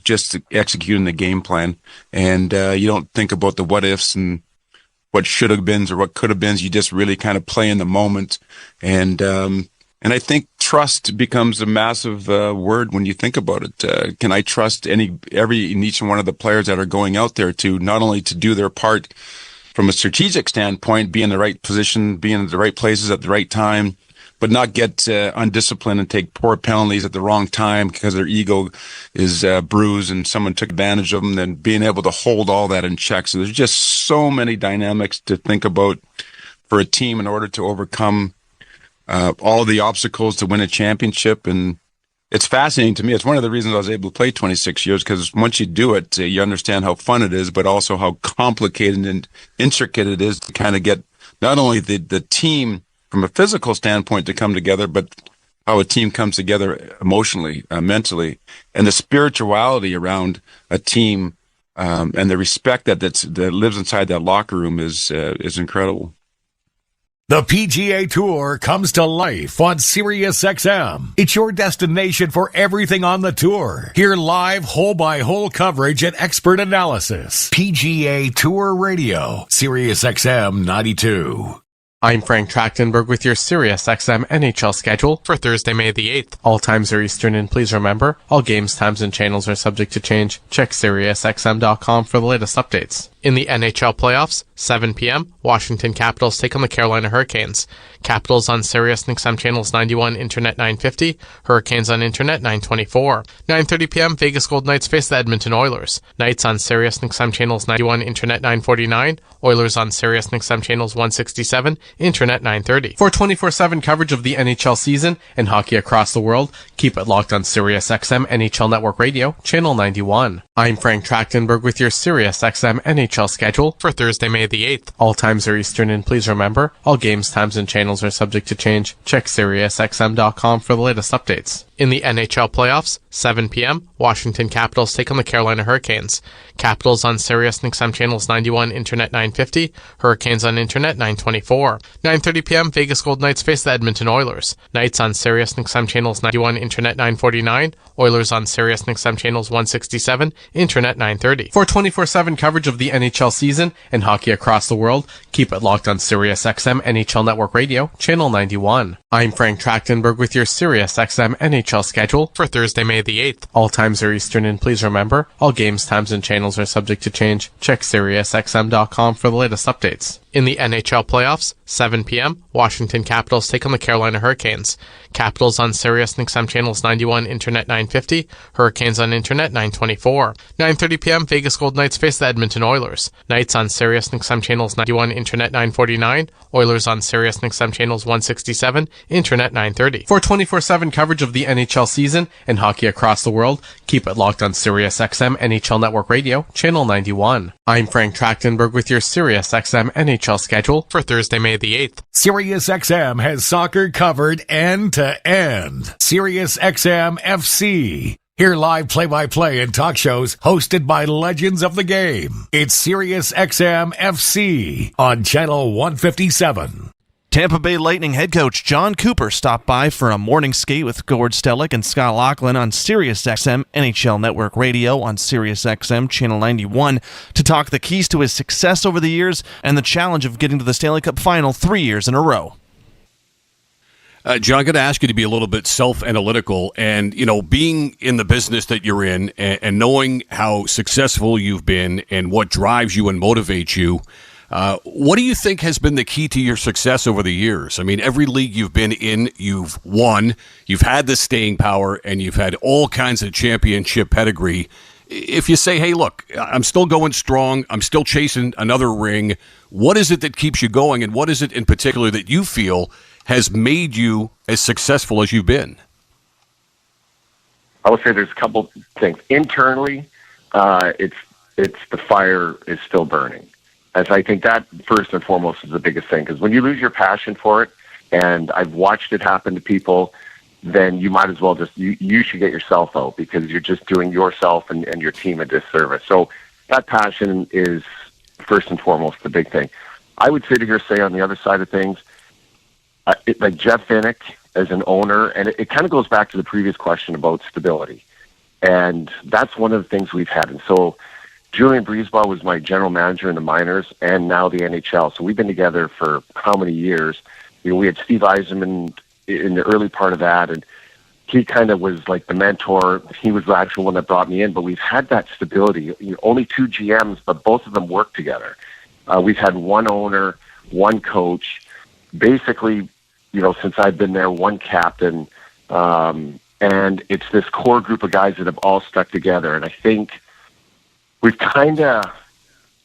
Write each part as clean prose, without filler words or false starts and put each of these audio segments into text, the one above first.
just executing the game plan. And you don't think about the what ifs and what should have been or what could have been. You just really kind of play in the moment. And I think trust becomes a massive word when you think about it. Can I trust each one of the players that are going out there to not only to do their part from a strategic standpoint, be in the right position, be in the right places at the right time, but not get undisciplined and take poor penalties at the wrong time because their ego is bruised and someone took advantage of them, then being able to hold all that in check. So there's just so many dynamics to think about for a team in order to overcome all the obstacles to win a championship. And it's fascinating to me. It's one of the reasons I was able to play 26 years, because once you do it, you understand how fun it is, but also how complicated and intricate it is to kind of get not only the team from a physical standpoint to come together, but how a team comes together emotionally, mentally, and the spirituality around a team and the respect that lives inside that locker room is incredible. The PGA Tour comes to life on SiriusXM. It's your destination for everything on the tour. Hear live hole-by-hole coverage and expert analysis. PGA Tour Radio, SiriusXM 92. I'm Frank Trachtenberg with your SiriusXM NHL schedule for Thursday, May the 8th. All times are Eastern, and please remember, all games, times, and channels are subject to change. Check SiriusXM.com for the latest updates. In the NHL playoffs, 7 p.m., Washington Capitals take on the Carolina Hurricanes. Capitals on Sirius XM channels 91, Internet 950, Hurricanes on Internet 924. 9:30 p.m., Vegas Golden Knights face the Edmonton Oilers. Knights on Sirius XM channels 91, Internet 949, Oilers on Sirius XM channels 167, Internet 930. For 24/7 coverage of the NHL season and hockey across the world, keep it locked on Sirius XM NHL Network Radio, channel 91. I'm Frank Trachtenberg with your Sirius XM NHL schedule for Thursday, May the 8th. All times are Eastern, and please remember, all games, times, and channels are subject to change. Check SiriusXM.com for the latest updates. In the NHL playoffs, 7 p.m., Washington Capitals take on the Carolina Hurricanes. Capitals on Sirius XM channels 91, Internet 950, Hurricanes on Internet 924. 9:30 p.m., Vegas Golden Knights face the Edmonton Oilers. Knights on Sirius XM channels 91, Internet 949, Oilers on Sirius XM channels 167, Internet 930. For 24/7 coverage of the NHL season and hockey across the world, keep it locked on Sirius XM NHL Network Radio, channel 91. I'm Frank Trachtenberg with your Sirius XM NHL schedule for Thursday, May the 8th. All times are Eastern, and please remember, all games, times, and channels are subject to change. Check SiriusXM.com for the latest updates. In the NHL playoffs, 7 p.m., Washington Capitals take on the Carolina Hurricanes. Capitals on Sirius XM channels 91, Internet 950, Hurricanes on Internet 924. 9:30 p.m., Vegas Golden Knights face the Edmonton Oilers. Knights on Sirius XM channels 91, Internet 949, Oilers on Sirius XM channels 167, Internet 930. For 24/7 coverage of the NHL season and hockey across the world, keep it locked on Sirius XM NHL Network Radio, channel 91. I'm Frank Trachtenberg with your Sirius XM NHL schedule for Thursday, May the 8th. SiriusXM has soccer covered end to end. SiriusXM FC. Hear live play-by-play and talk shows hosted by legends of the game. It's SiriusXM FC on channel 157. Tampa Bay Lightning head coach John Cooper stopped by for a morning skate with Gord Stellick and Scott Laughlin on SiriusXM NHL Network Radio on SiriusXM Channel 91 to talk the keys to his success over the years and the challenge of getting to the Stanley Cup Final 3 years in a row. John, I'm going to ask you to be a little bit self-analytical and, being in the business that you're in and knowing how successful you've been and what drives you and motivates you. What do you think has been the key to your success over the years? I mean, every league you've been in, you've won, you've had the staying power, and you've had all kinds of championship pedigree. If you say, hey, look, I'm still going strong, I'm still chasing another ring, what is it that keeps you going, and what is it in particular that you feel has made you as successful as you've been? I would say there's a couple things. Internally, it's the fire is still burning. As I think that first and foremost is the biggest thing, because when you lose your passion for it, and I've watched it happen to people, then you might as well you should get yourself out, because you're just doing yourself and your team a disservice. So that passion is first and foremost the big thing. I would sit here say on the other side of things, like Jeff Vinnick as an owner, and it kind of goes back to the previous question about stability. And that's one of the things we've had. And so Julian Breezebaugh was my general manager in the minors and now the NHL. So we've been together for how many years? We had Steve Eisenman in the early part of that, and he kind of was like the mentor. He was the actual one that brought me in, but we've had that stability. Only 2 GMs, but both of them work together. We've had one owner, one coach, basically, since I've been there, one captain, and it's this core group of guys that have all stuck together. And I think we've kind of,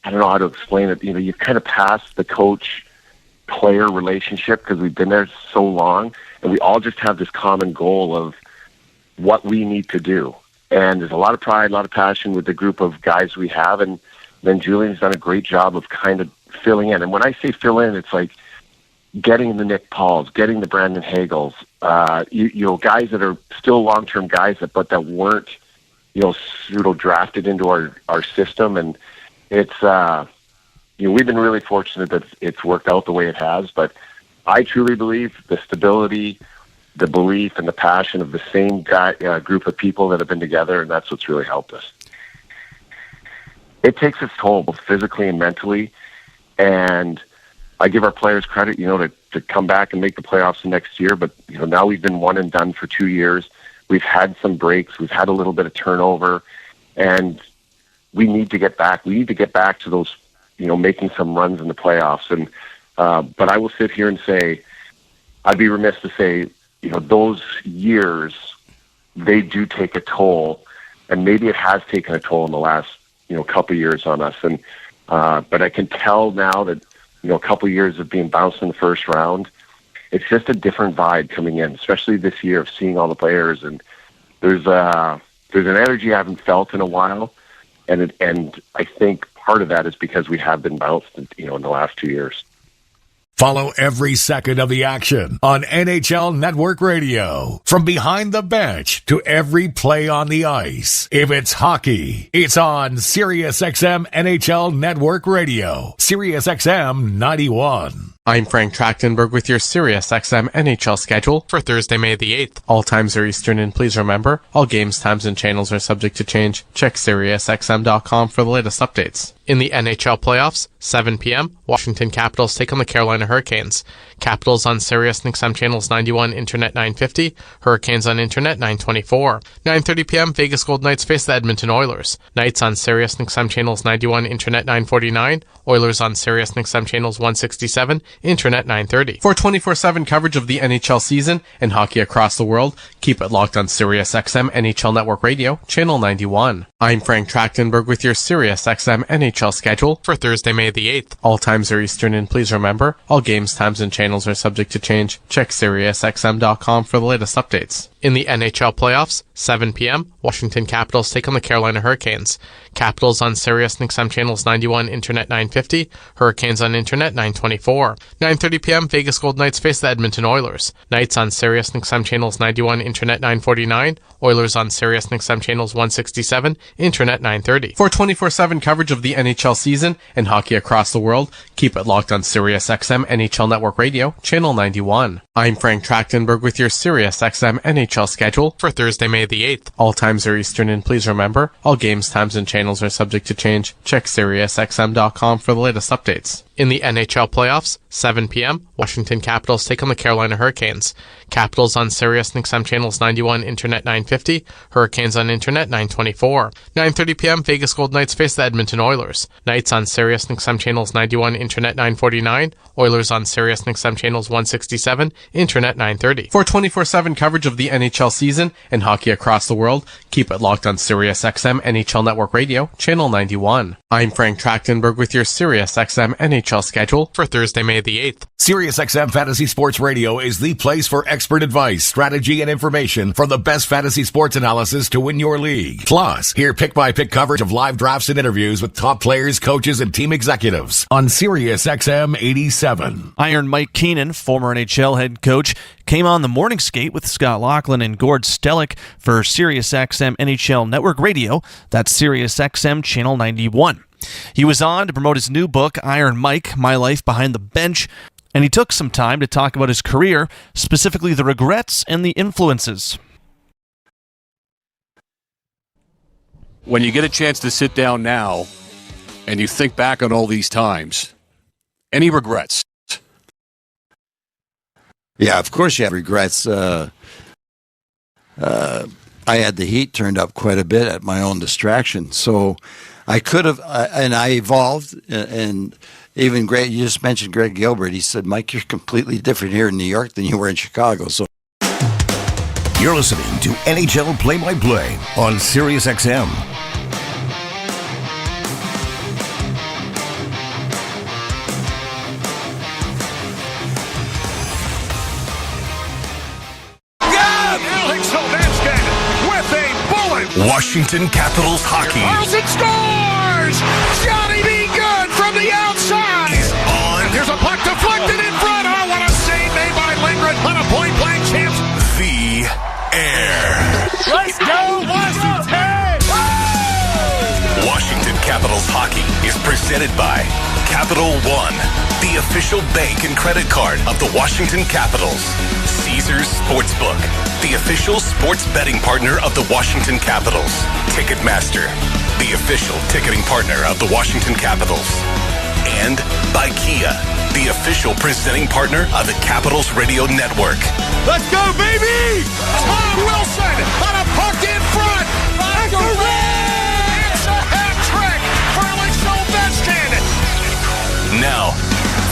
I don't know how to explain it, you've kind of passed the coach-player relationship because we've been there so long, and we all just have this common goal of what we need to do. And there's a lot of pride, a lot of passion with the group of guys we have, and then Julian's done a great job of kind of filling in. And when I say fill in, it's like getting the Nick Pauls, getting the Brandon Hagels, guys that are still long-term guys but that weren't, pseudo-drafted into our system. And it's, we've been really fortunate that it's worked out the way it has. But I truly believe the stability, the belief, and the passion of the same group of people that have been together, and that's what's really helped us. It takes its toll, both physically and mentally. And I give our players credit, to come back and make the playoffs the next year. But, now we've been one and done for 2 years. We've had some breaks. We've had a little bit of turnover. And we need to get back. We need to get back to those, making some runs in the playoffs. And but I will sit here and say, I'd be remiss to say, those years, they do take a toll. And maybe it has taken a toll in the last, couple of years on us. And but I can tell now that, a couple of years of being bounced in the first round, it's just a different vibe coming in, especially this year of seeing all the players. And there's an energy I haven't felt in a while. And I think part of that is because we have been bounced, in the last 2 years. Follow every second of the action on NHL Network Radio. From behind the bench to every play on the ice. If it's hockey, it's on SiriusXM NHL Network Radio. SiriusXM 91. I'm Frank Trachtenberg with your SiriusXM NHL schedule for Thursday, May the 8th. All times are Eastern, and please remember, all games, times, and channels are subject to change. Check SiriusXM.com for the latest updates. In the NHL playoffs, 7 p.m., Washington Capitals take on the Carolina Hurricanes. Capitals on SiriusXM channels 91, Internet 950, Hurricanes on Internet 924. 9:30 p.m., Vegas Golden Knights face the Edmonton Oilers. Knights on SiriusXM channels 91, Internet 949, Oilers on SiriusXM channels 167, Internet 930. For 24/7 coverage of the NHL season and hockey across the world, keep it locked on SiriusXM NHL Network Radio, channel 91. I'm Frank Trachtenberg with your SiriusXM NHL schedule for Thursday, May the 8th. All times are Eastern, and please remember, all games, times, and channels are subject to change. Check SiriusXM.com for the latest updates. In the NHL playoffs, 7 p.m., Washington Capitals take on the Carolina Hurricanes. Capitals on SiriusXM channels 91, Internet 950, Hurricanes on Internet 924. 9:30 p.m., Vegas Golden Knights face the Edmonton Oilers. Knights on SiriusXM channels 91, Internet 949, Oilers on SiriusXM channels 167, Internet 930. For 24/7 coverage of the NHL season and hockey across the world, keep it locked on SiriusXM NHL Network Radio, channel 91. I'm Frank Trachtenberg with your SiriusXM NHL schedule for Thursday, May the 8th. All times are Eastern, and please remember, all games, times, and channels are subject to change. Check SiriusXM.com for the latest updates. In the NHL playoffs, 7 p.m., Washington Capitals take on the Carolina Hurricanes. Capitals on SiriusXM channels 91, Internet 950, Hurricanes on Internet 924. 9:30 p.m., Vegas Golden Knights face the Edmonton Oilers. Knights on SiriusXM channels 91, Internet 949, Oilers on SiriusXM channels 167, Internet 930. For 24/7 coverage of the NHL season and hockey across the world, keep it locked on SiriusXM NHL Network Radio, channel 91. I'm Frank Trachtenberg with your SiriusXM NHL schedule for Thursday, May the 8th. SiriusXM Fantasy Sports Radio is the place for expert advice, strategy, and information from the best fantasy sports analysis to win your league. Plus, hear pick-by-pick coverage of live drafts and interviews with top players, coaches, and team executives on SiriusXM 87. Iron Mike Keenan, former NHL head coach, came on the morning skate with Scott Laughlin and Gord Stellick for SiriusXM NHL Network Radio. That's SiriusXM Channel 91. He was on to promote his new book, Iron Mike, My Life Behind the Bench, and he took some time to talk about his career, specifically the regrets and the influences. when you get a chance to sit down now and you think back on all these times, any regrets? Yeah, of course you have regrets. I had the heat turned up quite a bit at my own distraction. So I could have, and I evolved. And even Greg, you just mentioned Greg Gilbert. He said, Mike, you're completely different here in New York than you were in Chicago. So You're listening to NHL Play-by-Play on Sirius XM. Washington Capitals hockey. Carlson scores! Johnny B. Good from the outside! Is on. Here's a puck deflected in front. Oh, what a save made by Lindgren on a point-blank chance. The air. Let's go, Washington! Washington Capitals hockey is presented by Capital One, the official bank and credit card of the Washington Capitals. Caesars Sportsbook, the official sports betting partner of the Washington Capitals. Ticketmaster, the official ticketing partner of the Washington Capitals. And by Kia, the official presenting partner of the Capitals Radio Network. Let's go, baby! Tom Wilson on a puck in front! It's a hat trick for Alex Ovechkin! Now,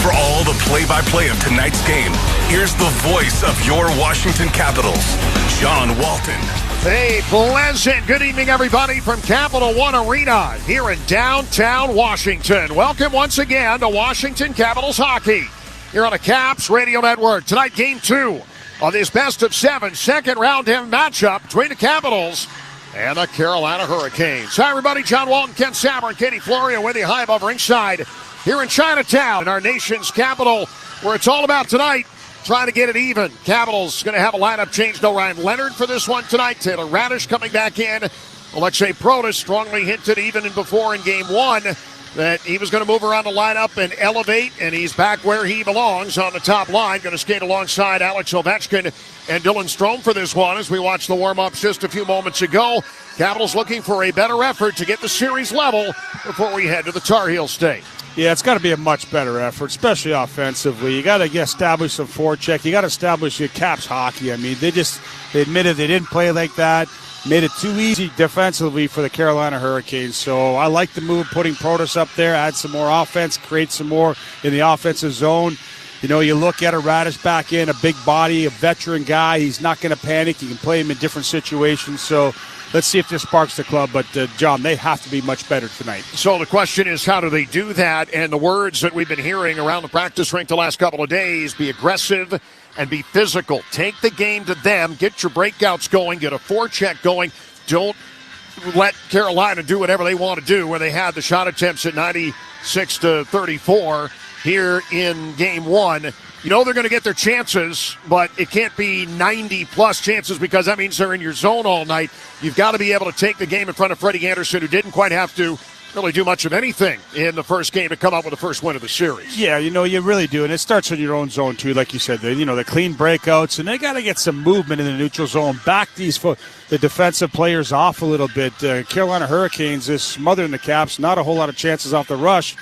for all the play-by-play of tonight's game, here's the voice of your Washington Capitals, John Walton. Hey, pleasant good evening, everybody, from Capital One Arena here in downtown Washington. Welcome once again to Washington Capitals hockey here on the Caps Radio Network. Tonight, Game 2 of this best-of-7 second-round matchup between the Capitals and the Carolina Hurricanes. Hi, everybody. John Walton, Ken Saber, and Katie Florio with you high above ringside here in Chinatown, in our nation's capital, where it's all about tonight, trying to get it even. Capitals going to have a lineup change. No Ryan Leonard for this one tonight. Taylor Radish coming back in. Alexei Protas strongly hinted even before in Game 1 that he was going to move around the lineup and elevate, and he's back where he belongs on the top line. Going to skate alongside Alex Ovechkin and Dylan Strome for this one as we watch the warm-ups just a few moments ago. Capitals looking for a better effort to get the series level before we head to the Tar Heel state. Yeah, it's got to be a much better effort, especially offensively. You got to establish some forecheck. You got to establish your Caps hockey. I mean, they admitted they didn't play like that. Made it too easy defensively for the Carolina Hurricanes. So I like the move, putting Protas up there, add some more offense, create some more in the offensive zone. You know, you look at a Radish back in, a big body, a veteran guy. He's not going to panic. You can play him in different situations. So let's see if this sparks the club. But, John, they have to be much better tonight. So the question is, how do they do that? And the words that we've been hearing around the practice rink the last couple of days, be aggressive and be physical. Take the game to them. Get your breakouts going. Get a forecheck going. Don't let Carolina do whatever they want to do, where they had the shot attempts at 96-34 here in Game 1. You know they're going to get their chances, but it can't be 90-plus chances because that means they're in your zone all night. You've got to be able to take the game in front of Freddie Anderson, who didn't quite have to really do much of anything in the first game to come up with the first win of the series. Yeah, you know, you really do. And it starts in your own zone, too, like you said. The clean breakouts, and they got to get some movement in the neutral zone. Back the defensive players off a little bit. Carolina Hurricanes is smothering the Caps. Not a whole lot of chances off the rush.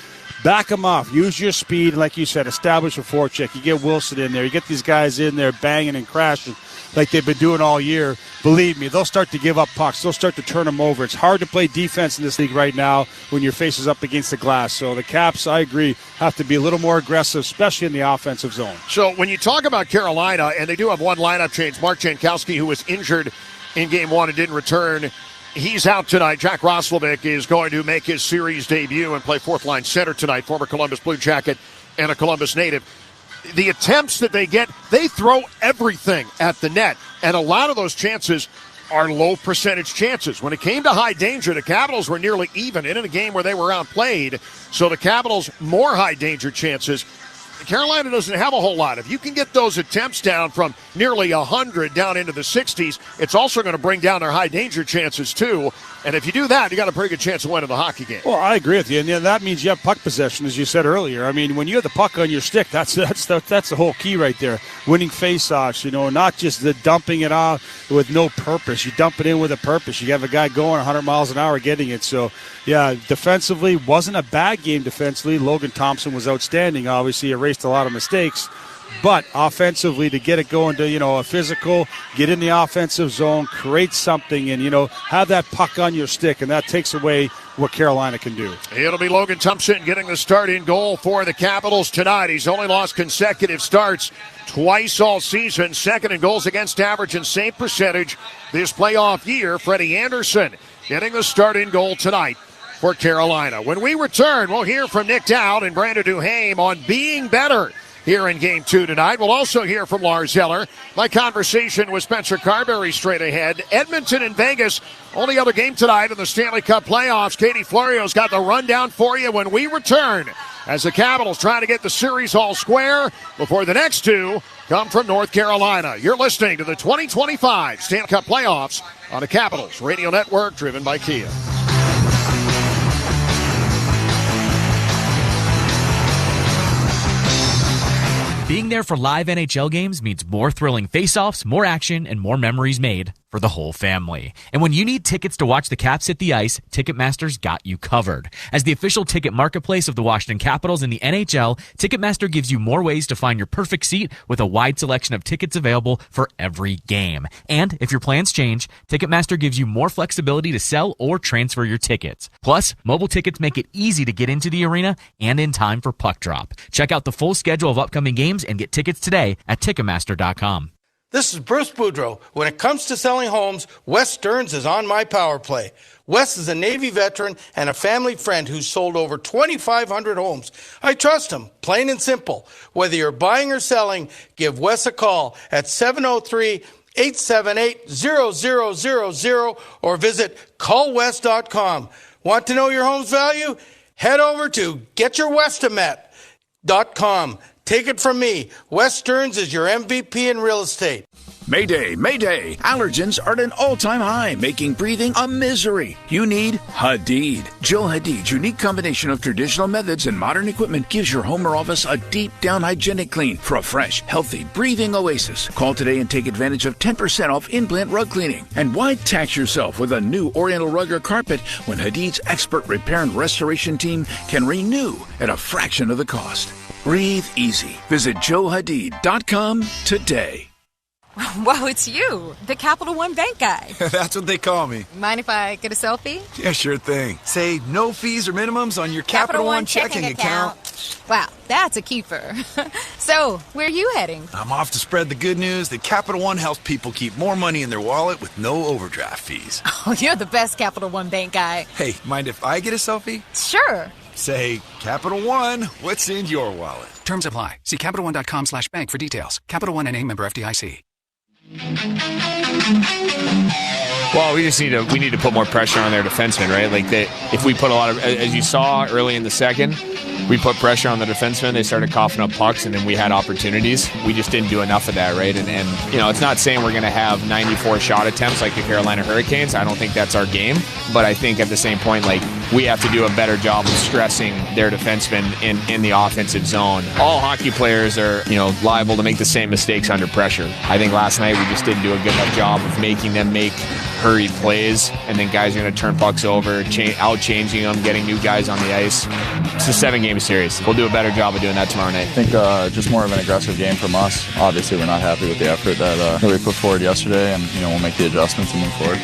Back them off. Use your speed. Like you said, establish a forecheck. You get Wilson in there. You get these guys in there banging and crashing like they've been doing all year. Believe me, they'll start to give up pucks. They'll start to turn them over. It's hard to play defense in this league right now when your face is up against the glass. So the Caps, I agree, have to be a little more aggressive, especially in the offensive zone. So when you talk about Carolina, and they do have one lineup change, Mark Jankowski, who was injured in Game 1 and didn't return, he's out tonight. Jack Roslovic is going to make his series debut and play fourth-line center tonight, former Columbus Blue Jacket and a Columbus native. The attempts that they get, they throw everything at the net, and a lot of those chances are low percentage chances. When it came to high danger, the Capitals were nearly even in a game where they were outplayed, so the Capitals more high danger chances. Carolina doesn't have a whole lot. If you can get those attempts down from nearly 100 down into the 60s, it's also going to bring down their high danger chances too. And if you do that, you got a pretty good chance of winning the hockey game. Well, I agree with you, and that means you have puck possession, as you said earlier. I mean, when you have the puck on your stick, that's the whole key right there. Winning faceoffs, not just the dumping it off with no purpose. You dump it in with a purpose. You have a guy going 100 miles an hour getting it. So, yeah, defensively, wasn't a bad game defensively. Logan Thompson was outstanding. Obviously, erased a lot of mistakes. But offensively, to get it going to, a physical, get in the offensive zone, create something, and, have that puck on your stick, and that takes away what Carolina can do. It'll be Logan Thompson getting the start in goal for the Capitals tonight. He's only lost consecutive starts twice all season, second in goals against average and save percentage this playoff year. Freddie Anderson getting the start in goal tonight for Carolina. When we return, we'll hear from Nick Dowd and Brandon Duhaime on being better here in Game 2 tonight. We'll also hear from Lars Eller. My conversation with Spencer Carberry straight ahead. Edmonton and Vegas, only other game tonight in the Stanley Cup playoffs. Katie Florio's got the rundown for you when we return, as the Capitals try to get the series all square before the next two come from North Carolina. You're listening to the 2025 Stanley Cup playoffs on the Capitals Radio Network, driven by Kia. Being there for live NHL games means more thrilling face-offs, more action, and more memories made for the whole family. And when you need tickets to watch the Caps hit the ice, Ticketmaster's got you covered. As the official ticket marketplace of the Washington Capitals and the NHL, Ticketmaster gives you more ways to find your perfect seat with a wide selection of tickets available for every game. And if your plans change, Ticketmaster gives you more flexibility to sell or transfer your tickets. Plus, mobile tickets make it easy to get into the arena and in time for puck drop. Check out the full schedule of upcoming games and get tickets today at Ticketmaster.com. This is Bruce Boudreau. When it comes to selling homes, Wes Stearns is on my power play. Wes is a Navy veteran and a family friend who's sold over 2,500 homes. I trust him, plain and simple. Whether you're buying or selling, give Wes a call at 703-878-0000 or visit callwes.com. Want to know your home's value? Head over to getyourwestimat.com. Take it from me, Wes Stearns is your MVP in real estate. Mayday, mayday. Allergens are at an all-time high, making breathing a misery. You need Hadid. Joe Hadid's unique combination of traditional methods and modern equipment gives your home or office a deep-down hygienic clean for a fresh, healthy, breathing oasis. Call today and take advantage of 10% off in-plant rug cleaning. And why tax yourself with a new Oriental rug or carpet when Hadid's expert repair and restoration team can renew at a fraction of the cost? Breathe easy. Visit JoeHadid.com today. Wow, it's you, the Capital One Bank guy. That's what they call me. Mind if I get a selfie? Yeah, sure thing. Say no fees or minimums on your Capital One checking account. Wow, that's a keeper. So, where are you heading? I'm off to spread the good news that Capital One helps people keep more money in their wallet with no overdraft fees. Oh, you're the best Capital One Bank guy. Hey, mind if I get a selfie? Sure. Say, Capital One, what's in your wallet? Terms apply. See CapitalOne.com/bank for details. Capital One NA, member FDIC. Well, we need to put more pressure on their defensemen, right? Like if we put a lot of, as you saw early in the second, we put pressure on the defensemen. They started coughing up pucks, and then we had opportunities. We just didn't do enough of that, right? And it's not saying we're going to have 94 shot attempts like the Carolina Hurricanes. I don't think that's our game. But I think at the same point, we have to do a better job of stressing their defensemen in the offensive zone. All hockey players are, liable to make the same mistakes under pressure. I think last night we just didn't do a good enough job of making them make hurried plays, and then guys are going to turn pucks over, out-changing them, getting new guys on the ice. It's a 7-game series. We'll do a better job of doing that tomorrow night. I think just more of an aggressive game from us. Obviously, we're not happy with the effort that we put forward yesterday, and we'll make the adjustments and move forward.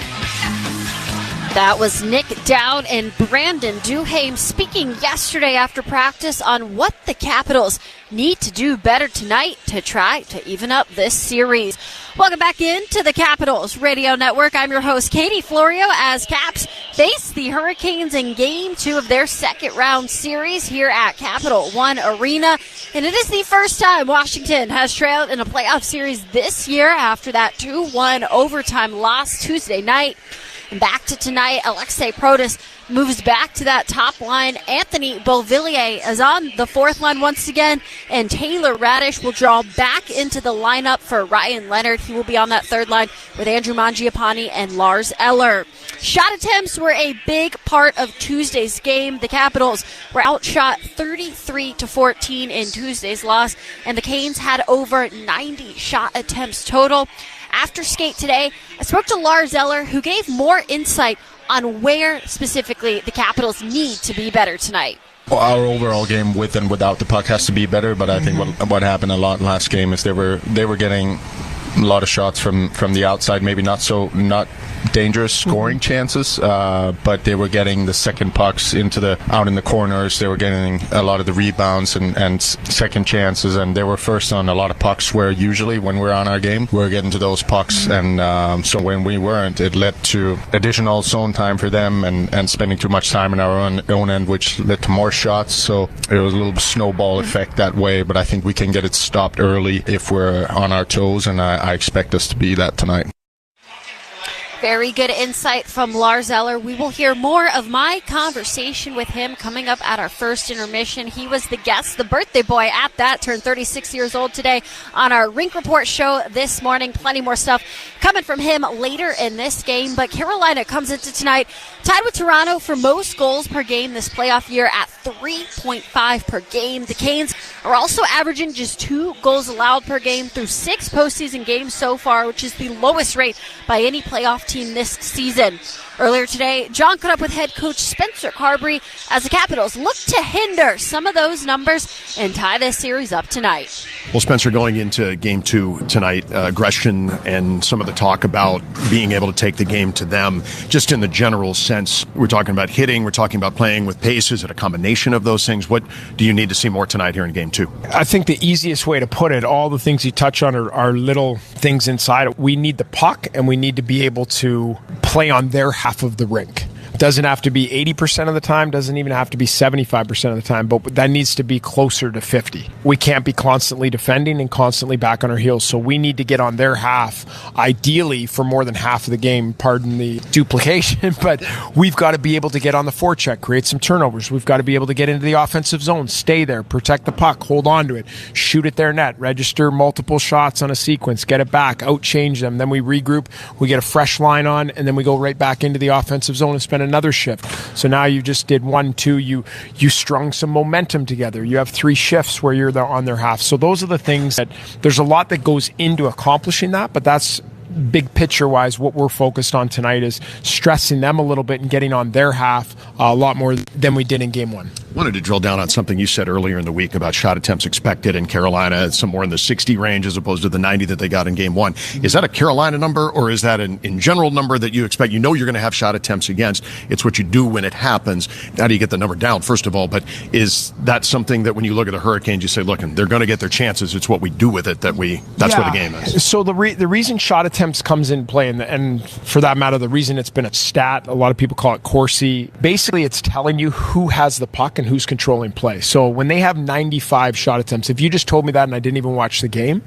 That was Nick Dowd and Brandon Duhaime speaking yesterday after practice on what the Capitals need to do better tonight to try to even up this series. Welcome back into the Capitals Radio Network. I'm your host, Katie Florio, as Caps face the Hurricanes in Game 2 of their second round series here at Capital One Arena. And it is the first time Washington has trailed in a playoff series this year after that 2-1 overtime loss Tuesday night. And back to tonight, Alexei Protas moves back to that top line. Anthony Beauvillier is on the fourth line once again, and Taylor Radish will draw back into the lineup for Ryan Leonard. He will be on that third line with Andrew Mangiapane and Lars Eller. Shot attempts were a big part of Tuesday's game. The Capitals were outshot 33-14 in Tuesday's loss, and the Canes had over 90 shot attempts total. After skate today, I spoke to Lars Eller, who gave more insight on where specifically the Capitals need to be better tonight. Well, our overall game with and without the puck has to be better, but I think what happened a lot last game is they were getting a lot of shots from the outside, maybe not dangerous scoring chances, but they were getting the second pucks out in the corners. They were getting a lot of the rebounds and second chances, and they were first on a lot of pucks, where usually when we're on our game, we're getting to those pucks, and so when we weren't, it led to additional zone time for them and spending too much time in our own end, which led to more shots. So it was a little snowball effect that way, but I think we can get it stopped early if we're on our toes, and I expect us to be that tonight. Very good insight from Lars Eller. We will hear more of my conversation with him coming up at our first intermission. He was the guest, the birthday boy at that, turned 36 years old today on our Rink Report show this morning. Plenty more stuff coming from him later in this game. But Carolina comes into tonight tied with Toronto for most goals per game this playoff year at 3.5 per game. The Canes are also averaging just 2 goals allowed per game through 6 postseason games so far, which is the lowest rate by any playoff team this season. Earlier today, John caught up with head coach Spencer Carberry as the Capitals look to hinder some of those numbers and tie this series up tonight. Well, Spencer, going into Game 2 tonight, aggression and some of the talk about being able to take the game to them, just in the general sense, we're talking about hitting, we're talking about playing with pace. Is it a combination of those things? What do you need to see more tonight here in Game 2? I think the easiest way to put it, all the things you touch on are little things inside. We need the puck, and we need to be able to play on their half of the rink. Doesn't have to be 80% of the time, doesn't even have to be 75% of the time, but that needs to be closer to 50. We can't be constantly defending and constantly back on our heels, so we need to get on their half, ideally for more than half of the game, pardon the duplication, but we've got to be able to get on the forecheck, create some turnovers. We've got to be able to get into the offensive zone, stay there, protect the puck, hold on to it, shoot at their net, register multiple shots on a sequence, get it back, outchange them, then we regroup, we get a fresh line on, and then we go right back into the offensive zone and spend another shift. So now you just did 1, 2, you strung some momentum together. You have 3 shifts where you're on their half. So those are the things that there's a lot that goes into accomplishing that, but that's big picture wise what we're focused on tonight is stressing them a little bit and getting on their half a lot more than we did in Game 1. Wanted to drill down on something you said earlier in the week about shot attempts expected in Carolina, somewhere in the 60 range as opposed to the 90 that they got in Game 1. Is that a Carolina number, or is that an in general number that you expect? You know you're going to have shot attempts against. It's what you do when it happens. How do you get the number down, first of all? But is that something that when you look at the Hurricanes, you say, look, they're going to get their chances. It's what we do with it that's where the game is. So the reason shot attempts comes in play, and for that matter, the reason it's been a stat, a lot of people call it Corsi. Basically, it's telling you who has the puck and who's controlling play. So when they have 95 shot attempts, if you just told me that and I didn't even watch the game,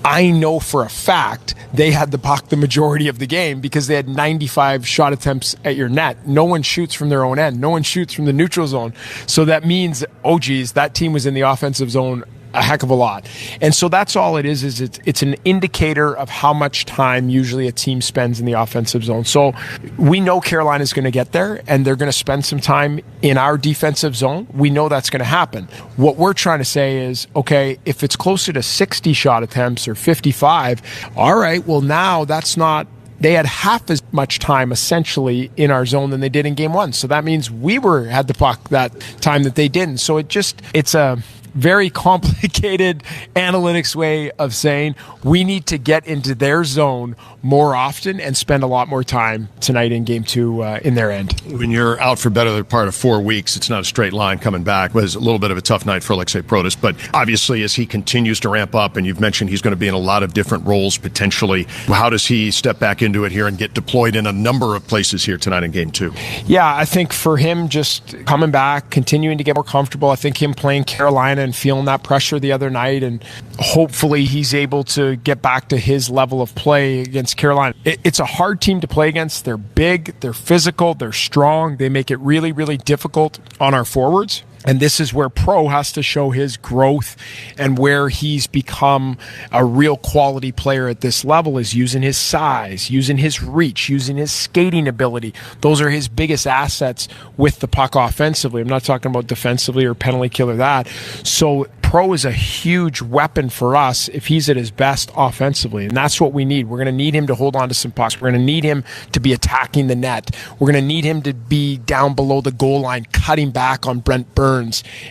I know for a fact they had the puck the majority of the game because they had 95 shot attempts at your net. No one shoots from their own end. No one shoots from the neutral zone. So that means, oh geez, that team was in the offensive zone a heck of a lot. And so that's all it is it's an indicator of how much time usually a team spends in the offensive zone. So we know Carolina's going to get there and they're going to spend some time in our defensive zone. We know that's going to happen. What we're trying to say is, okay, if it's closer to 60 shot attempts or 55, all right, well now that's not, they had half as much time essentially in our zone than they did in Game 1. So that means we had the puck that time that they didn't. So it's a very complicated analytics way of saying we need to get into their zone more often and spend a lot more time tonight in Game 2 in their end. When you're out for better part of 4 weeks, it's not a straight line coming back. It was a little bit of a tough night for Alexei Protas, but obviously as he continues to ramp up, and you've mentioned he's going to be in a lot of different roles potentially, how does he step back into it here and get deployed in a number of places here tonight in Game 2? Yeah, I think for him just coming back, continuing to get more comfortable, I think him playing Carolina and feeling that pressure the other night, and hopefully he's able to get back to his level of play against Carolina. It's a hard team to play against. They're big, they're physical, they're strong. They make it really, really difficult on our forwards. And this is where Pro has to show his growth, and where he's become a real quality player at this level is using his size, using his reach, using his skating ability. Those are his biggest assets with the puck offensively. I'm not talking about defensively or penalty kill or that. So Pro is a huge weapon for us if he's at his best offensively, and that's what we need. We're going to need him to hold on to some pucks. We're going to need him to be attacking the net. We're going to need him to be down below the goal line, cutting back on Brent Burns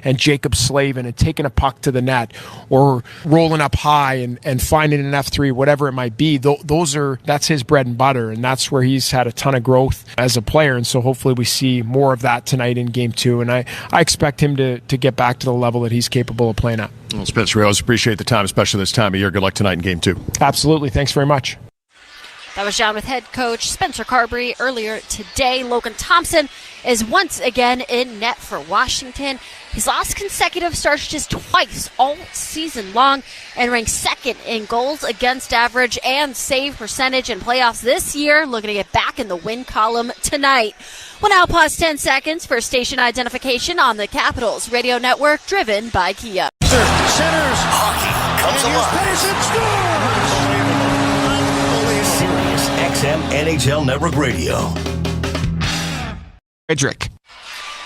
and Jacob Slavin and taking a puck to the net, or rolling up high and finding an F3, whatever it might be. That's his bread and butter, and that's where he's had a ton of growth as a player. And so hopefully we see more of that tonight in Game 2, and I expect him to get back to the level that he's capable of playing at. Well, Spencer, we always appreciate the time, especially this time of year. Good luck tonight in Game 2. Absolutely. Thanks very much. That was John with head coach Spencer Carberry earlier today. Logan Thompson is once again in net for Washington. He's lost consecutive starts just twice all season long and ranks second in goals against average and save percentage in playoffs this year. Looking to get back in the win column tonight. We'll now pause 10 seconds for station identification on the Capitals Radio Network, driven by Kia. Centers. Hockey comes alive. Sirius XM NHL Network Radio. Frederick.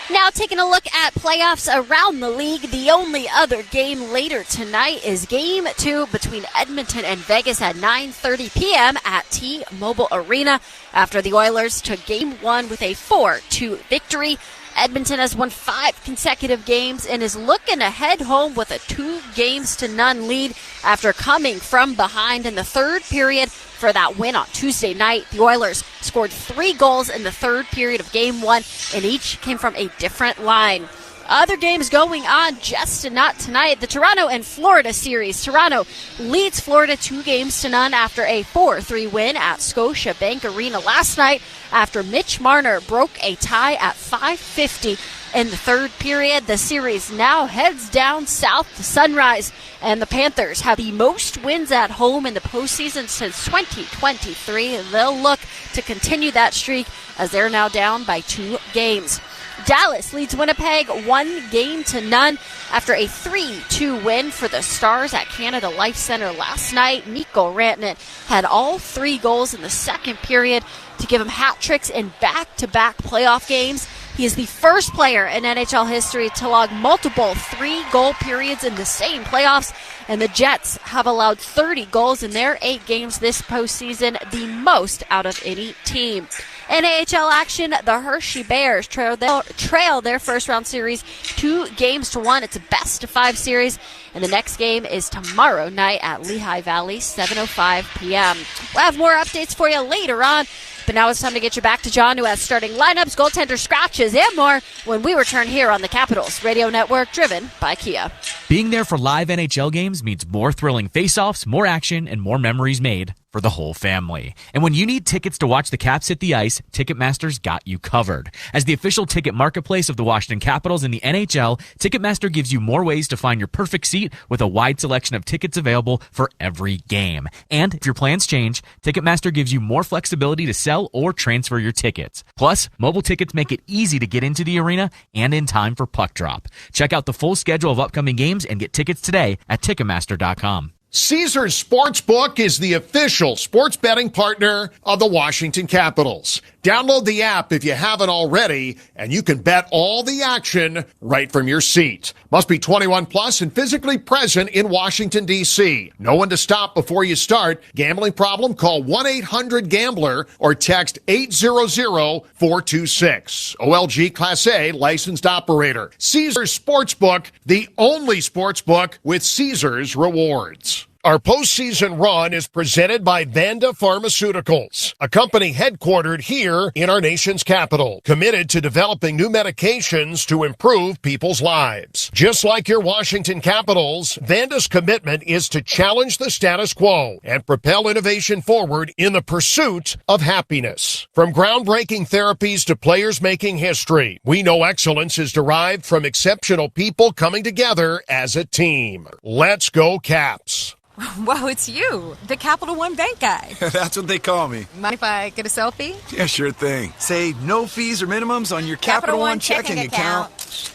Now taking a look at playoffs around the league, the only other game later tonight is Game 2 between Edmonton and Vegas at 9:30 p.m. at T-Mobile Arena after the Oilers took Game 1 with a 4-2 victory. Edmonton has won 5 consecutive games and is looking to head home with a 2-0 lead after coming from behind in the third period for that win on Tuesday night. The Oilers scored 3 goals in the third period of Game 1, and each came from a different line. Other games going on just not tonight. The Toronto and Florida series. Toronto leads Florida 2-0 after a 4-3 win at Scotiabank Arena last night after Mitch Marner broke a tie at 5:50 in the third period. The series now heads down south to Sunrise, and the Panthers have the most wins at home in the postseason since 2023. They'll look to continue that streak as they're now down by 2 games. Dallas leads Winnipeg 1-0 after a 3-2 win for the Stars at Canada Life Centre last night. Mikko Rantanen had all 3 goals in the second period to give him hat tricks in back-to-back playoff games. He is the first player in NHL history to log multiple 3-goal periods in the same playoffs, and the Jets have allowed 30 goals in their 8 games this postseason, the most out of any team. In AHL action, the Hershey Bears trail their first-round series 2-1. It's a best-of-5 series, and the next game is tomorrow night at Lehigh Valley, 7:05 p.m. We'll have more updates for you later on, but now it's time to get you back to John, who has starting lineups, goaltender scratches, and more when we return here on the Capitals Radio Network, driven by Kia. Being there for live NHL games means more thrilling face-offs, more action, and more memories made for the whole family. And when you need tickets to watch the Caps hit the ice, Ticketmaster's got you covered. As the official ticket marketplace of the Washington Capitals and the NHL, Ticketmaster gives you more ways to find your perfect seat with a wide selection of tickets available for every game. And if your plans change, Ticketmaster gives you more flexibility to sell or transfer your tickets. Plus, mobile tickets make it easy to get into the arena and in time for puck drop. Check out the full schedule of upcoming games and get tickets today at Ticketmaster.com. Caesars Sportsbook is the official sports betting partner of the Washington Capitals. Download the app if you haven't already, and you can bet all the action right from your seat. Must be 21 plus and physically present in Washington, D.C. No one to stop before you start. Gambling problem? Call 1-800-GAMBLER or text 800-426. OLG Class A licensed operator. Caesars Sportsbook, the only sportsbook with Caesars rewards. Our postseason run is presented by Vanda Pharmaceuticals, a company headquartered here in our nation's capital, committed to developing new medications to improve people's lives. Just like your Washington Capitals, Vanda's commitment is to challenge the status quo and propel innovation forward in the pursuit of happiness. From groundbreaking therapies to players making history, we know excellence is derived from exceptional people coming together as a team. Let's go Caps. Whoa, it's you, the Capital One Bank guy. That's what they call me. Mind if I get a selfie? Yeah, sure thing. Say no fees or minimums on your Capital One checking account.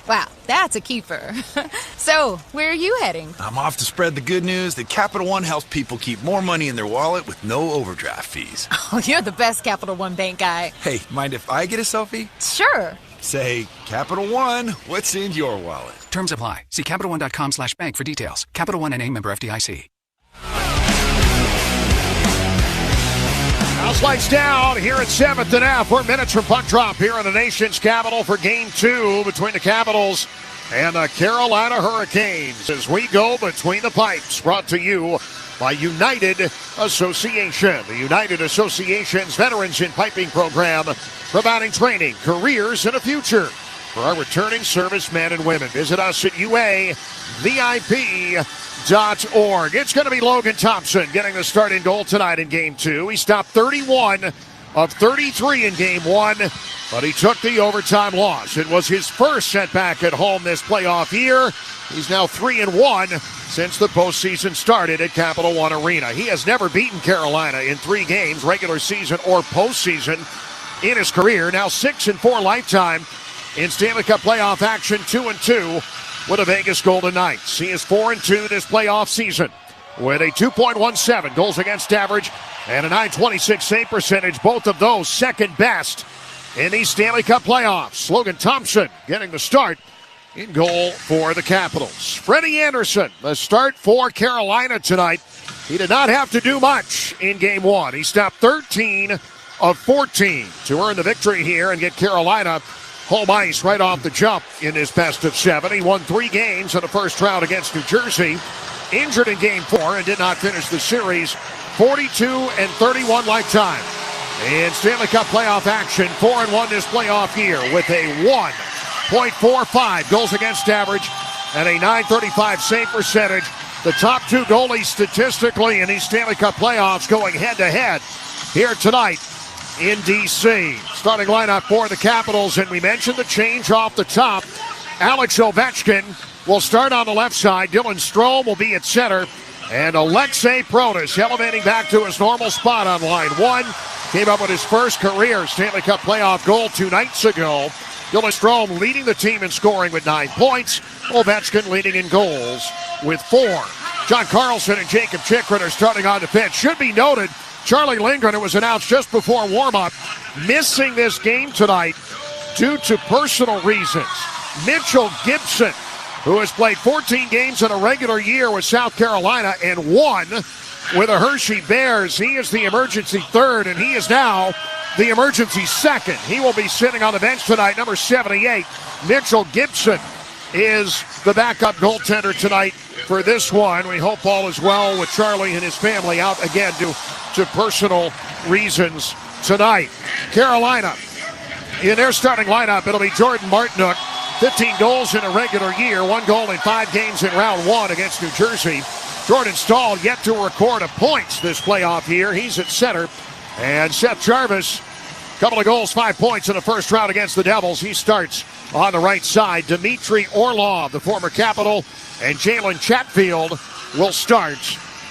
Wow, that's a keeper. So, where are you heading? I'm off to spread the good news that Capital One helps people keep more money in their wallet with no overdraft fees. Oh, you're the best Capital One Bank guy. Hey, mind if I get a selfie? Sure. Say, Capital One, what's in your wallet? Terms apply. See CapitalOne.com/bank for details. Capital One NA, member FDIC. House lights down here at 7th and F. 4 minutes from puck drop here in the nation's capital for Game 2 between the Capitals and the Carolina Hurricanes. As we go between the pipes, brought to you by United Association. The United Association's Veterans in Piping program, providing training, careers, and a future for our returning servicemen and women. Visit us at UAVIP.org. It's going to be Logan Thompson getting the start in goal tonight in Game 2. He stopped 31 of 33 in Game 1, but he took the overtime loss. It was his first setback at home this playoff year. He's now 3-1 since the postseason started at Capital One Arena. He has never beaten Carolina in 3 games, regular season or postseason, in his career. Now 6-4 lifetime in Stanley Cup playoff action, 2-2 with the Vegas Golden Knights. He is 4-2 this playoff season with a 2.17 goals against average and a .926 save percentage, both of those second best in these Stanley Cup playoffs. Logan Thompson getting the start in goal for the Capitals. Freddie Anderson, the start for Carolina tonight. He did not have to do much in Game 1. He stopped 13 of 14 to earn the victory here and get Carolina home ice right off the jump in his best of 7. He won 3 games in the first round against New Jersey. Injured in Game 4 and did not finish the series. 42-31 lifetime. In Stanley Cup playoff action, 4-1 this playoff year with a 1.45 goals against average and a .935 save percentage. The top 2 goalies statistically in these Stanley Cup playoffs going head-to-head here tonight in D.C. Starting lineup for the Capitals, and we mentioned the change off the top. Alex Ovechkin will start on the left side. Dylan Strome will be at center. And Alexei Protas elevating back to his normal spot on line 1. Came up with his first career Stanley Cup playoff goal 2 nights ago. Dylan Strome leading the team in scoring with 9 points. Ovechkin leading in goals with 4. John Carlson and Jacob Chikrin are starting on the pitch. Should be noted, Charlie Lindgren, it was announced just before warm-up, missing this game tonight due to personal reasons. Mitchell Gibson, who has played 14 games in a regular year with South Carolina and 1 with the Hershey Bears. He is the emergency 3rd, and he is now the emergency 2nd. He will be sitting on the bench tonight, number 78. Mitchell Gibson is the backup goaltender tonight for this one. We hope all is well with Charlie and his family out again due to personal reasons tonight. Carolina, in their starting lineup, it'll be Jordan Martinook. 15 goals in a regular year, 1 goal in 5 games in round 1 against New Jersey. Jordan Stahl yet to record a points this playoff year. He's at center. And Seth Jarvis, couple of goals, 5 points in the first round against the Devils. He starts on the right side. Dmitry Orlov, the former Capital, and Jalen Chatfield will start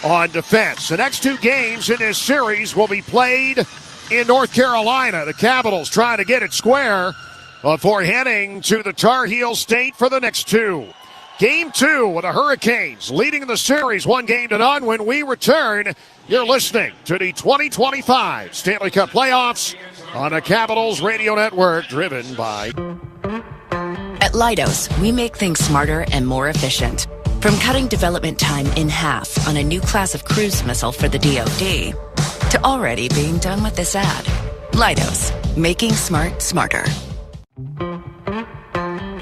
on defense. The next 2 games in this series will be played in North Carolina. The Capitals trying to get it square before heading to the Tar Heel State for the next 2. Game 2 with the Hurricanes leading the series 1-0 when we return. You're listening to the 2025 Stanley Cup playoffs on the Capitals Radio Network, driven by... At Leidos, we make things smarter and more efficient. From cutting development time in half on a new class of cruise missile for the DoD to already being done with this ad. Leidos, making smart smarter.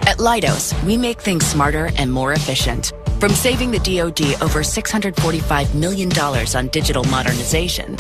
At Leidos, we make things smarter and more efficient. From saving the DoD over $645 million on digital modernization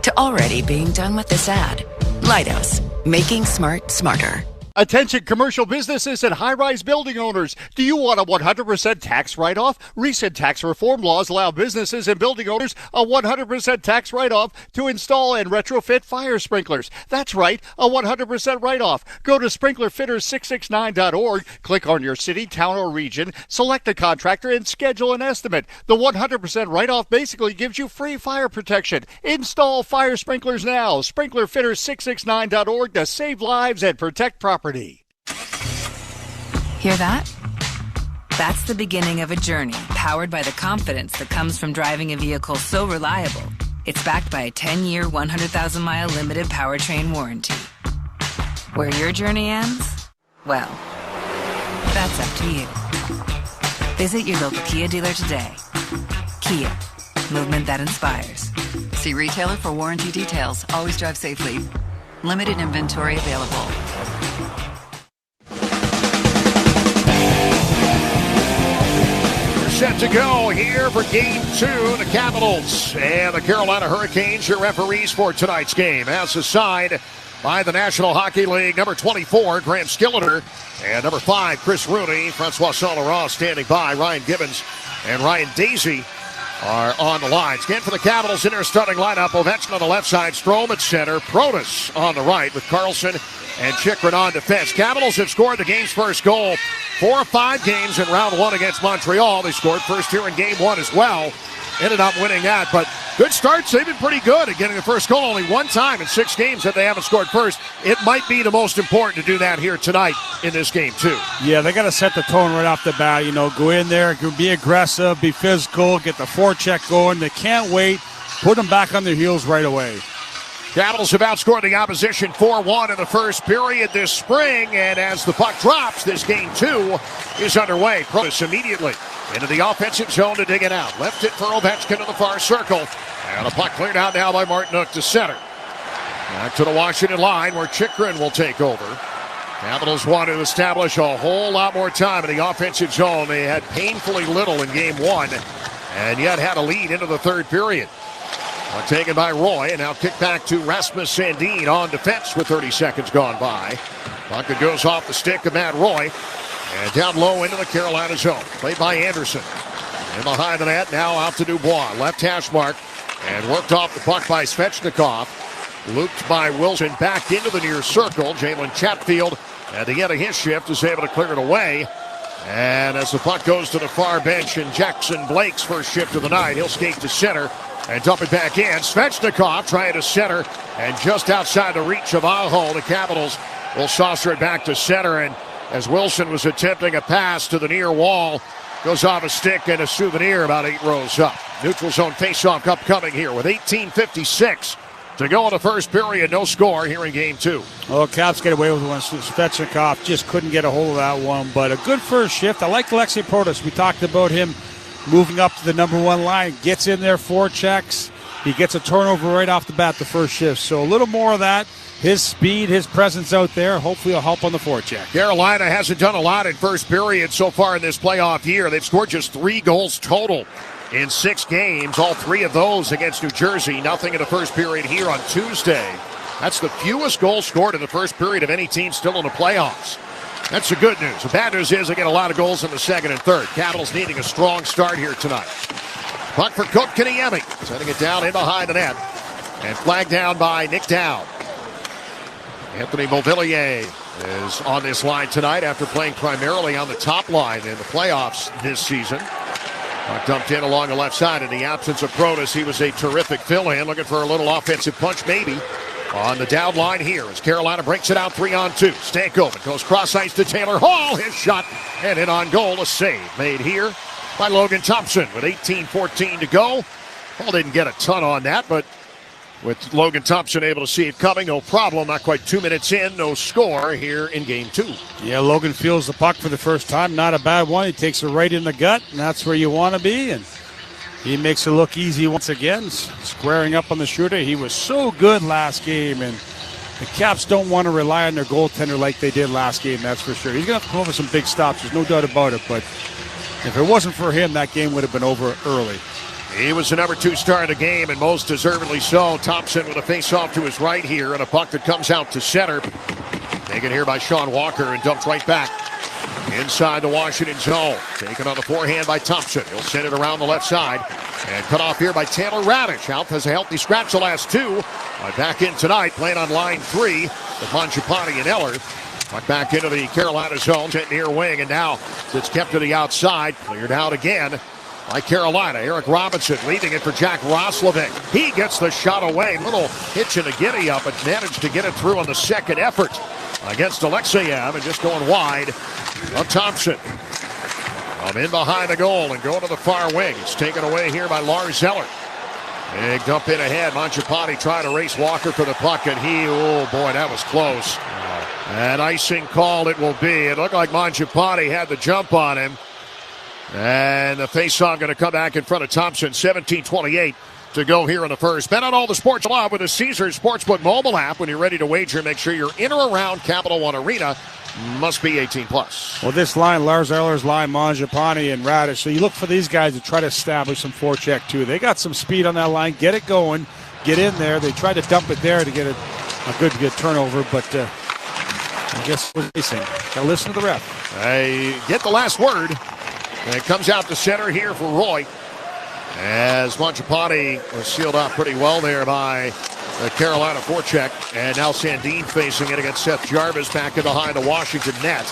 to already being done with this ad. Leidos, making smart smarter. Attention commercial businesses and high-rise building owners. Do you want a 100% tax write-off? Recent tax reform laws allow businesses and building owners a 100% tax write-off to install and retrofit fire sprinklers. That's right, a 100% write-off. Go to sprinklerfitters669.org, click on your city, town, or region, select a contractor, and schedule an estimate. The 100% write-off basically gives you free fire protection. Install fire sprinklers now. Sprinklerfitters669.org to save lives and protect property. Hear that? That's the beginning of a journey powered by the confidence that comes from driving a vehicle so reliable. It's backed by a 10-year, 100,000-mile limited powertrain warranty. Where your journey ends? Well, that's up to you. Visit your local Kia dealer today. Kia, movement that inspires. See retailer for warranty details. Always drive safely. Limited inventory available. Set to go here for Game 2, the Capitals and the Carolina Hurricanes, your referees for tonight's game, as assigned by the National Hockey League. Number 24, Graham Skilliter, and number 5, Chris Rooney. Francois Saint-Laurent standing by. Ryan Gibbons and Ryan Daisy are on the lines. Again for the Capitals in their starting lineup. Ovechkin on the left side, Strome at center, Protas on the right with Carlson and Chychrun on defense. Capitals have scored the game's first goal 4 of 5 games in round 1 against Montreal. They scored first here in game 1 as well. Ended up winning that, but good starts. They've been pretty good at getting the first goal only one time in 6 games that they haven't scored first. It might be the most important to do that here tonight in this game, too. Yeah, they got to set the tone right off the bat. You know, go in there, be aggressive, be physical, get the forecheck going. They can't wait. Put them back on their heels right away. Capitals have outscored the opposition 4-1 in the first period this spring, and as the puck drops, this game 2 is underway. Protas immediately into the offensive zone to dig it out. Left it for Ovechkin in the far circle, and the puck cleared out now by Martinook to center. Back to the Washington line where Chychrun will take over. Capitals want to establish a whole lot more time in the offensive zone. They had painfully little in game 1, and yet had a lead into the third period. Taken by Roy, and now kick back to Rasmus Sandin on defense with 30 seconds gone by. Puck goes off the stick of Matt Roy, and down low into the Carolina zone. Played by Anderson. And behind the net, now out to Dubois. Left hash mark, and worked off the puck by Svechnikov. Looped by Wilson back into the near circle. Jalen Chatfield, at the end of his shift, is able to clear it away. And as the puck goes to the far bench, and Jackson Blake's first shift of the night, he'll skate to center and dump it back in. Svechnikov trying to center, and just outside the reach of Aho, the Capitals will saucer it back to center. And as Wilson was attempting a pass to the near wall, goes off a stick and a souvenir about 8 rows up. Neutral zone faceoff upcoming here with 18:56 to go in the first period. No score here in game 2. Well, Caps get away with one. Svechnikov just couldn't get a hold of that one, but a good first shift. I like Alexei Protas. We talked about him moving up to the number 1 line, gets in there, forechecks. He gets a turnover right off the bat the first shift. So a little more of that. His speed, his presence out there, hopefully will help on the forecheck. Carolina hasn't done a lot in first period so far in this playoff year. They've scored just 3 goals total in 6 games, all 3 of those against New Jersey. Nothing in the first period here on Tuesday. That's the fewest goals scored in the first period of any team still in the playoffs. That's the good news. The bad news is they get a lot of goals in the second and third. Capitals needing a strong start here tonight. Puck for Kotkaniemi, sending it down in behind the net. And flagged down by Nick Dowd. Anthony Beauvillier is on this line tonight after playing primarily on the top line in the playoffs this season. Puck dumped in along the left side. In the absence of Protas, he was a terrific fill-in, looking for a little offensive punch maybe on the down line here as Carolina breaks it out 3-on-2. Stankoven goes cross ice to Taylor Hall. His shot and in on goal. A save made here by Logan Thompson with 18:14 to go. Hall didn't get a ton on that, but with Logan Thompson able to see it coming, no problem. Not quite 2 minutes in, no score here in game 2. Yeah, Logan feels the puck for the first time. Not a bad one. He takes it right in the gut, and that's where you want to be. And he makes it look easy once again, squaring up on the shooter. He was so good last game, and the Caps don't want to rely on their goaltender like they did last game, that's for sure. He's going to have to come over some big stops. There's no doubt about it, but If it wasn't for him, that game would have been over early. He was the number 2 star of the game, and most deservedly so. Thompson with a face-off to his right here, and a puck that comes out to center. Taken here by Sean Walker and dumped right back inside the Washington zone. Taken on the forehand by Thompson. He'll send it around the left side. And cut off here by Taylor Radish. Alf has a healthy scratch the last 2. Back in tonight, playing on line 3 with Mangiapane and Eller. Puck back into the Carolina zone, hit near wing, and now it's kept to the outside. Cleared out again by Carolina. Eric Robinson leaving it for Jack Roslovic. He gets the shot away. Little hitch in the giddy up, but managed to get it through on the second effort against Alexeyev, and just going wide of Thompson. In behind the goal and going to the far wing. It's taken away here by Lars Eller. Big dump in ahead. Mangiapane trying to race Walker for the puck, and oh boy, that was close. And icing called it will be. It looked like Mangiapane had the jump on him. And the face-off going to come back in front of Thompson. 17:28 to go here in the first. Bet on all the sports you love with the Caesars Sportsbook mobile app. When you're ready to wager, make sure you're in or around Capital One Arena. Must be 18+. Well, this line, Lars Eller's line, Mangiapane and Radish. So you look for these guys to try to establish some forecheck, too. They got some speed on that line. Get it going. Get in there. They tried to dump it there to get a good turnover, but I guess what they say. Got to listen to the ref. They get the last word. And it comes out to center here for Roy. As Mangiapane was sealed off pretty well there by the Carolina forecheck. And now Sandin facing it against Seth Jarvis back in behind the Washington net.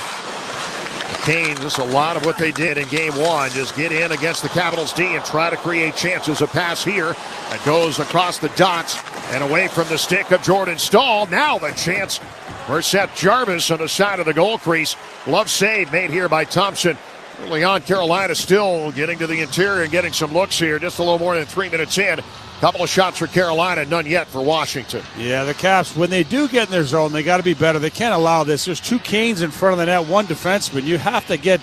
The Canes, just a lot of what they did in game 1. Just get in against the Capitals D and try to create chances. A pass here that goes across the dots and away from the stick of Jordan Stahl. Now the chance for Seth Jarvis on the side of the goal crease. Glove save made here by Thompson. Early on, Carolina still getting to the interior and getting some looks here. Just a little more than 3 minutes in. Couple of shots for Carolina, none yet for Washington. Yeah, the Caps, when they do get in their zone, they got to be better. They can't allow this. There's 2 Canes in front of the net, 1 defenseman. You have to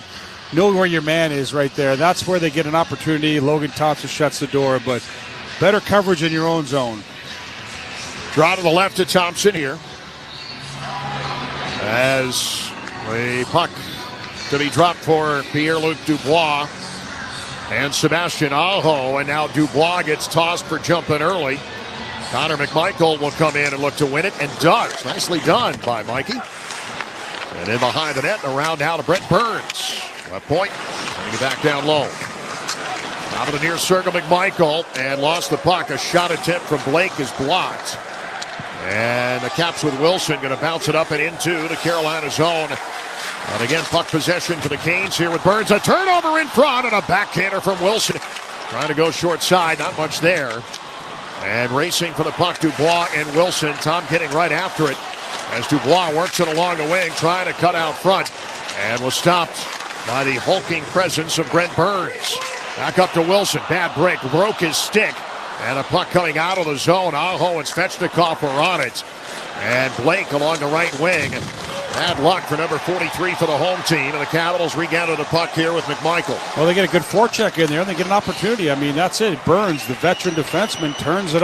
know where your man is right there. That's where they get an opportunity. Logan Thompson shuts the door, but better coverage in your own zone. Draw to the left to Thompson here. As the puck to be dropped for Pierre-Luc Dubois and Sebastian Aho, and now Dubois gets tossed for jumping early. Connor McMichael will come in and look to win it, and does. Nicely done by Mikey. And in behind the net and around now to Brent Burns. Left point, bring it back down low. Top of the near circle, McMichael, and lost the puck. A shot attempt from Blake is blocked. And the Caps with Wilson going to bounce it up and into the Carolina zone. And again, puck possession to the Canes here with Burns. A turnover in front and a backhander from Wilson. Trying to go short side, not much there. And racing for the puck, Dubois and Wilson. Tom getting right after it as Dubois works it along the wing, trying to cut out front. And was stopped by the hulking presence of Brent Burns. Back up to Wilson. Bad break, broke his stick. And a puck coming out of the zone. Aho and Svechnikov are on it. And Blake along the right wing. Bad luck for number 43 for the home team. And the Capitals regather the puck here with McMichael. Well, they get a good forecheck in there, and they get an opportunity. I mean, that's it. Burns, the veteran defenseman, turns it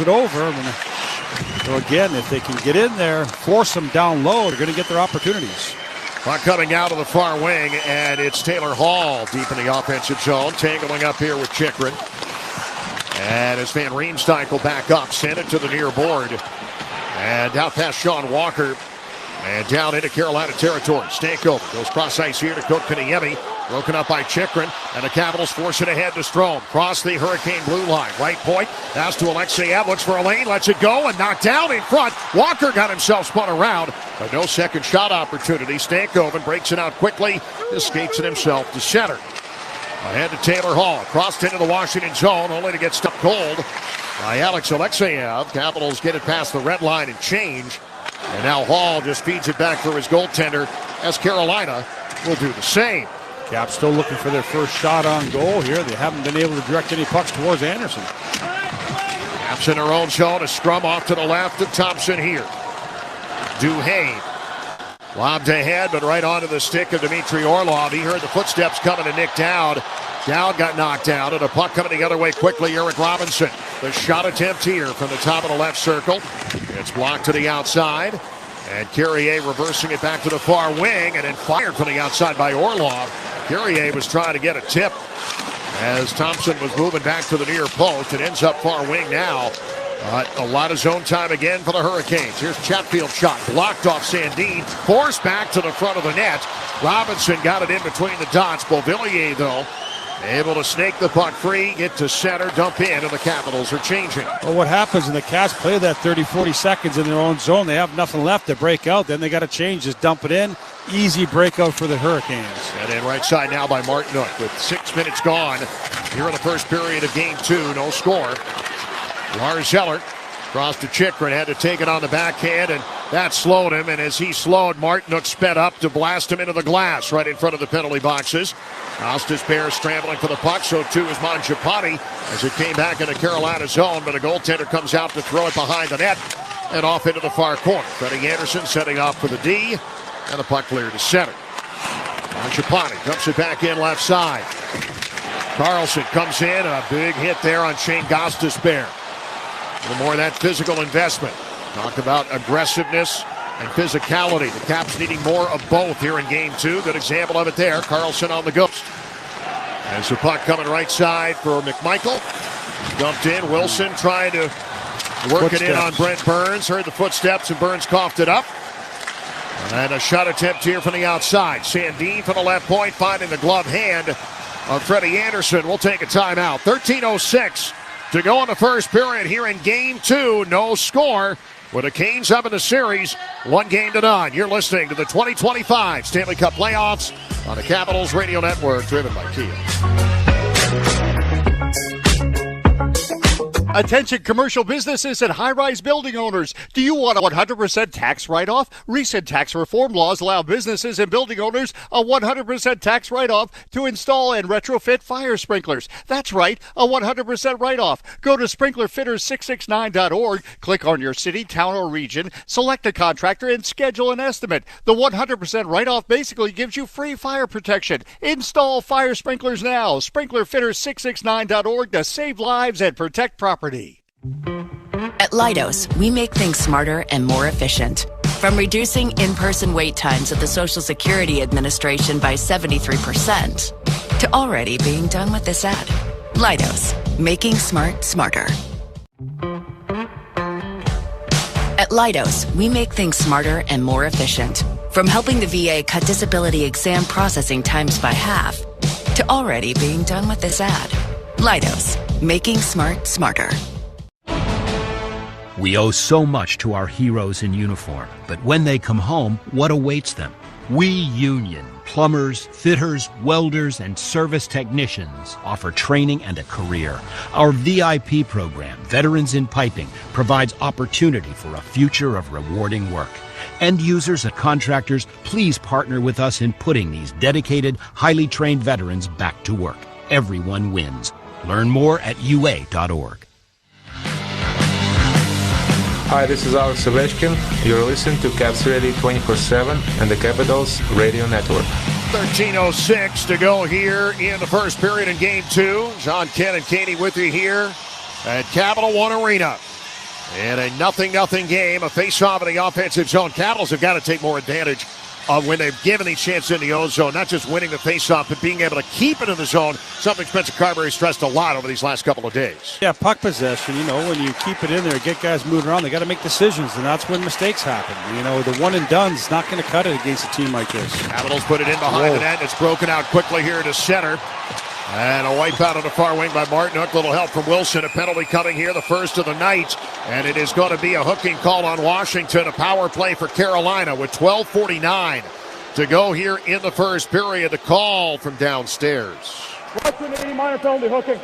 over. I mean, so again, if they can get in there, force them down low, they're going to get their opportunities. Puck coming out of the far wing, and it's Taylor Hall deep in the offensive zone, tangling up here with Chychrun. And as Van Riemsdyk back up, send it to the near board. And out past Sean Walker. And down into Carolina territory. Stankoven goes cross ice here to Kotkaniemi. Broken up by Chychrun. And the Capitals force it ahead to Strome. Cross the Hurricane blue line. Right point. Pass to Alexeyev. Looks for a lane. Lets it go and knocked down in front. Walker got himself spun around. But no second shot opportunity. Stankoven breaks it out quickly. Escapes it himself to center. Ahead to Taylor Hall. Crossed into the Washington zone. Only to get stuck cold by Alex Alexeyev. Capitals get it past the red line and change. And now Hall just feeds it back for his goaltender as Carolina will do the same. Caps still looking for their first shot on goal here. They haven't been able to direct any pucks towards Anderson. Caps in their own zone. A scrum off to the left of Thompson here. Duhaime lobbed ahead, but right onto the stick of Dmitry Orlov. He heard the footsteps coming to Nick Dowd. Dowd got knocked out, and a puck coming the other way quickly. Eric Robinson. The shot attempt here from the top of the left circle. It's blocked to the outside. And Carrier reversing it back to the far wing, and then fired from the outside by Orlov. Guerrier was trying to get a tip as Thompson was moving back to the near post. It ends up far wing now. A lot of zone time again for the Hurricanes. Here's Chatfield's shot. Blocked off Sandin. Forced back to the front of the net. Robinson got it in between the dots. Beauvillier, though, able to snake the puck free, get to center, dump in, and the Capitals are changing. Well, what happens when the Caps play that 30, 40 seconds in their own zone? They have nothing left to break out. Then they got to change, just dump it in. Easy breakout for the Hurricanes. And in right side now by Martinook with 6 minutes gone here in the first period of game 2. No score. Lars Zeller crossed to Chychrun, had to take it on the backhand, and that slowed him. And as he slowed, Martinook sped up to blast him into the glass right in front of the penalty boxes. Costas Bear scrambling for the puck, so too is Mangiapane as it came back into Carolina's zone, but a goaltender comes out to throw it behind the net and off into the far corner. Freddie Anderson setting off for the D, and the puck cleared to center. Mangiapane dumps it back in left side. Carlson comes in, a big hit there on Shane Gostisbehere. A little more of that physical investment. Talk about aggressiveness and physicality. The Caps needing more of both here in game 2. Good example of it there. Carlson on the ghost. As the puck coming right side for McMichael. Dumped in. Wilson trying to work it in on Brent Burns. Heard the footsteps and Burns coughed it up. And a shot attempt here from the outside. Sandin from the left point finding the glove hand of Freddie Anderson. We'll take a timeout. 13:06 to go in the first period here in game 2. No score. With the Canes up in the series, 1-0. You're listening to the 2025 Stanley Cup Playoffs on the Capitals Radio Network, driven by Kia. Attention commercial businesses and high-rise building owners. Do you want a 100% tax write-off? Recent tax reform laws allow businesses and building owners a 100% tax write-off to install and retrofit fire sprinklers. That's right, a 100% write-off. Go to sprinklerfitters669.org, click on your city, town, or region, select a contractor, and schedule an estimate. The 100% write-off basically gives you free fire protection. Install fire sprinklers now. Sprinklerfitters669.org to save lives and protect property. At Leidos, we make things smarter and more efficient. From reducing in-person wait times at the Social Security Administration by 73% to already being done with this ad. Leidos, making smart smarter. At Leidos, we make things smarter and more efficient. From helping the VA cut disability exam processing times by half to already being done with this ad. Leidos, making smart smarter. We owe so much to our heroes in uniform, but when they come home, what awaits them? We union plumbers, fitters, welders, and service technicians offer training and a career. Our VIP program, Veterans in Piping, provides opportunity for a future of rewarding work. End users and contractors, please partner with us in putting these dedicated, highly trained veterans back to work. Everyone wins. Learn more at UA.org. Hi, this is Alex Ovechkin. You're listening to Caps Radio 24/7 and the Capitals Radio Network. 13:06 to go here in the first period in game 2. John, Ken, and Katie with you here at Capital One Arena. In a 0-0 game, a face-off in the offensive zone. Capitals have got to take more advantage of when they've given these chances in the own zone, not just winning the face-off, but being able to keep it in the zone, something Spencer Carberry stressed a lot over these last couple of days. Yeah, puck possession, when you keep it in there, get guys moving around, they got to make decisions, and that's when mistakes happen. The one and done's not going to cut it against a team like this. Capitals put it in behind the net, and it's broken out quickly here to center. And a wipe out on the far wing by Martinook. Little help from Wilson. A penalty coming here, the first of the night. And it is going to be a hooking call on Washington. A power play for Carolina with 12:49 to go here in the first period. The call from downstairs. What's an 80-minor penalty hooking?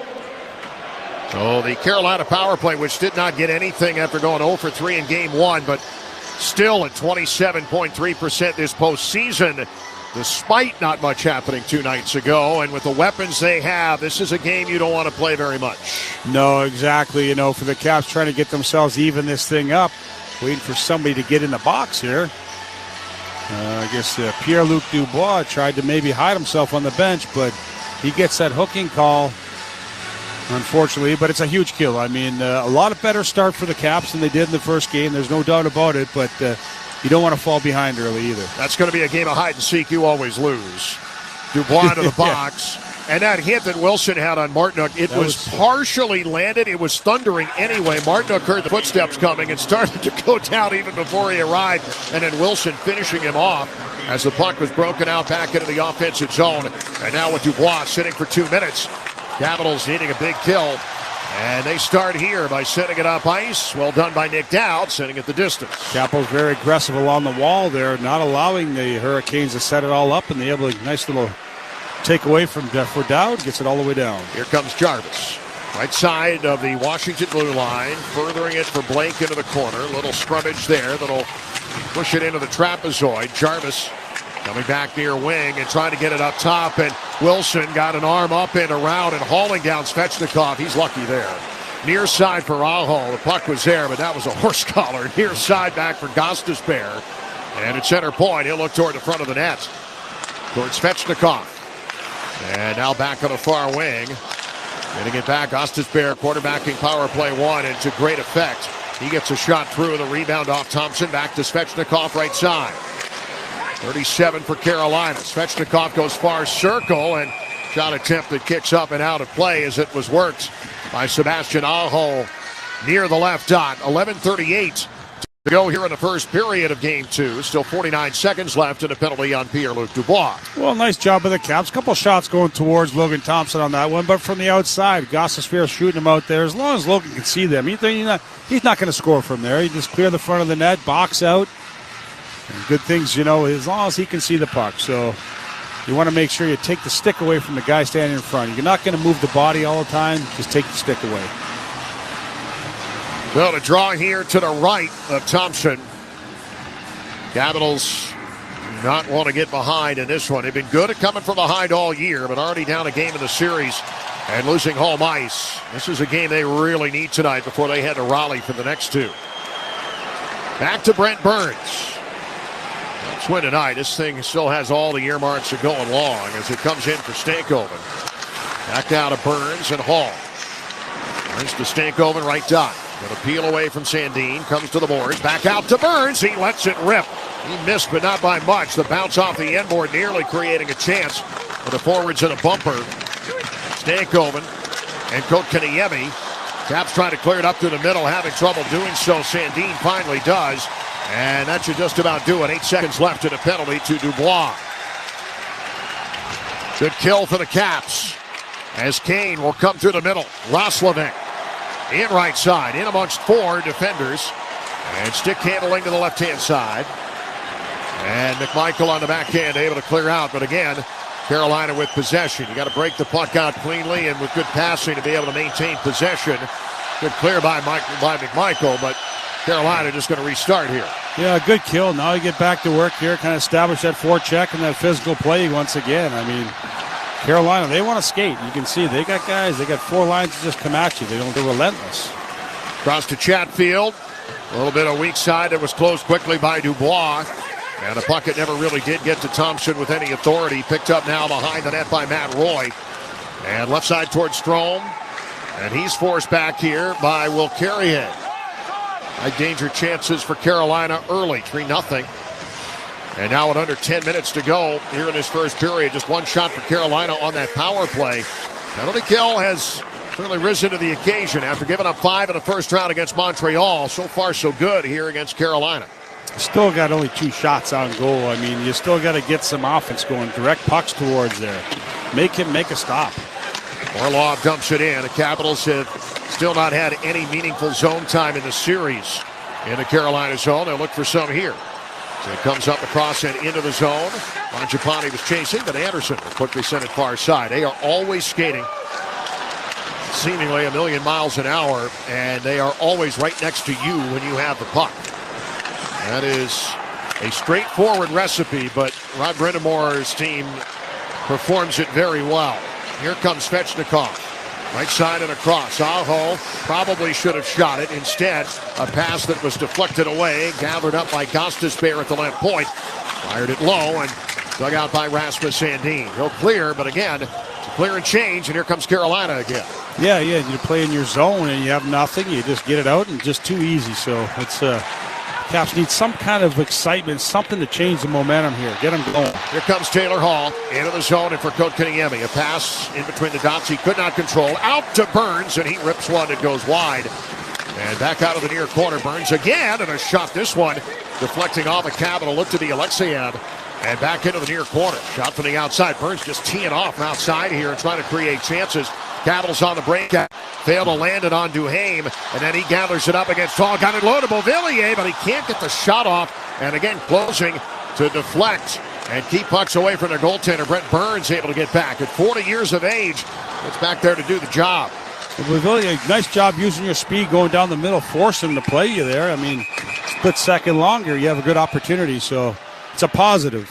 So the Carolina power play, which did not get anything after going 0 for 3 in game 1, but still at 27.3% this postseason, despite not much happening 2 nights ago. And with the weapons they have, this is a game you don't want to play very much. No, exactly. For the Caps trying to get themselves even this thing up, waiting for somebody to get in the box here. I guess Pierre-Luc Dubois tried to maybe hide himself on the bench, but he gets that hooking call, unfortunately. But it's a huge kill. A lot of better start for the Caps than they did in the first game. There's no doubt about it, but you don't want to fall behind early either. That's going to be a game of hide and seek. You always lose. Dubois to the box. And that hit that Wilson had on Martinook, it was partially landed. It was thundering anyway. Martinook heard the footsteps coming and started to go down even before he arrived. And then Wilson finishing him off as the puck was broken out back into the offensive zone. And now with Dubois sitting for 2 minutes, Capitals needing a big kill. And they start here by setting it up ice. Well done by Nick Dowd, setting it the distance. Capitals very aggressive along the wall there, not allowing the Hurricanes to set it all up, and they able to nice little take away for Dowd, gets it all the way down. Here comes Jarvis. Right side of the Washington blue line, furthering it for Blake into the corner. Little scrummage there that'll push it into the trapezoid. Jarvis coming back near wing and trying to get it up top, and Wilson got an arm up and around and hauling down Svechnikov. He's lucky there. Near side for Aho. The puck was there, but that was a horse collar. Near side back for Gostisbehere. And at center point, he'll look toward the front of the net. Towards Svechnikov. And now back on the far wing. Getting it back, Gostisbehere quarterbacking power play one, and to great effect. He gets a shot through, the rebound off Thompson, back to Svechnikov right side. 37 for Carolina. Svechnikov goes far circle, and shot attempt that kicks up and out of play as it was worked by Sebastian Aho near the left dot. 11:38 to go here in the first period of Game 2. Still 49 seconds left and a penalty on Pierre-Luc Dubois. Well, nice job by the Caps. Couple shots going towards Logan Thompson on that one, but from the outside, Gostisbehere shooting him out there. As long as Logan can see them, he's not going to score from there. He just clear the front of the net, box out. And good things, as long as he can see the puck. So you want to make sure you take the stick away from the guy standing in front. You're not going to move the body all the time. Just take the stick away. Well, to draw here to the right of Thompson. Capitals do not want to get behind in this one. They've been good at coming from behind all year, but already down a game in the series and losing home ice. This is a game they really need tonight before they head to Raleigh for the next two. Back to Brent Burns. Let's win tonight. This thing still has all the earmarks of going long as it comes in for Stankoven. Back down to Burns and Hall. Burns to Stankoven, right dot. Going to peel away from Sandin. Comes to the boards. Back out to Burns. He lets it rip. He missed, but not by much. The bounce off the end board nearly creating a chance for the forwards in a bumper. Stankoven and Kotkaniemi. Caps trying to clear it up through the middle, having trouble doing so. Sandin finally does. And that should just about do it. 8 seconds left in a penalty to Dubois. Good kill for the Caps as Kane will come through the middle. Roslovic in right side, in amongst four defenders. And stick handling to the left-hand side. And McMichael on the backhand able to clear out. But again, Carolina with possession. You got to break the puck out cleanly and with good passing to be able to maintain possession. Good clear by McMichael, but Carolina just going to restart here. Yeah, good kill. Now you get back to work here, kind of establish that forecheck and that physical play once again. I mean, Carolina, they want to skate. You can see they got guys. They got four lines to just come at you. They're relentless. Cross to Chatfield. A little bit of weak side that was closed quickly by Dubois. And the puck it never really did get to Thompson with any authority. Picked up now behind the net by Matt Roy. And left side towards Strome. And he's forced back here by Will Carrier. High danger chances for Carolina early, 3-0. And now with under 10 minutes to go here in this first period, just one shot for Carolina on that power play. Penalty kill has certainly risen to the occasion after giving up 5 in the first round against Montreal. So far so good here against Carolina. Still got only 2 shots on goal. I mean, you still got to get some offense going. Direct pucks towards there. Make him make a stop. Orlov dumps it in. The Capitals have still not had any meaningful zone time in the series in the Carolina zone. They'll look for some here. So it comes up across and into the zone. Mangiapane was chasing, but Anderson will quickly send it far side. They are always skating seemingly a million miles an hour, and they are always right next to you when you have the puck. That is a straightforward recipe, but Rod Brendamore's team performs it very well. Here comes Svechnikov. Right side and across. Aho probably should have shot it. Instead, a pass that was deflected away, gathered up by Gostisbehere at the left point. Fired it low and dug out by Rasmus Sandin. He'll clear, but again, it's a clear and change, and here comes Carolina again. Yeah, you play in your zone and you have nothing. You just get it out and just too easy. So it's Caps need some kind of excitement, something to change the momentum here. Get them going. Here comes Taylor Hall into the zone and for Kotkaniemi. A pass in between the dots he could not control. Out to Burns, and he rips one that goes wide. And back out of the near corner, Burns again, and a shot this one deflecting off a Capital. Look to the Alexeyev, and back into the near corner. Shot from the outside. Burns just teeing off from outside here and trying to create chances. Capitals on the break. Failed to land it on Duhaime, and then he gathers it up against Hall. Got it low to Beauvillier, but he can't get the shot off. And again, closing to deflect and keep pucks away from their goaltender. Brent Burns able to get back at 40 years of age. It's back there to do the job. Beauvillier, nice job using your speed, going down the middle, forcing him to play you there. I mean, split second longer, you have a good opportunity, so it's a positive.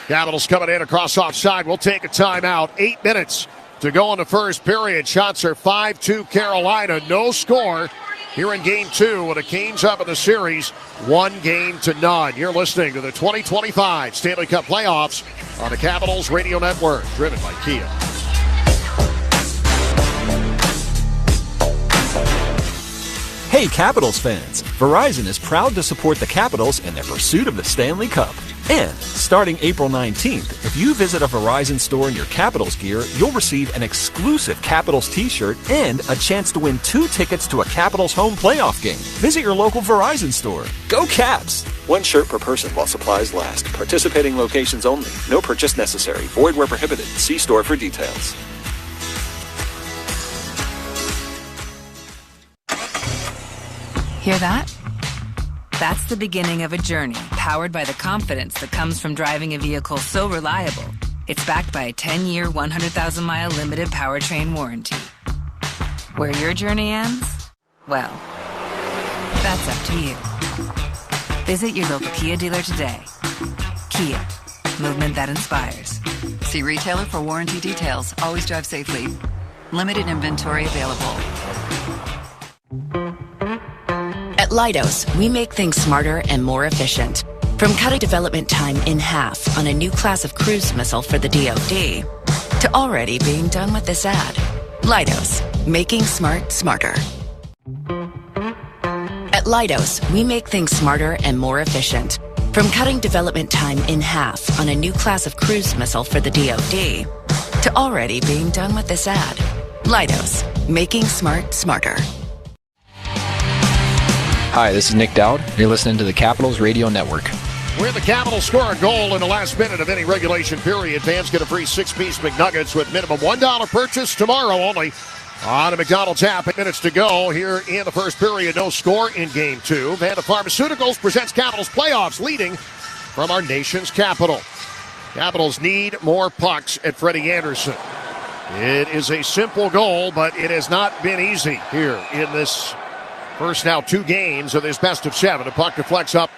Capitals coming in across offside. We'll take a timeout. 8 minutes to go in the first period. Shots are 5-2 Carolina. No score here in Game 2 with the Canes up in the series 1-0. You're listening to the 2025 Stanley Cup Playoffs on the Capitals Radio Network, driven by Kia. Hey Capitals fans, Verizon is proud to support the Capitals in their pursuit of the Stanley Cup. And starting April 19th, if you visit a Verizon store in your Capitals gear, you'll receive an exclusive Capitals t-shirt and a chance to win 2 tickets to a Capitals home playoff game. Visit your local Verizon store. Go Caps! 1 shirt per person while supplies last. Participating locations only. No purchase necessary. Void where prohibited. See store for details. Hear that? That's the beginning of a journey powered by the confidence that comes from driving a vehicle so reliable. It's backed by a 10-year, 100,000-mile limited powertrain warranty. Where your journey ends? Well, that's up to you. Visit your local Kia dealer today. Kia, movement that inspires. See retailer for warranty details. Always drive safely. Limited inventory available. At Leidos, we make things smarter and more efficient. From cutting development time in half on a new class of cruise missile for the DOD to already being done with this ad. Leidos, making smart smarter. At Leidos, we make things smarter and more efficient. From cutting development time in half on a new class of cruise missile for the DOD to already being done with this ad. Leidos, making smart smarter. Hi, this is Nick Dowd. You're listening to the Capitals Radio Network. Where the Capitals score a goal in the last minute of any regulation period, fans get a free 6-piece McNuggets with minimum $1 purchase tomorrow only on a McDonald's app. 8 minutes to go here in the first period. No score in Game 2. Vanda Pharmaceuticals presents Capitals playoffs, leading from our nation's capital. Capitals need more pucks at Freddie Anderson. It is a simple goal, but it has not been easy here in this first now 2 games of this best of 7. The puck deflects up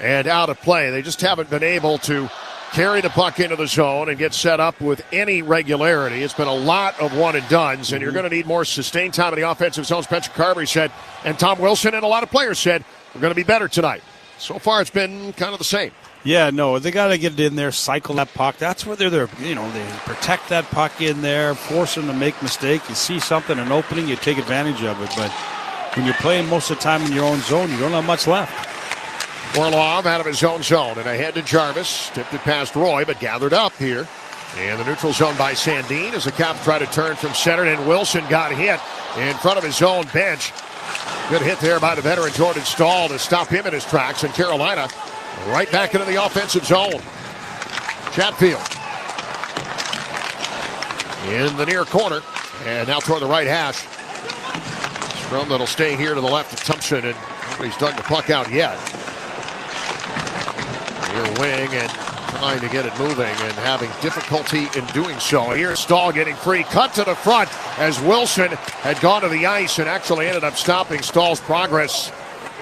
and out of play. They just haven't been able to carry the puck into the zone and get set up with any regularity. It's been a lot of one-and-dones, and you're going to need more sustained time in the offensive zone. Spencer Carberry said, and Tom Wilson and a lot of players said, we're going to be better tonight. So far, it's been kind of the same. Yeah, no, they got to get it in there, cycle that puck. That's where they're they protect that puck in there, force them to make mistakes. You see something, an opening, you take advantage of it, but when you're playing most of the time in your own zone, you don't have much left. Orlov out of his own zone and ahead to Jarvis. Tipped it past Roy, but gathered up here. And the neutral zone by Sandin as the Caps try to turn from center. And Wilson got hit in front of his own bench. Good hit there by the veteran Jordan Staal to stop him in his tracks. And Carolina right back into the offensive zone. Chatfield in the near corner. And now toward the right hash. Strom that'll stay here to the left of Thompson, and nobody's dug the puck out yet. Near wing and trying to get it moving and having difficulty in doing so. Here's Staal getting free, cut to the front as Wilson had gone to the ice and actually ended up stopping Staal's progress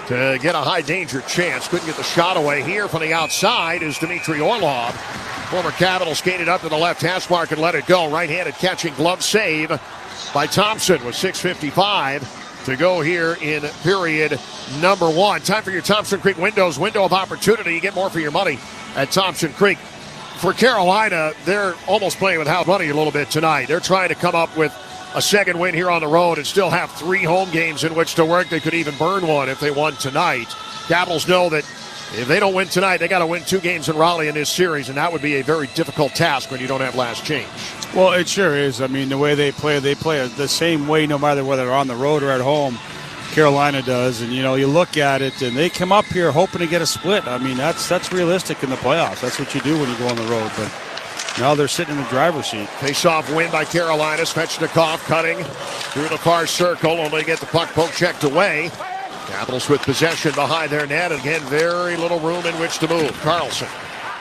to get a high danger chance. Couldn't get the shot away. Here from the outside is Dmitry Orlov. Former Capital skated up to the left hash mark and let it go. Right-handed catching glove save by Thompson with 6:55 to go here in period number 1. Time for your Thompson Creek window of opportunity. You get more for your money at Thompson Creek. For Carolina, they're almost playing with house money a little bit tonight. They're trying to come up with a second win here on the road and still have 3 home games in which to work. They could even burn one if they won tonight. Capitals know that if they don't win tonight, they got to win 2 games in Raleigh in this series, and that would be a very difficult task when you don't have last change. Well, it sure is. I mean, the way they play the same way no matter whether they're on the road or at home. Carolina does, and you look at it, and they come up here hoping to get a split. I mean, that's realistic in the playoffs. That's what you do when you go on the road. But now they're sitting in the driver's seat. Face-off win by Carolina. Svechnikov cutting through the far circle, only to get the puck poke checked away. Capitals with possession behind their net. Again, very little room in which to move. Carlson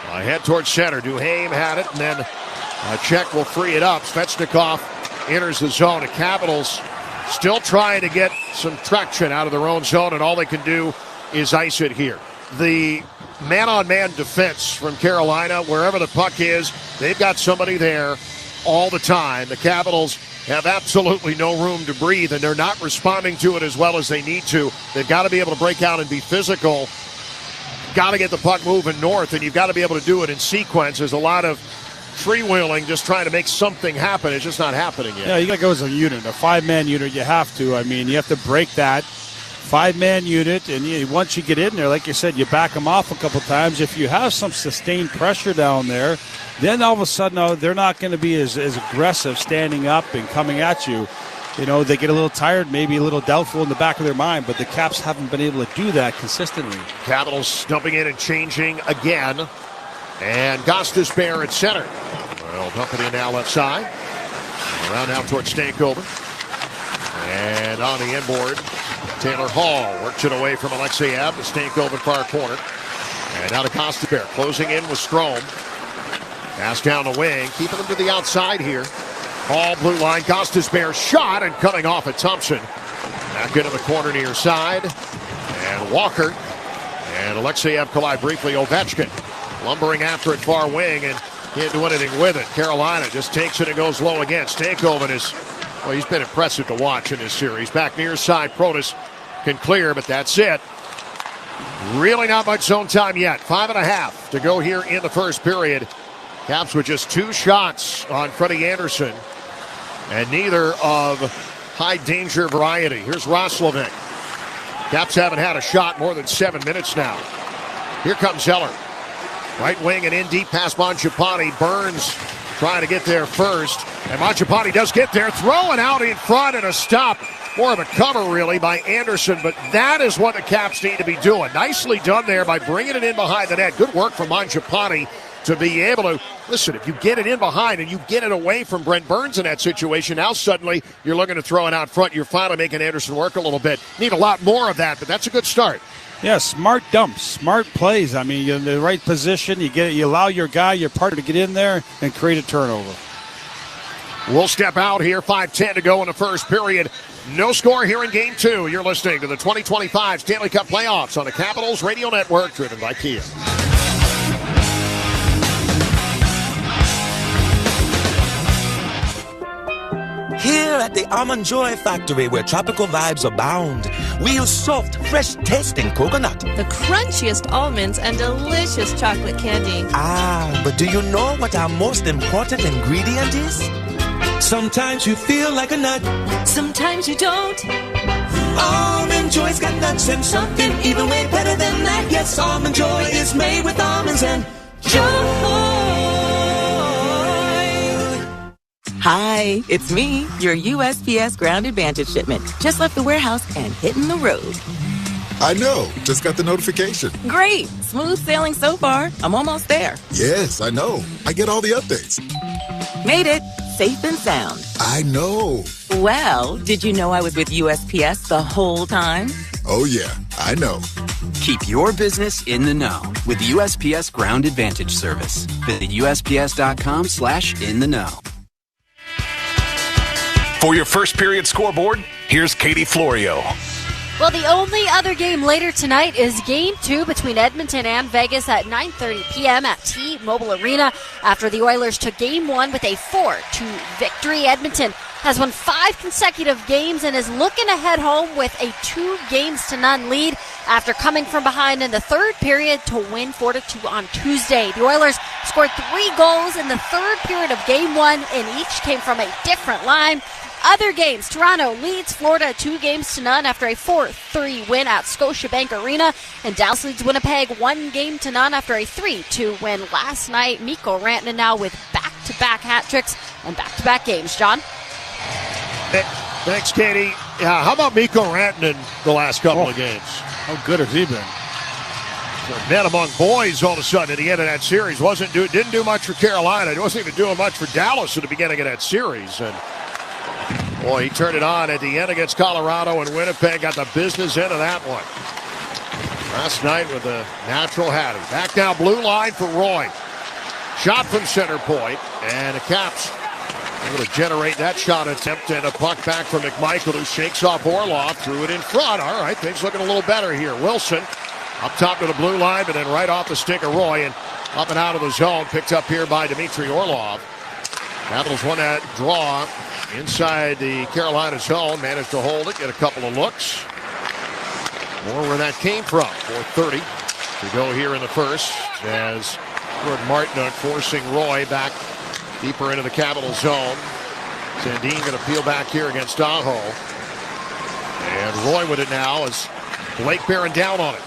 head towards center. Duhaime had it, and then a check will free it up. Svechnikov enters the zone. The Capitals still trying to get some traction out of their own zone, and all they can do is ice it here. The man-on-man defense from Carolina, wherever the puck is, they've got somebody there all the time. The Capitals have absolutely no room to breathe, and they're not responding to it as well as they need to. They've got to be able to break out and be physical. Got to get the puck moving north, and you've got to be able to do it in sequence. There's a lot of freewheeling, just trying to make something happen. It's just not happening yet. Yeah, you got to go as a unit, a 5-man unit. You have to. I mean, you have to break that 5-man unit, and once you get in there, like you said, you back them off a couple times. If you have some sustained pressure down there, then all of a sudden, they're not going to be as aggressive standing up and coming at you. They get a little tired, maybe a little doubtful in the back of their mind, but the Caps haven't been able to do that consistently. Capitals dumping in and changing again. And Gostisbehere at center. Well, dumping in now left side. Around now towards Stankoven. And on the inboard, Taylor Hall works it away from Alexeyev to Stankoven far corner. And now to Gostisbehere. Closing in with Strome. Pass down the wing, keeping them to the outside here. Hall, blue line, Gostisbehere shot and cutting off at Thompson. Back into the corner near side. And Walker. And Alexeyev collide briefly. Ovechkin lumbering after it far wing and can't do anything with it. Carolina just takes it and goes low again. Stankoven he's been impressive to watch in this series. Back near side, Protas can clear, but that's it. Really not much zone time yet. 5.5 to go here in the first period. Caps with just 2 shots on Freddie Anderson, and neither of high danger variety. Here's Roslovic. Caps haven't had a shot more than 7 minutes now. Here comes Zeller. Right wing and in deep past Mangiapane. Burns trying to get there first. And Mangiapane does get there. Throwing out in front and a stop. More of a cover, really, by Anderson. But that is what the Caps need to be doing. Nicely done there by bringing it in behind the net. Good work from Mangiapane to be able to, listen, if you get it in behind and you get it away from Brent Burns in that situation, now suddenly you're looking to throw it out front. You're finally making Anderson work a little bit. Need a lot more of that, but that's a good start. Yeah, smart dumps, smart plays. I mean, you're in the right position. You allow your guy, your partner to get in there and create a turnover. We'll step out here. 5:10 to go in the first period. No score here in Game 2. You're listening to the 2025 Stanley Cup Playoffs on the Capitals Radio Network, driven by Kia. Here at the Almond Joy Factory, where tropical vibes abound, we use soft, fresh-tasting coconut. The crunchiest almonds and delicious chocolate candy. Ah, but do you know what our most important ingredient is? Sometimes you feel like a nut. Sometimes you don't. Almond Joy's got nuts and something even way better than that. Yes, Almond Joy is made with almonds and joy. Hi, it's me, your USPS Ground Advantage shipment. Just left the warehouse and hitting the road. I know. Just got the notification. Great. Smooth sailing so far. I'm almost there. Yes, I know. I get all the updates. Made it. Safe and sound. I know. Well, did you know I was with USPS the whole time? Oh, yeah. I know. Keep your business in the know with the USPS Ground Advantage service. Visit USPS.com/in-the-know. For your first period scoreboard, here's Katie Florio. Well, the only other game later tonight is Game 2 between Edmonton and Vegas at 9:30 p.m. at T-Mobile Arena after the Oilers took Game 1 with a 4-2 victory. Edmonton has won 5 consecutive games and is looking to head home with a 2-0 lead after coming from behind in the third period to win 4-2 on Tuesday. The Oilers scored 3 goals in the third period of Game 1, and each came from a different line. Other games, Toronto leads Florida 2-0 after a 4-3 win at Scotiabank Arena, and Dallas leads Winnipeg 1-0 after a 3-2 win last night. Mikko Rantanen now with back-to-back hat tricks and back-to-back games. John? Thanks, Katie. How about Mikko Rantanen the last couple of games? How good has he been? Men among boys all of a sudden at the end of that series. Didn't do much for Carolina. It wasn't even doing much for Dallas at the beginning of that series. And boy, he turned it on at the end against Colorado, and Winnipeg got the business end of that one. Last night with a natural hattie. Back now, blue line for Roy. Shot from center point, and the Caps able to generate that shot attempt, and a puck back from McMichael, who shakes off Orlov, threw it in front. All right, things looking a little better here. Wilson up top to the blue line, but then right off the stick of Roy and up and out of the zone. Picked up here by Dmitry Orlov. Capitals won that draw inside the Carolina zone. Managed to hold it, get a couple of looks. More where that came from. 4:30 to go here in the first, as Gordon Martinook forcing Roy back deeper into the Capital zone. Sandin going to peel back here against Aho. And Roy with it now as Blake bearing down on it.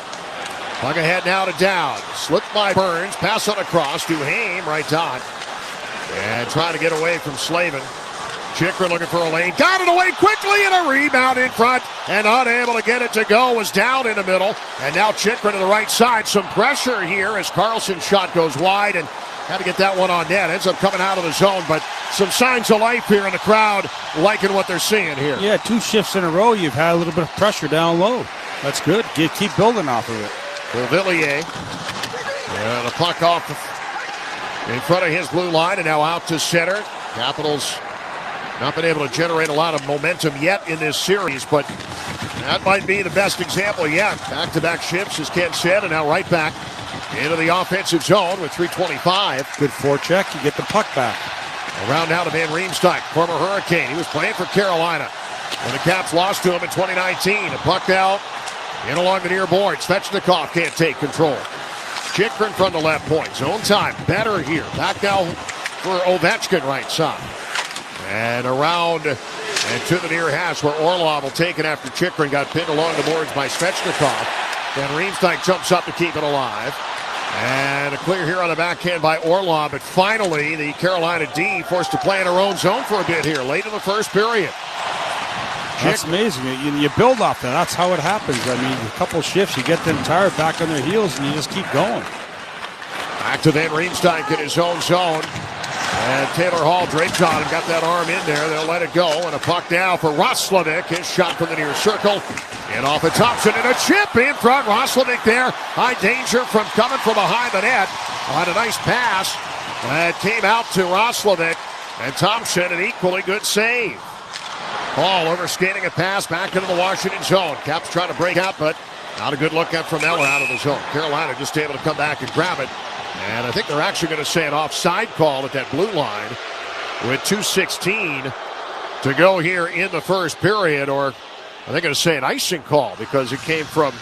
Puck ahead now to Dowd. Slipped by Burns. Pass on across to Haim, right dot. And trying to get away from Slavin. Chikrin looking for a lane. Got it away quickly, and a rebound in front. And unable to get it to go was down in the middle. And now Chikrin to the right side. Some pressure here as Carlson's shot goes wide. And had to get that one on net. Ends up coming out of the zone. But some signs of life here in the crowd, liking what they're seeing here. Yeah, 2 shifts in a row. You've had a little bit of pressure down low. That's good. Keep building off of it. Villiers. And a puck off in front of his blue line, and now out to center. Capitals not been able to generate a lot of momentum yet in this series, but that might be the best example yet. Back-to-back shifts, as Ken said, and now right back into the offensive zone with 3:25. Good forecheck. You get the puck back. Around now to Van Riemsdyk, former Hurricane. He was playing for Carolina when the Caps lost to him in 2019. A puck out in along the near board. Svechnikov can't take control. Chikrin from the left point. Zone time. Better here. Back now for Ovechkin right side. And around and to the near hash where Orlov will take it after Chikrin got pinned along the boards by Svechnikov. Then Riemsdyk jumps up to keep it alive. And a clear here on the backhand by Orlov. But finally, the Carolina D forced to play in her own zone for a bit here, late in the first period. That's amazing. You build off that. That's how it happens. I mean, a couple shifts, you get them tired back on their heels, and you just keep going. Back to Van Riemsdyk in his own zone. And Taylor Hall draped on him, got that arm in there. They'll let it go. And a puck now for Roslovic. His shot from the near circle. And off of Thompson, and a chip in front. Roslovic there. High danger from coming from behind the net. On a nice pass. That came out to Roslovic. And Thompson, an equally good save. Ball overskating a pass back into the Washington zone. Caps trying to break out, but not a good look at from Eller out of the zone. Carolina just able to come back and grab it. And I think they're actually going to say an offside call at that blue line with 2:16 to go here in the first period. Or are they going to say an icing call because it came from,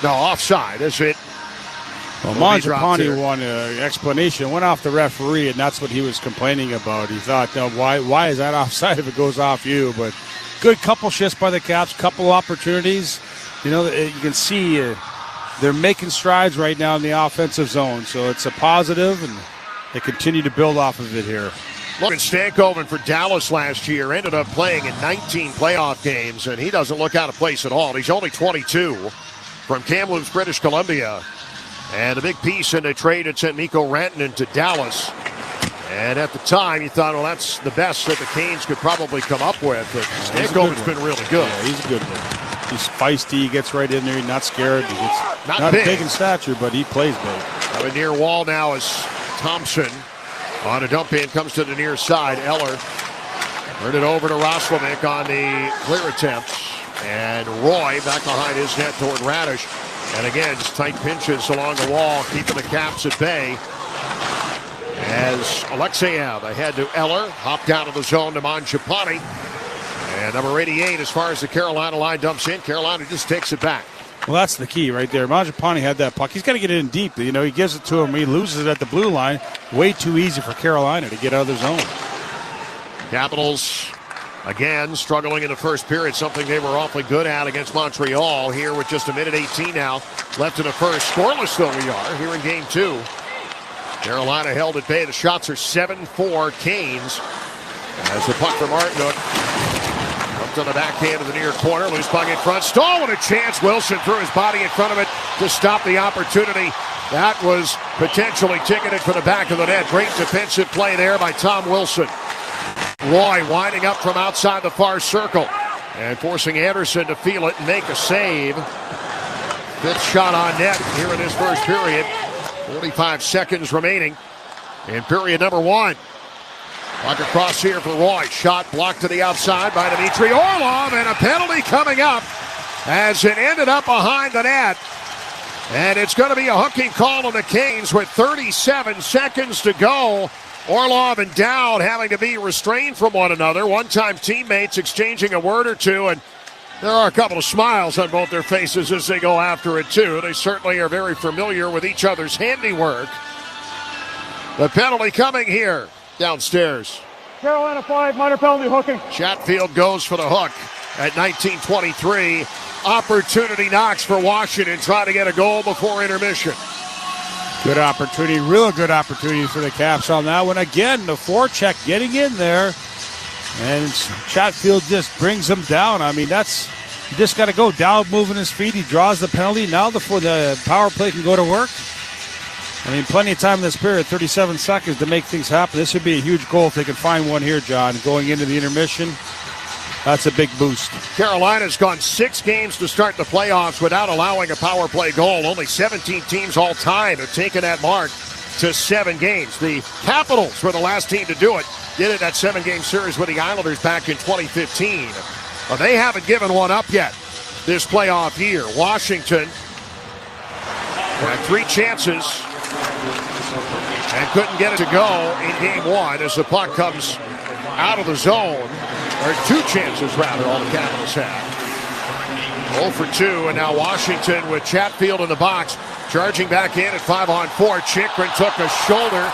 no, offside. Is it? Well, Mangiapane won an explanation, went off the referee, and that's what he was complaining about. He thought, no, why is that offside if it goes off you? But good couple shifts by the Caps, couple opportunities. You know, you can see they're making strides right now in the offensive zone, so it's a positive, and they continue to build off of it here. Logan Stankoven for Dallas last year ended up playing in 19 playoff games, and he doesn't look out of place at all. He's only 22 from Kamloops, British Columbia. And a big piece in the trade that sent Mikko Rantanen to Dallas. And at the time, you thought, well, that's the best that the Canes could probably come up with. But Stankoven's been really good. Yeah, he's a good one. He's feisty. He gets right in there. He's not scared. He's not big in stature, but he plays big. Now the near wall now is Thompson. On a dump in, comes to the near side. Eller turned it over to Roslovic on the clear attempt. And Roy back behind his net toward Radish. And again, just tight pinches along the wall, keeping the Caps at bay. As Alexeyev ahead to Eller, hopped out of the zone to Mangiapane. And number 88, as far as the Carolina line dumps in, Carolina just takes it back. Well, that's the key right there. Mangiapane had that puck. He's got to get it in deep. You know, he gives it to him. He loses it at the blue line. Way too easy for Carolina to get out of the zone. Capitals Again, struggling in the first period, something they were awfully good at against Montreal. Here with just a minute 18 now left in the first. Scoreless though we are here in game 2. Carolina held at bay. The shots are 7-4 Canes. As the puck from Martinook comes on the backhand of the near corner. Loose puck in front. Stahl with a chance. Wilson threw his body in front of it to stop the opportunity. That was potentially ticketed for the back of the net. Great defensive play there by Tom Wilson. Roy winding up from outside the far circle and forcing Anderson to feel it and make a save. 5th shot on net here in this first period. 45 seconds remaining in period number 1. Puck across here for Roy. Shot blocked to the outside by Dmitry Orlov, and a penalty coming up as it ended up behind the net. And it's going to be a hooking call on the Canes with 37 seconds to go. Orlov and Dowd having to be restrained from one another. One-time teammates exchanging a word or two, and there are a couple of smiles on both their faces as they go after it, too. They certainly are very familiar with each other's handiwork. The penalty coming here downstairs. Carolina 5, minor penalty, hooking. Chatfield goes for the hook at 19:23. Opportunity knocks for Washington, trying to get a goal before intermission. Good opportunity, real good opportunity for the Caps on that one. Again, the forecheck getting in there, and Chatfield just brings him down. I mean, you just got to go down, moving his feet. He draws the penalty. Now before the power play can go to work. I mean, plenty of time in this period, 37 seconds to make things happen. This would be a huge goal if they can find one here, John, going into the intermission. That's a big boost. Carolina's gone 6 games to start the playoffs without allowing a power play goal. Only 17 teams all time have taken that mark to 7 games. The Capitals were the last team to do it. Did it that 7-game series with the Islanders back in 2015. But they haven't given one up yet this playoff year. Washington had 3 chances and couldn't get it to go in game 1 as the puck comes out of the zone. Or 2 chances, rather, all the Capitals have. 0 for 2, and now Washington with Chatfield in the box. Charging back in at 5-on-4. Chychrun took a shoulder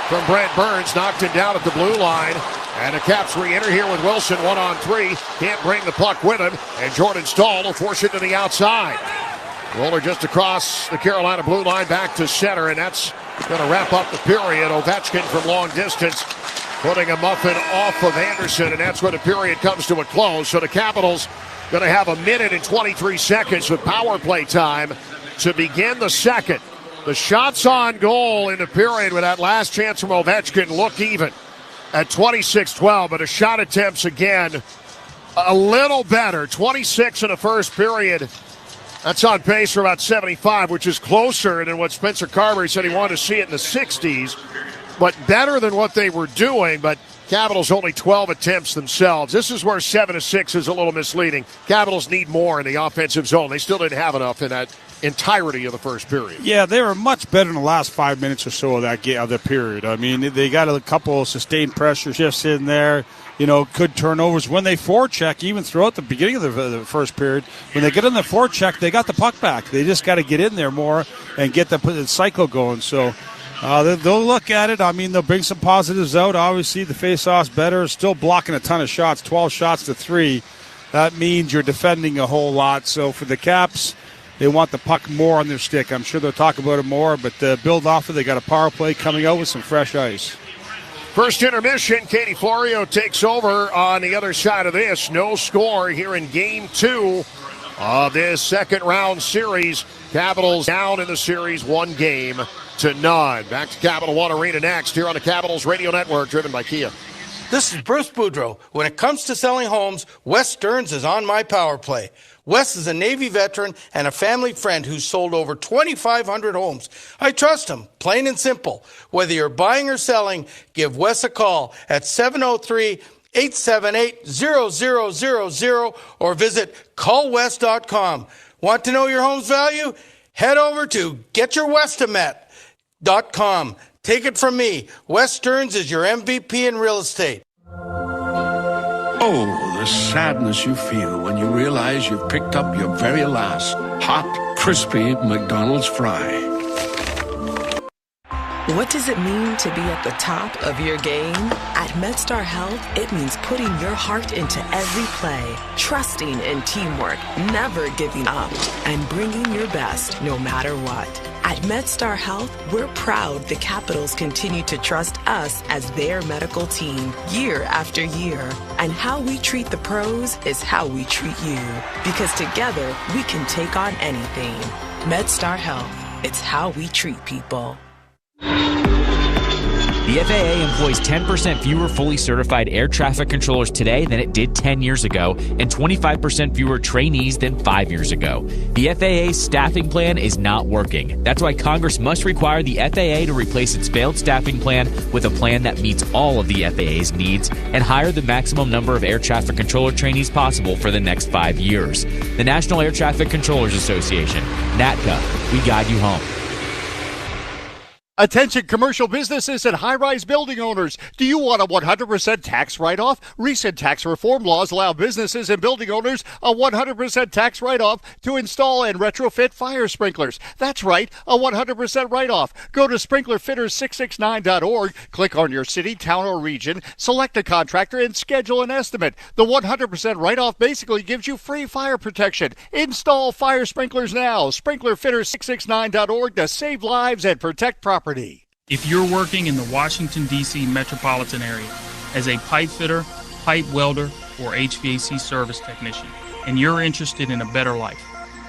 from Brent Burns, knocked him down at the blue line. And the Caps re-enter here with Wilson, 1-on-3. Can't bring the puck with him, and Jordan Stahl will force it to the outside. Roller just across the Carolina blue line back to center, and that's going to wrap up the period. Ovechkin from long distance putting a muffin off of Anderson, and that's where the period comes to a close. So the Capitals going to have a minute and 23 seconds of power play time to begin the second. The shots on goal in the period with that last chance from Ovechkin look even at 26-12, but the shot attempts again a little better. 26 in the first period. That's on pace for about 75, which is closer than what Spencer Carberry said he wanted to see it in the 60s. But better than what they were doing, but Capitals only 12 attempts themselves. This is where 7-6 is a little misleading. Capitals need more in the offensive zone. They still didn't have enough in that entirety of the first period. Yeah, they were much better in the last 5 minutes or so of the period. I mean, they got a couple of sustained pressure shifts in there. Good turnovers. When they forecheck, even throughout the beginning of the first period, when they get in the forecheck, they got the puck back. They just got to get in there more and get the cycle going. So they'll look at it. I mean, they'll bring some positives out. Obviously, the face-off's better. Still blocking a ton of shots, 12 shots to 3. That means you're defending a whole lot. So for the Caps, they want the puck more on their stick. I'm sure they'll talk about it more, but build off it. They got a power play coming out with some fresh ice. First intermission, Katie Florio takes over on the other side of this. No score here in Game 2 of this second-round series. Capitals down in the series 1-0. Back to Capital One Arena next here on the Capitals Radio Network, driven by Kia. This is Bruce Boudreau. When it comes to selling homes, Wes Stearns is on my power play. Wes is a Navy veteran and a family friend who's sold over 2,500 homes. I trust him, plain and simple. Whether you're buying or selling, give Wes a call at 703-878-0000 or visit callwes.com. Want to know your home's value? Head over to getyourwestimat.com. Take it from me, Wes Stearns is your MVP in real estate. Oh, the sadness you feel when you realize you've picked up your very last hot, crispy McDonald's fry. What does it mean to be at the top of your game? At MedStar Health, it means putting your heart into every play, trusting in teamwork, never giving up, and bringing your best no matter what. At MedStar Health, we're proud the Capitals continue to trust us as their medical team year after year. And how we treat the pros is how we treat you. Because together, we can take on anything. MedStar Health, it's how we treat people. The FAA employs 10% fewer fully certified air traffic controllers today than it did 10 years ago, and 25% fewer trainees than 5 years ago. The FAA's staffing plan is not working. That's why Congress must require the FAA to replace its failed staffing plan with a plan that meets all of the FAA's needs and hire the maximum number of air traffic controller trainees possible for the next 5 years. The National Air Traffic Controllers Association, NATCA, we guide you home. Attention commercial businesses and high-rise building owners. Do you want a 100% tax write-off? Recent tax reform laws allow businesses and building owners a 100% tax write-off to install and retrofit fire sprinklers. That's right, a 100% write-off. Go to sprinklerfitters669.org, click on your city, town, or region, select a contractor, and schedule an estimate. The 100% write-off basically gives you free fire protection. Install fire sprinklers now. Sprinklerfitters669.org to save lives and protect property. If you're working in the Washington, D.C. metropolitan area as a pipe fitter, pipe welder, or HVAC service technician, and you're interested in a better life,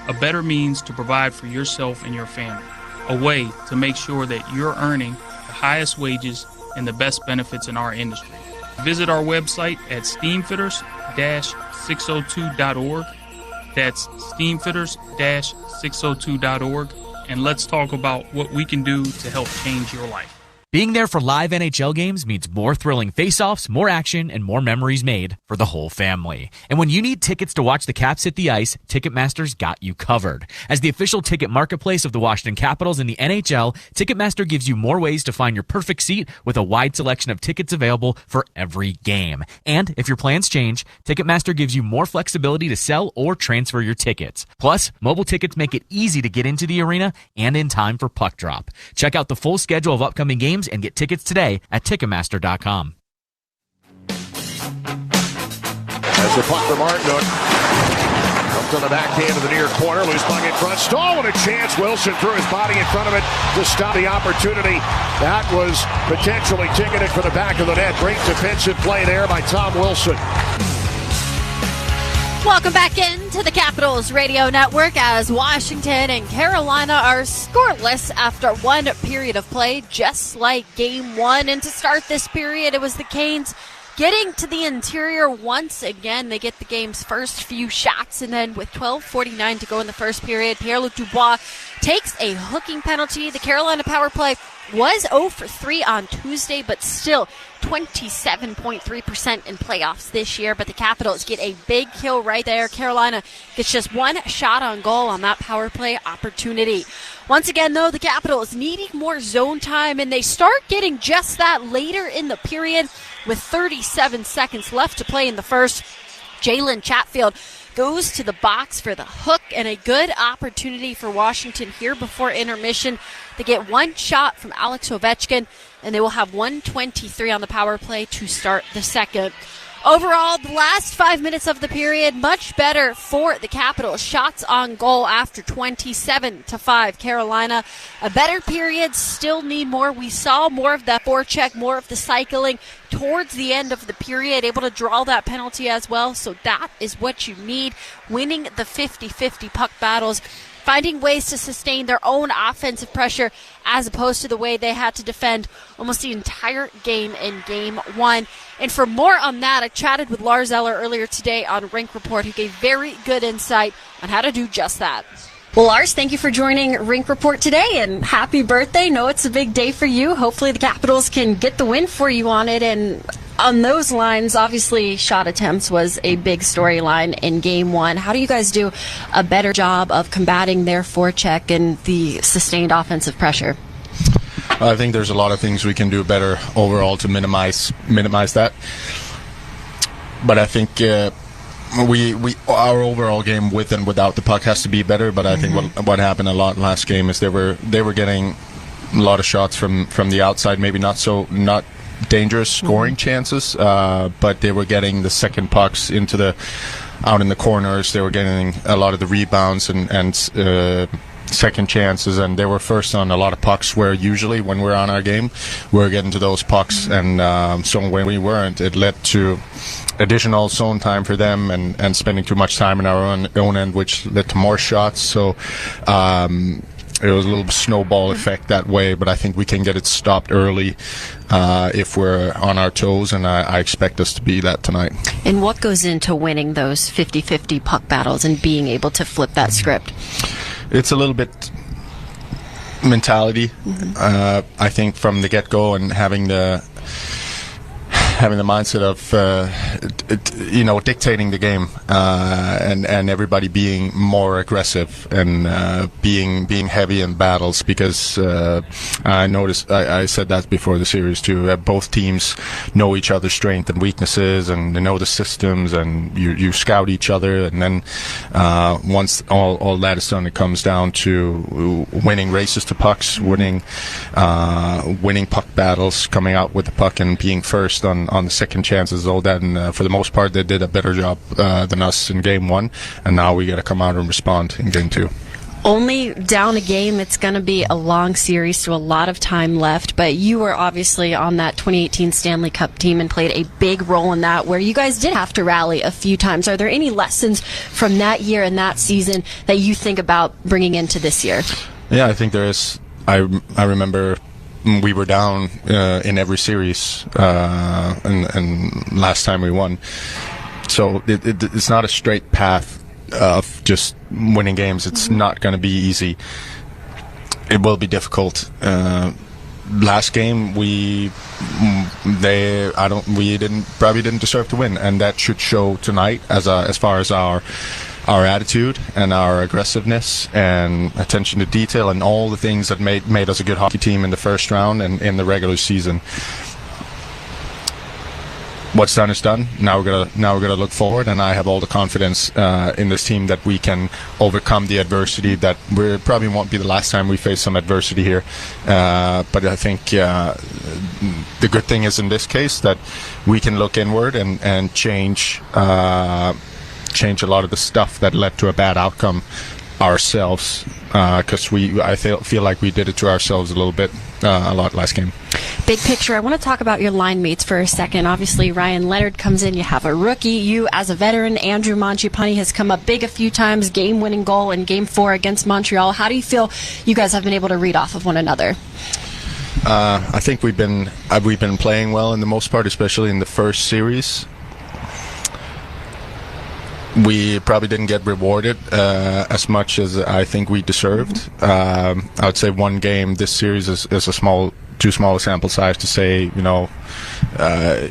a better means to provide for yourself and your family, a way to make sure that you're earning the highest wages and the best benefits in our industry. Visit our website at steamfitters-602.org. That's steamfitters-602.org. And let's talk about what we can do to help change your life. Being there for live NHL games means more thrilling face-offs, more action, and more memories made for the whole family. And when you need tickets to watch the Caps hit the ice, Ticketmaster's got you covered. As the official ticket marketplace of the Washington Capitals and the NHL, Ticketmaster gives you more ways to find your perfect seat with a wide selection of tickets available for every game. And if your plans change, Ticketmaster gives you more flexibility to sell or transfer your tickets. Plus, mobile tickets make it easy to get into the arena and in time for puck drop. Check out the full schedule of upcoming games and get tickets today at Ticketmaster.com. As the puck from Artnook comes on the backhand of the near corner, loose puck in front, stolen a chance. Wilson threw his body in front of it to stop the opportunity. That was potentially ticketed for the back of the net. Great defensive play there by Tom Wilson. Welcome back into the Capitals Radio Network as Washington and Carolina are scoreless after one period of play, just like Game 1. And to start this period, it was the Canes getting to the interior once again. They get the game's first few shots, and then with 12:49 to go in the first period, Pierre-Luc Dubois takes a hooking penalty. The Carolina power play was 0 for 3 on Tuesday, but still 27.3% in playoffs this year. But the Capitals get a big kill right there. Carolina gets just one shot on goal on that power play opportunity. Once again, though, the Capitals needing more zone time, and they start getting just that later in the period with 37 seconds left to play in the first. Jalen Chatfield goes to the box for the hook, and a good opportunity for Washington here before intermission. They get one shot from Alex Ovechkin, and they will have 1:23 on the power play to start the second. Overall, the last 5 minutes of the period, much better for the Capitals. Shots on goal after 27-5. Carolina, a better period, still need more. We saw more of that forecheck, more of the cycling towards the end of the period, able to draw that penalty as well. So that is what you need, winning the 50-50 puck battles, finding ways to sustain their own offensive pressure as opposed to the way they had to defend almost the entire game in Game 1. And for more on that, I chatted with Lars Eller earlier today on Rink Report, who gave very good insight on how to do just that. Well, Lars, thank you for joining Rink Report today, and happy birthday. Know it's a big day for you. Hopefully the Capitals can get the win for you on it. And on those lines, obviously shot attempts was a big storyline in Game 1. How do you guys do a better job of combating their forecheck and the sustained offensive pressure? I think there's a lot of things we can do better overall to minimize that. But I think our overall game with and without the puck has to be better. But I think what happened a lot last game is they were getting lot of shots from the outside, maybe not dangerous scoring chances, but they were getting the second pucks out in the corners. They were getting a lot of the rebounds and second chances, and they were first on a lot of pucks, where usually when we're on our game, we're getting to those pucks, and so when we weren't, it led to additional zone time for them and spending too much time in our own end, which led to more shots. So it was a little snowball effect that way, but I think we can get it stopped early if we're on our toes, and I expect us to be that tonight. And what goes into winning those 50-50 puck battles and being able to flip that script? It's a little bit mentality, I think, from the get-go, and having the mindset of dictating the game, and everybody being more aggressive and being heavy in battles, because I noticed, I said that before the series too, both teams know each other's strengths and weaknesses, and they know the systems, and you scout each other, and then once all that is done, it comes down to winning races to pucks, winning puck battles, coming out with the puck and being first on the second chances, all that, and for the most part they did a better job than us in game one, and now we got to come out and respond in game two. Only down a game. It's going to be a long series, so a lot of time left, but you were obviously on that 2018 Stanley Cup team and played a big role in that, where you guys did have to rally a few times. Are there any lessons from that year and that season that you think about bringing into this year? Yeah, I think there is. I remember we were down in every series, and last time we won. So it's not a straight path of just winning games. It's not going to be easy. It will be difficult. Last game we probably didn't deserve to win, and that should show tonight as far as our attitude and our aggressiveness and attention to detail and all the things that made us a good hockey team in the first round and in the regular season. What's done is done. Now we're gonna look forward, and I have all the confidence in this team that we can overcome the adversity. That we probably won't be the last time we face some adversity here, but I think the good thing is in this case that we can look inward and change a lot of the stuff that led to a bad outcome ourselves, because I feel like we did it to ourselves a lot last game. Big picture, I want to talk about your line mates for a second. Obviously, Ryan Leonard comes in. You have a rookie. You, as a veteran, Andrew Mangiapane has come up big a few times. Game-winning goal in Game 4 against Montreal. How do you feel you guys have been able to read off of one another? I think we've been playing well in the most part, especially in the first series. We probably didn't get rewarded as much as I think we deserved. I would say one game this series is too small a sample size to say,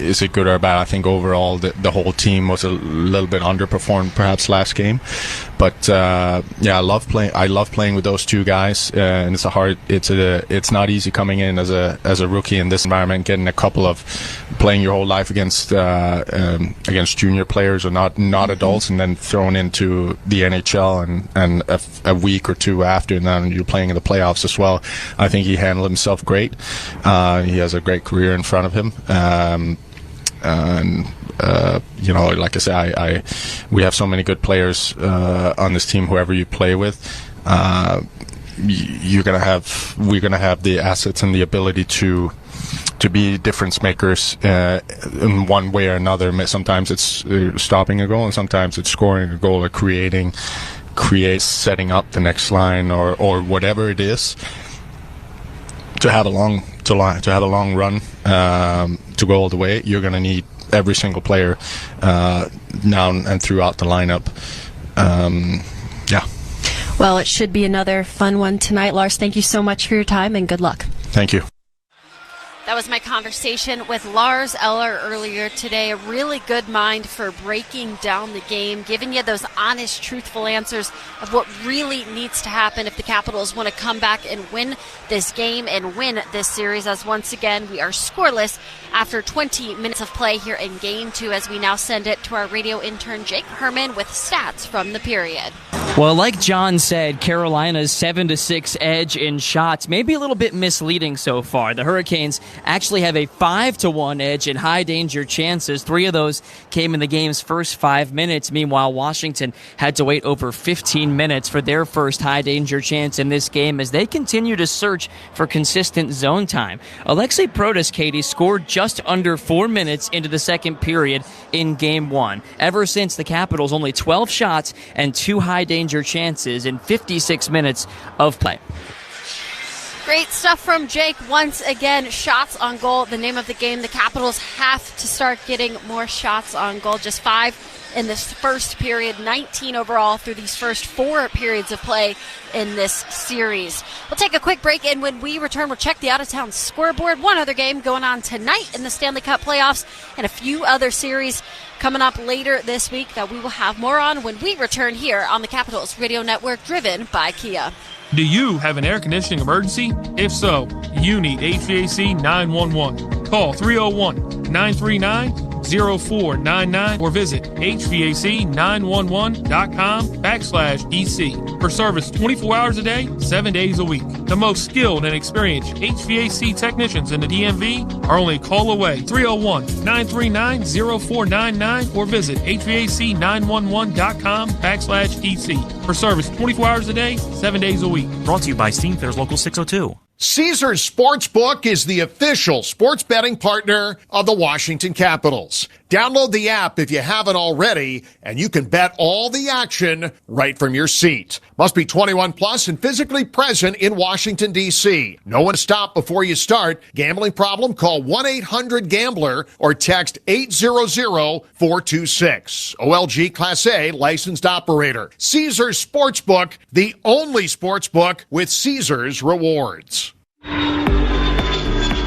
is it good or bad. I think overall the whole team was a little bit underperformed perhaps last game. But I love playing with those two guys, and it's not easy coming in as a rookie in this environment, getting a couple of playing your whole life against junior players or not adults, and then thrown into the NHL and a week or two after, and then you're playing in the playoffs as well. I think he handled himself great. He has a great career in front of him. Like I say, we have so many good players on this team. Whoever you play with, we're gonna have the assets and the ability to be difference makers in one way or another. Sometimes it's stopping a goal, and sometimes it's scoring a goal or setting up the next line or whatever it is. To have a long run, to go all the way, you're going to need every single player down and throughout the lineup. Well, it should be another fun one tonight. Lars, thank you so much for your time, and good luck. Thank you. That was my conversation with Lars Eller earlier today. A really good mind for breaking down the game, giving you those honest, truthful answers of what really needs to happen if the Capitals want to come back and win this game and win this series, as once again we are scoreless after 20 minutes of play here in Game 2, as we now send it to our radio intern Jake Herman with stats from the period. Well, like John said, Carolina's 7-6 edge in shots may be a little bit misleading so far. The Hurricanes actually have a 5-1 edge in high danger chances. 3 of those came in the game's first 5 minutes. Meanwhile, Washington had to wait over 15 minutes for their first high danger chance in this game as they continue to search for consistent zone time. Alexei Protas, Katie, scored just under 4 minutes into the second period in Game 1. Ever since, the Capitals only 12 shots and 2 high danger chances in 56 minutes of play. Great stuff from Jake. Once again, shots on goal, the name of the game. The Capitals have to start getting more shots on goal. Just 5 in this first period, 19 overall through these first 4 periods of play in this series. We'll take a quick break, and when we return, we'll check the out-of-town scoreboard. One other game going on tonight in the Stanley Cup playoffs, and a few other series coming up later this week that we will have more on when we return here on the Capitals Radio Network, driven by Kia. Do you have an air conditioning emergency? If so, you need HVAC 911. Call 301-939-0499 or visit HVAC911.com/EC for service 24 hours a day, 7 days a week. The most skilled and experienced HVAC technicians in the DMV are only a call away. 301-939-0499 or visit HVAC911.com/EC for service 24 hours a day, 7 days a week. Brought to you by Steamfair's Local 602. Caesars Sportsbook is the official sports betting partner of the Washington Capitals. Download the app if you haven't already, and you can bet all the action right from your seat. Must be 21 plus and physically present in Washington, D.C. No one to stop before you start. Gambling problem? Call 1-800-GAMBLER or text 800-426. OLG Class A licensed operator. Caesars Sportsbook, the only sportsbook with Caesars rewards.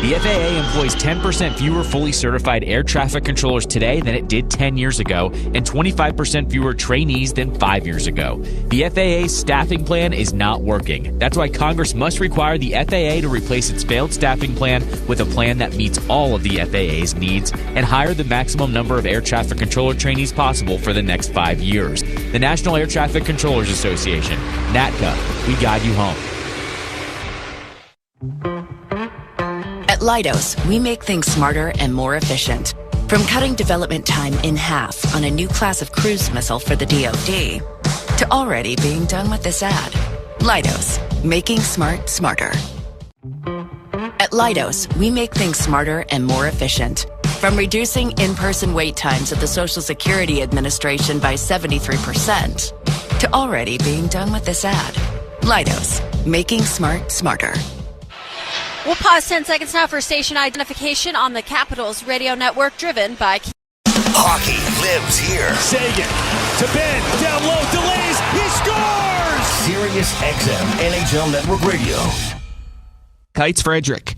The FAA employs 10% fewer fully certified air traffic controllers today than it did 10 years ago, and 25% fewer trainees than 5 years ago. The FAA's staffing plan is not working. That's why Congress must require the FAA to replace its failed staffing plan with a plan that meets all of the FAA's needs and hire the maximum number of air traffic controller trainees possible for the next 5 years. The National Air Traffic Controllers Association, NATCA, we guide you home. At Leidos, we make things smarter and more efficient. From cutting development time in half on a new class of cruise missile for the DOD to already being done with this ad. Leidos, making smart smarter. At Leidos, we make things smarter and more efficient. From reducing in-person wait times at the Social Security Administration by 73% to already being done with this ad. Leidos, making smart smarter. We'll pause 10 seconds now for station identification on the Capitals Radio Network, driven by Kia. Hockey lives here. Sagan to Ben, down low, delays, he scores! Sirius XM NHL Network Radio. Kites Frederick.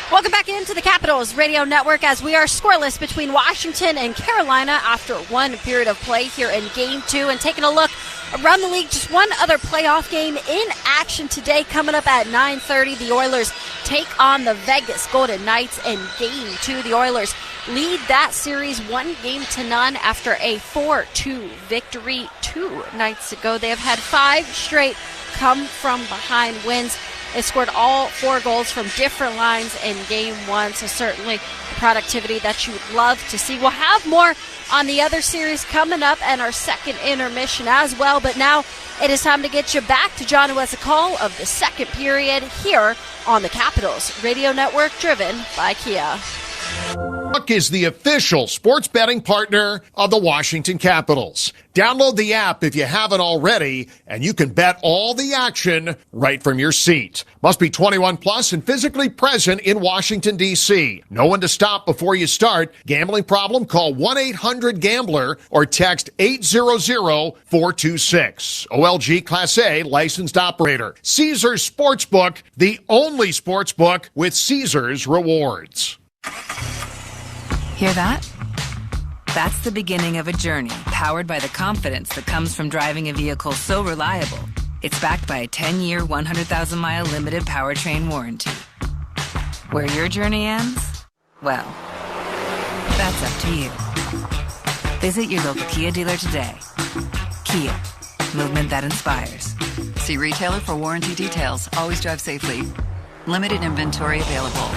Welcome back into the Capitals Radio Network as we are scoreless between Washington and Carolina after 1 period of play here in Game 2. And taking a look around the league, just one other playoff game in action today coming up at 9:30. The Oilers take on the Vegas Golden Knights in Game 2. The Oilers lead that series 1-0 after a 4-2 victory 2 nights ago. They have had 5 straight come from behind wins. They scored all 4 goals from different lines in Game 1, so certainly the productivity that you would love to see. We'll have more on the other series coming up and our second intermission as well, but now it is time to get you back to John, who has a call of the second period here on the Capitals Radio Network, driven by Kia. Is the official sports betting partner of the Washington Capitals. Download the app if you haven't already, and you can bet all the action right from your seat. Must be 21 plus and physically present in Washington, D.C. No one to stop before you start. Gambling problem? Call 1-800-GAMBLER or text 800-426. OLG Class A licensed operator. Caesars Sportsbook, the only sportsbook with Caesars rewards. Hear that? That's the beginning of a journey powered by the confidence that comes from driving a vehicle so reliable. It's backed by a 10-year, 100,000-mile limited powertrain warranty. Where your journey ends? Well, that's up to you. Visit your local Kia dealer today. Kia, movement that inspires. See retailer for warranty details. Always drive safely. Limited inventory available.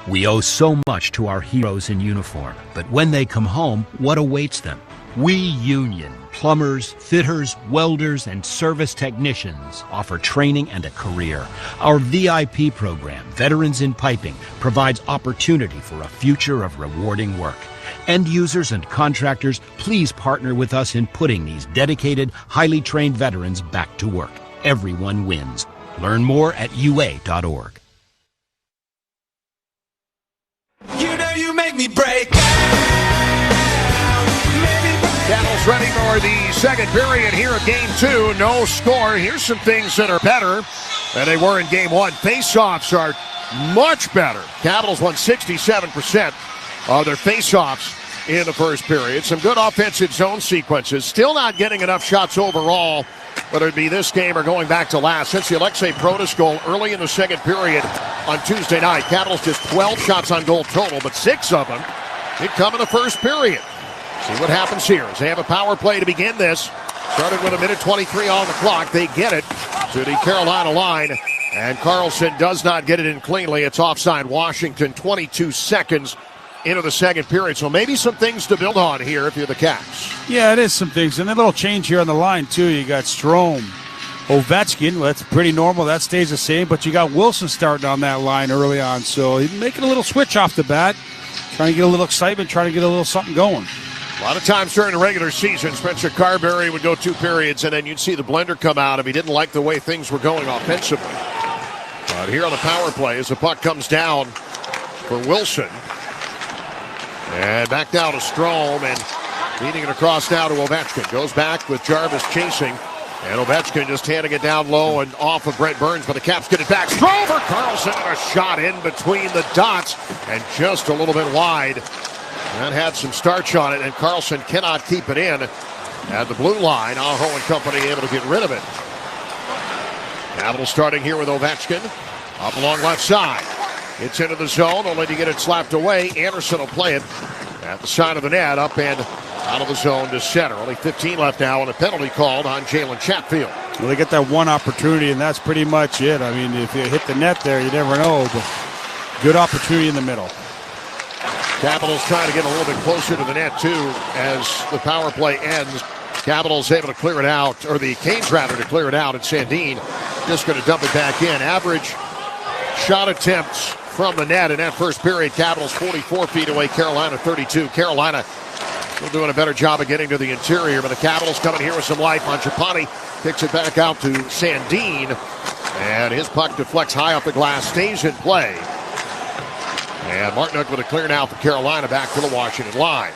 We owe so much to our heroes in uniform, but when they come home, what awaits them? We Union, plumbers, fitters, welders, and service technicians offer training and a career. Our VIP program, Veterans in Piping, provides opportunity for a future of rewarding work. End users and contractors, please partner with us in putting these dedicated, highly trained veterans back to work. Everyone wins. Learn more at UA.org. You know you make me break. Capitals ready for the second period here at Game 2. No score. Here's some things that are better than they were in Game 1. Face-offs are much better. Capitals won 67% of their face-offs in the first period. Some good offensive zone sequences. Still not getting enough shots overall, whether it be this game or going back to last. Since the Alexei Protas goal early in the second period on Tuesday night, Capitals just 12 shots on goal total, but 6 of them did come in the first period. See what happens here as they have a power play to begin this. Started with 1:23 on the clock. They get it to the Carolina line, and Carlson does not get it in cleanly. It's offside Washington, 22 seconds into the second period. So maybe some things to build on here if you're the Caps. Yeah, it is some things. And a little change here on the line, too. You got Strome, Ovechkin. Well, that's pretty normal. That stays the same. But you got Wilson starting on that line early on. So he's making a little switch off the bat. Trying to get a little excitement, trying to get a little something going. A lot of times during the regular season, Spencer Carberry would go 2 periods, and then you'd see the blender come out if he didn't like the way things were going offensively. But here on the power play, as the puck comes down for Wilson. And back down to Strome, and feeding it across now to Ovechkin. Goes back with Jarvis chasing, and Ovechkin just handing it down low and off of Brent Burns, but the Caps get it back. Strome for Carlson, and a shot in between the dots, and just a little bit wide. That had some starch on it, and Carlson cannot keep it in at the blue line. Aho and company able to get rid of it. Capitals starting here with Ovechkin. Up along left side. It's into the zone, only to get it slapped away. Anderson will play it at the side of the net, up and out of the zone to center. Only 15 left now, and a penalty called on Jalen Chatfield. Well, they get that one opportunity, and that's pretty much it. I mean, if you hit the net there, you never know, but good opportunity in the middle. Capitals trying to get a little bit closer to the net, too, as the power play ends. Capitals able to clear it out, or the Canes rather, to clear it out, and Sandin just going to dump it back in. Average shot attempts from the net in that first period. Capitals 44 feet away, Carolina 32. Carolina still doing a better job of getting to the interior, but the Capitals coming here with some life. Mangiapane kicks it back out to Sandin, and his puck deflects high off the glass, stays in play. And Martinook with a clear now for Carolina back to the Washington line.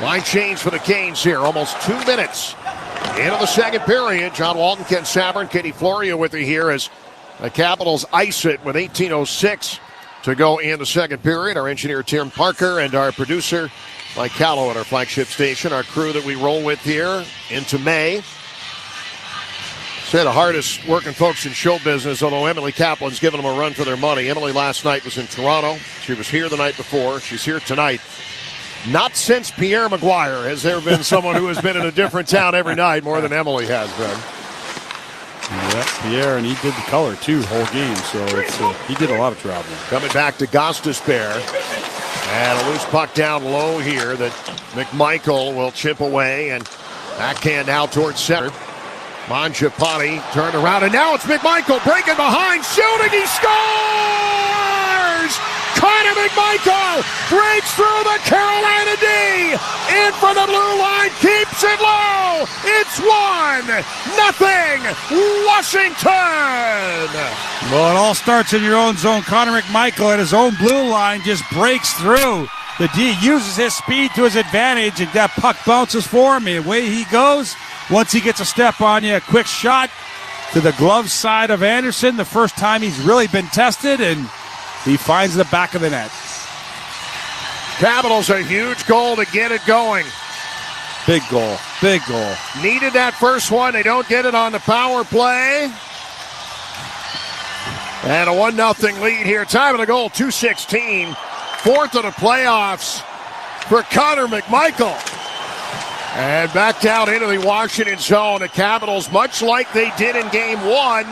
Line change for the Canes here. Almost 2 minutes into the second period. John Walton, Ken Savern, Katie Florio with you here as the Capitals ice it with 18:06 to go in the second period. Our engineer Tim Parker and our producer Mike Callow at our flagship station. Our crew that we roll with here into May. Say the hardest working folks in show business, although Emily Kaplan's giving them a run for their money. Emily last night was in Toronto. She was here the night before. She's here tonight. Not since Pierre Maguire has there been someone who has been in a different town every night more than Emily has been. Yeah, Pierre, and he did the color too, whole game, so he did a lot of traveling. Coming back to Gostisbehere. And a loose puck down low here that McMichael will chip away, and backhand now towards center. Mangiapane turned around, and now it's McMichael breaking behind, shooting, he scores! Connor McMichael breaks through the Carolina D, in from the blue line, keeps it low. It's 1-0 Washington. Well, it all starts in your own zone. Connor McMichael at his own blue line just breaks through. The D uses his speed to his advantage, and that puck bounces for him, and away he goes. Once he gets a step on you, a quick shot to the glove side of Anderson. The first time he's really been tested, and he finds the back of the net. Capitals a huge goal to get it going. Big goal, big goal. Needed that first one. They don't get it on the power play. And a 1-0 lead here. Time of the goal, 2:16. Fourth of the playoffs for Connor McMichael. And back down into the Washington zone. The Capitals, much like they did in Game 1,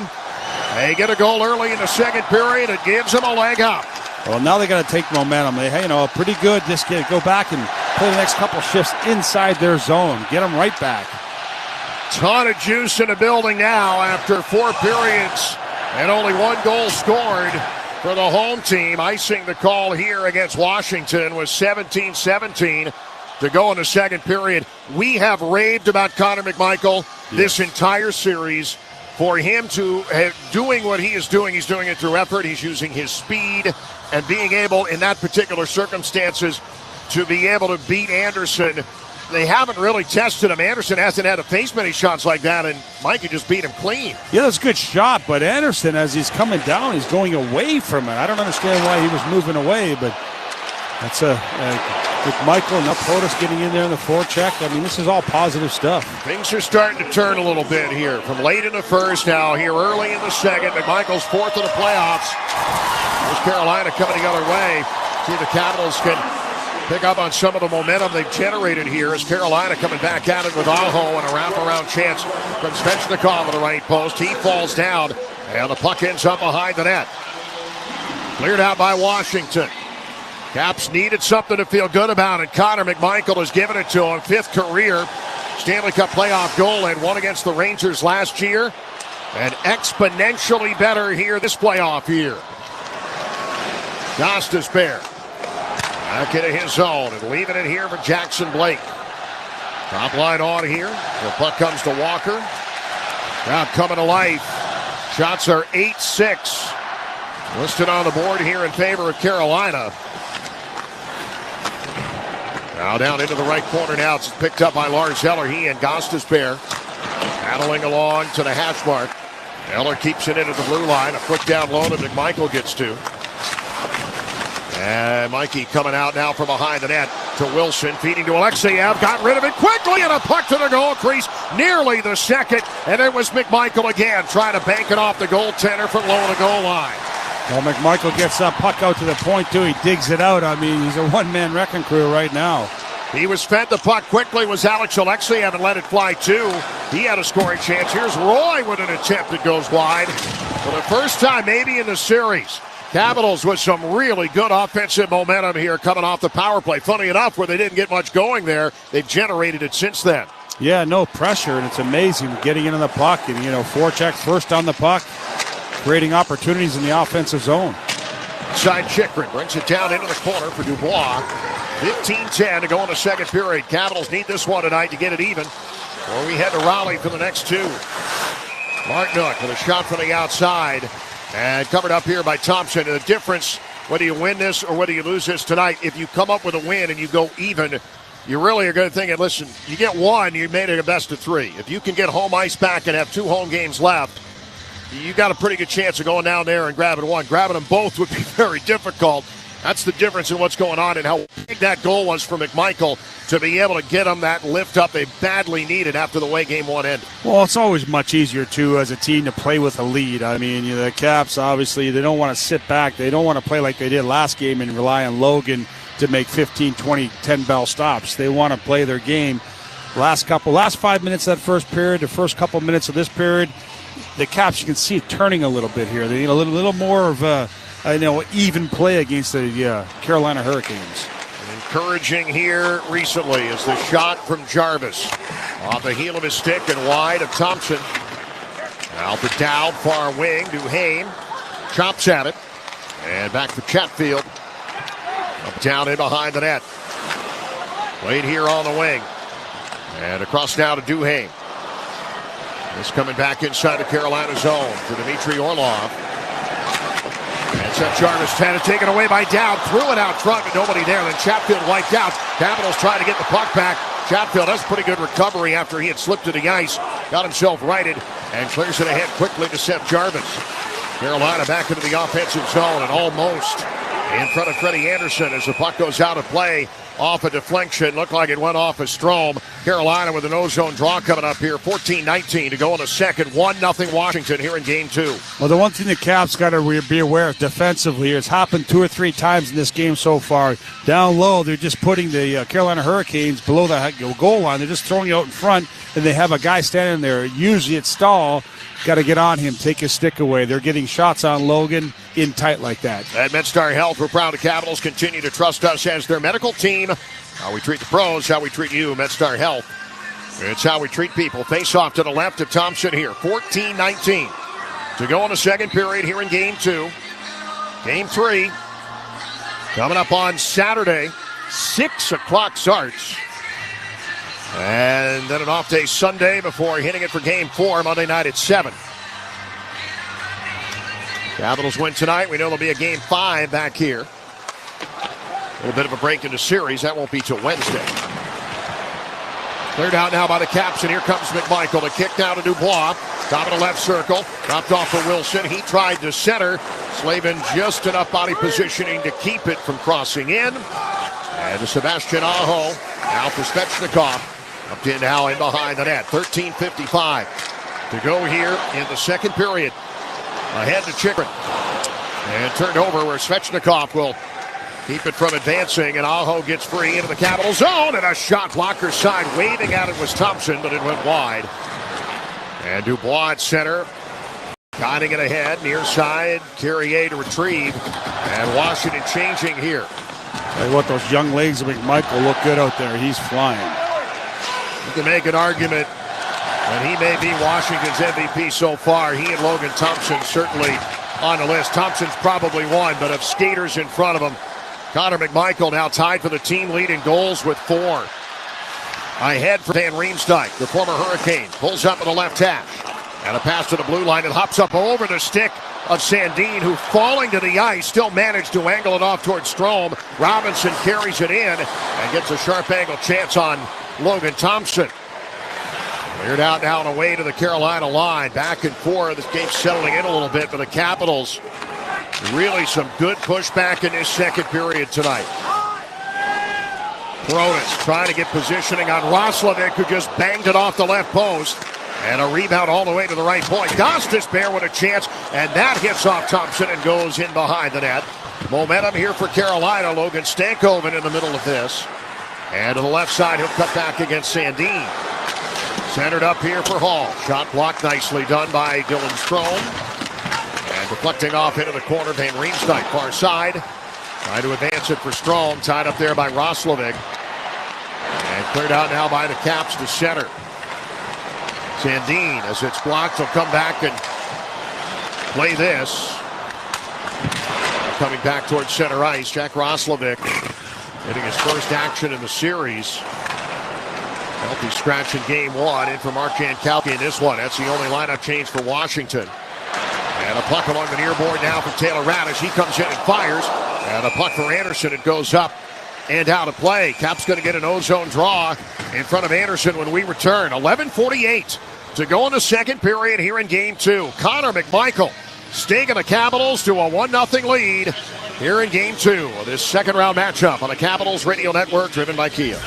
they get a goal early in the second period. It gives them a leg up. Well, now they got to take momentum. They, pretty good. Just go back and play the next couple shifts inside their zone. Get them right back. Ton of juice in the building now after 4 periods and only 1 goal scored for the home team. Icing the call here against Washington was 17-17 to go in the second period. We have raved about Connor McMichael this entire series. For him to doing what he is doing, he's doing it through effort. He's using his speed and being able, in that particular circumstances, to be able to beat Anderson. They haven't really tested him. Anderson hasn't had to face many shots like that, and Mikey just beat him clean. Yeah, that's a good shot, but Anderson, as he's coming down, he's going away from it. I don't understand why he was moving away, but that's McMichael and Protas getting in there in the forecheck. I mean, this is all positive stuff. Things are starting to turn a little bit here. From late in the first now, here early in the second. McMichael's 4th of the playoffs. There's Carolina coming the other way. See if the Capitals can pick up on some of the momentum they've generated here as Carolina coming back at it with Aho and a wraparound chance from Svechnikov at the right post. He falls down, and the puck ends up behind the net. Cleared out by Washington. Caps needed something to feel good about, and Connor McMichael has given it to him. 5th career Stanley Cup playoff goal, and one against the Rangers last year. And exponentially better here this playoff year. Gostisbehere back into his zone and leaving it here for Jackson Blake. Top line on here. The puck comes to Walker. Crowd coming to life. Shots are 8-6. Listed on the board here in favor of Carolina. Now down into the right corner now. It's picked up by Lars Eller. He and Gostisbehere battling along to the hash mark. Eller keeps it into the blue line. A foot down low that McMichael gets to. And Mikey coming out now from behind the net to Wilson. Feeding to Alexeyev. Got rid of it quickly and a puck to the goal crease. Nearly the second. And it was McMichael again trying to bank it off the goaltender from low the goal line. Well, McMichael gets that puck out to the point, too. He digs it out. I mean, he's a one-man wrecking crew right now. He was fed the puck quickly, was Alex Alexeyev, and let it fly, too. He had a scoring chance. Here's Roy with an attempt that goes wide. For the first time maybe in the series, Capitals with some really good offensive momentum here coming off the power play. Funny enough, where they didn't get much going there, they've generated it since then. Yeah, no pressure, and it's amazing getting into the puck. And, forecheck first on the puck, creating opportunities in the offensive zone. Side Chychrun brings it down into the corner for Dubois. 15-10 to go in the second period. Capitals need this one tonight to get it even, or we head to Raleigh for the next 2. Martinook with a shot from the outside, and covered up here by Thompson. And the difference, whether you win this or whether you lose this tonight, if you come up with a win and you go even, you really are going to think, listen, you get one, you made it a best of 3. If you can get home ice back and have 2 home games left, you got a pretty good chance of going down there and grabbing one. Grabbing them both would be very difficult. That's the difference in what's going on and how big that goal was for McMichael to be able to get them that lift up they badly needed after the way Game 1 ended. Well, it's always much easier, too, as a team to play with a lead. I mean, the Caps, obviously, they don't want to sit back. They don't want to play like they did last game and rely on Logan to make 15, 20, 10-bell stops. They want to play their game. Last 5 minutes of that first period, the first couple minutes of this period, the Caps, you can see it turning a little bit here. They need a little more of a even play against the Carolina Hurricanes. Encouraging here recently is the shot from Jarvis. Off the heel of his stick and wide of Thompson. Now the down far wing. Duhaime chops at it. And back to Chatfield. Up down in behind the net. Played here on the wing. And across now to Duhaime. This coming back inside the Carolina zone for Dmitry Orlov. And Seth Jarvis had it taken away by Dowd. Threw it out front, but nobody there. Then Chatfield wiped out. Capitals trying to get the puck back. Chatfield has pretty good recovery after he had slipped to the ice. Got himself righted and clears it ahead quickly to Seth Jarvis. Carolina back into the offensive zone and almost in front of Freddie Anderson as the puck goes out of play off a deflection. Looked like it went off of Strome. Carolina with an ozone draw coming up here. 14-19 to go in the second. 1-0 Washington here in game 2. Well, the one thing the Caps got to be aware of defensively, it's happened 2 or 3 times in this game so far. Down low, they're just putting the Carolina Hurricanes below the goal line. They're just throwing you out in front, and they have a guy standing there. Usually it's Stahl. Got to get on him, take his stick away. They're getting shots on Logan in tight like that. At MedStar Health, we're proud the Capitals continue to trust us as their medical team. How we treat the pros, how we treat you, MedStar Health. It's how we treat people. Face off to the left of Thompson here. 14-19 to go in the second period here in game 2. Game 3 coming up on Saturday. 6 o'clock starts. And then an off day Sunday before hitting it for game 4 Monday night at 7. Capitals win tonight. We know there'll be a game 5 back here. A little bit of a break in the series. That won't be till Wednesday. Cleared out now by the Caps, and here comes McMichael. The kick now to Dubois. Top of the left circle. Dropped off for Wilson. He tried to center. Slavin just enough body positioning to keep it from crossing in. And to Sebastian Aho. Now for Svechnikov. Up in now in behind the net. 13:55 to go here in the second period. Ahead to Chikrin. And turned over where Svechnikov will keep it from advancing. And Aho gets free into the Capital zone. And a shot blocker side. Waving at it was Thompson, but it went wide. And Dubois at center. Guiding it ahead. Near side. Carrier to retrieve. And Washington changing here. Tell you what, those young legs of McMichael look good out there. He's flying. You can make an argument that he may be Washington's MVP so far. He and Logan Thompson certainly on the list. Thompson's probably one, but of skaters in front of him, Connor McMichael now tied for the team lead in goals with 4. Ahead for Van Riemsdyk, the former Hurricane, pulls up in the left hash. And a pass to the blue line. It hops up over the stick of Sandin, who falling to the ice, still managed to angle it off towards Strome. Robinson carries it in and gets a sharp angle chance on Logan Thompson. Cleared out now and away to the Carolina line. Back and forth. This game's settling in a little bit for the Capitals. Really some good pushback in this second period tonight. Protas trying to get positioning on Roslovic, who just banged it off the left post. And a rebound all the way to the right point. Gostisbehere with a chance, and that hits off Thompson and goes in behind the net. Momentum here for Carolina. Logan Stankoven in the middle of this. And to the left side, he'll cut back against Sandin. Centered up here for Hall. Shot blocked nicely done by Dylan Strome. And deflecting off into the corner, Van Riemsdyk, far side. Trying to advance it for Strome. Tied up there by Roslovic. And cleared out now by the Caps to center. Sandin, as it's blocked, will come back and play this. Coming back towards center ice, Jack Roslovic getting his first action in the series. Healthy scratch in game 1. In for Mark Jankowski in this one. That's the only lineup change for Washington. And a puck along the near board now from Taylor Radish. He comes in and fires. And a puck for Anderson. It goes up and out of play. Cap's going to get an ozone draw in front of Anderson when we return. 11:48 to go in the second period here in game 2. Connor McMichael staking the Capitals to a 1-0 lead here in game 2 of this second round matchup on the Capitals Radio Network, driven by Kia.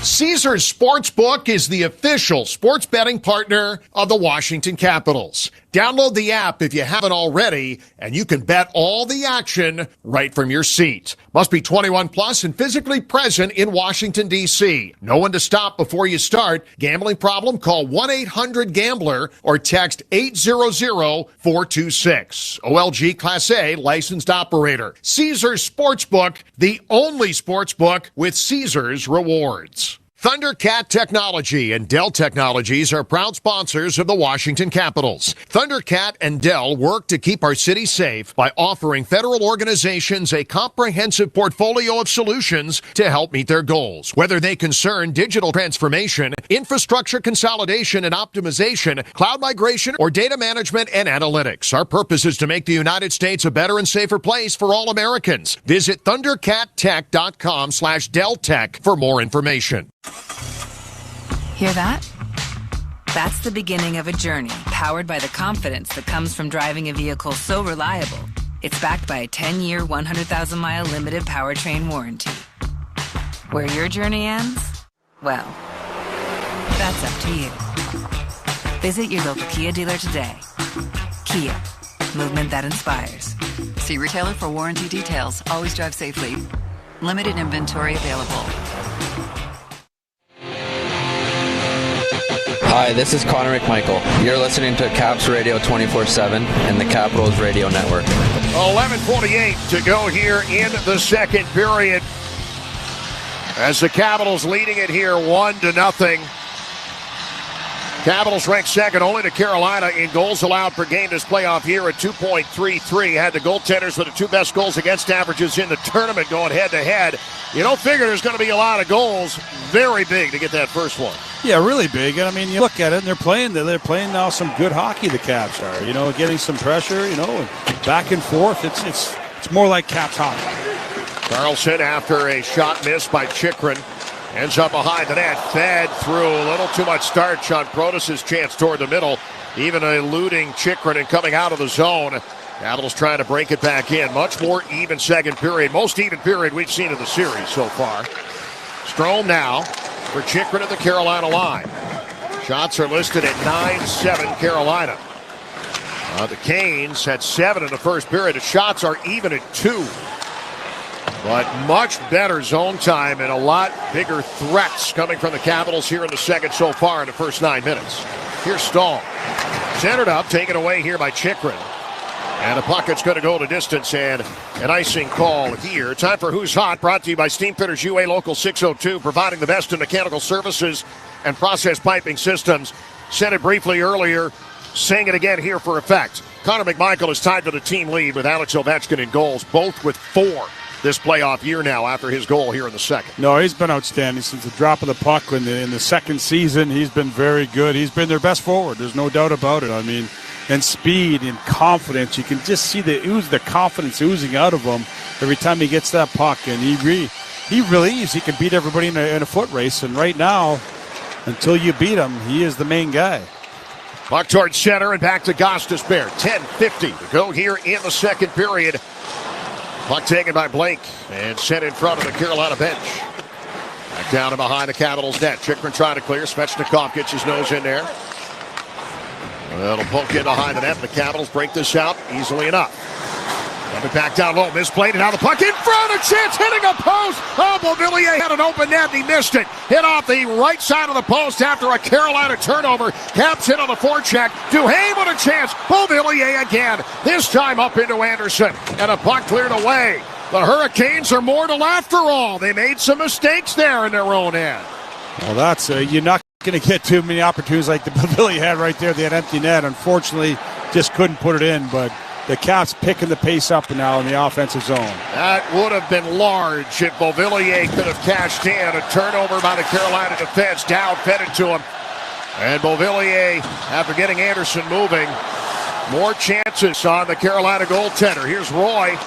Caesars Sportsbook is the official sports betting partner of the Washington Capitals. Download the app if you haven't already, and you can bet all the action right from your seat. Must be 21 plus and physically present in Washington, D.C. No one to stop before you start. Gambling problem? Call 1-800-GAMBLER or text 800-426. OLG Class A licensed operator. Caesars Sportsbook, the only sportsbook with Caesars rewards. Thundercat Technology and Dell Technologies are proud sponsors of the Washington Capitals. Thundercat and Dell work to keep our city safe by offering federal organizations a comprehensive portfolio of solutions to help meet their goals. Whether they concern digital transformation, infrastructure consolidation and optimization, cloud migration, or data management and analytics, our purpose is to make the United States a better and safer place for all Americans. Visit thundercattech.com/DellTech for more information. Hear that? That's the beginning of a journey powered by the confidence that comes from driving a vehicle so reliable. It's backed by a 10-year, 100,000-mile limited powertrain warranty. Where your journey ends? Well, that's up to you. Visit your local Kia dealer today. Kia, movement that inspires. See retailer for warranty details. Always drive safely. Limited inventory available. Hi, this is Connor McMichael. You're listening to Caps Radio 24/7 and the Capitals Radio Network. 11:48 to go here in the second period. As the Capitals leading it here 1-0. Capitals ranked second only to Carolina in goals allowed per game this playoff here at 2.33. Had the goaltenders with the two best goals against averages in the tournament going head-to-head. You don't figure there's going to be a lot of goals. Very big to get that first one. Yeah, really big. And I mean, you look at it, and they're playing now some good hockey, the Caps are. You know, getting some pressure, and back and forth. It's more like Caps hockey. Carlson, after a shot missed by Chychrun, ends up behind the net, fed through a little too much starch on Protas's chance toward the middle, even eluding Chychrun and coming out of the zone. Capitals trying to break it back in. Much more even second period. Most even period we've seen in the series so far. Strome now for Chychrun at the Carolina line. Shots are listed at 9-7 Carolina. The Canes had 7 in the first period. The shots are even at 2. But much better zone time and a lot bigger threats coming from the Capitals here in the second so far in the first 9 minutes. Here's Stahl. Centered up, taken away here by Chychrun. And the puck's going to go to distance and an icing call here. Time for Who's Hot, brought to you by Steam Fitters UA Local 602, providing the best in mechanical services and process piping systems. Said it briefly earlier, saying it again here for effect. Connor McMichael is tied to the team lead with Alex Ovechkin in goals, both with 4 this playoff year now after his goal here in the second. No, he's been outstanding since the drop of the puck in the second season. He's been very good. He's been their best forward. There's no doubt about it. I mean, and speed and confidence. You can just see the confidence oozing out of him every time he gets that puck. And he believes he can beat everybody in a foot race. And right now, until you beat him, he is the main guy. Puck towards center and back to Gostisbehere. 10:50 to go here in the second period. Puck taken by Blake and sent in front of the Carolina bench. Back down and behind the Capitals net. Chychrun trying to clear. Svechnikov gets his nose in there. It'll poke in behind the net. The Capitals break this out easily enough. Coming back down low. Misplayed it. Now the puck in front. A chance hitting a post. Oh, Beauvillier had an open net and he missed it. Hit off the right side of the post after a Carolina turnover. Caps hit on the forecheck. Duhaime with a chance. Beauvillier again. This time up into Anderson. And a puck cleared away. The Hurricanes are mortal after all. They made some mistakes there in their own end. Well, that's you're not going to get too many opportunities like the Beauvillier had right there. That empty net. Unfortunately, just couldn't put it in. But the Caps picking the pace up now in the offensive zone. That would have been large if Beauvillier could have cashed in. A turnover by the Carolina defense. Dowd fed it to him. And Beauvillier, after getting Anderson moving, more chances on the Carolina goaltender. Here's Roy.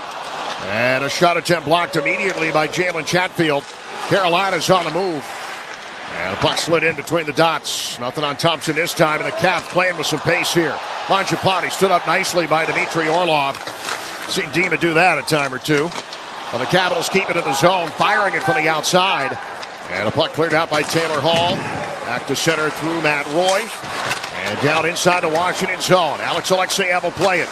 And a shot attempt blocked immediately by Jalen Chatfield. Carolina's on the move. And the puck slid in between the dots. Nothing on Thompson this time, and the Caps playing with some pace here. Mangiapane stood up nicely by Dmitry Orlov. Seen Dima do that a time or two. Well, the Capitals keep it in the zone, firing it from the outside. And a puck cleared out by Taylor Hall. Back to center through Matt Roy. And down inside the Washington zone. Alex Alexeyev will play it.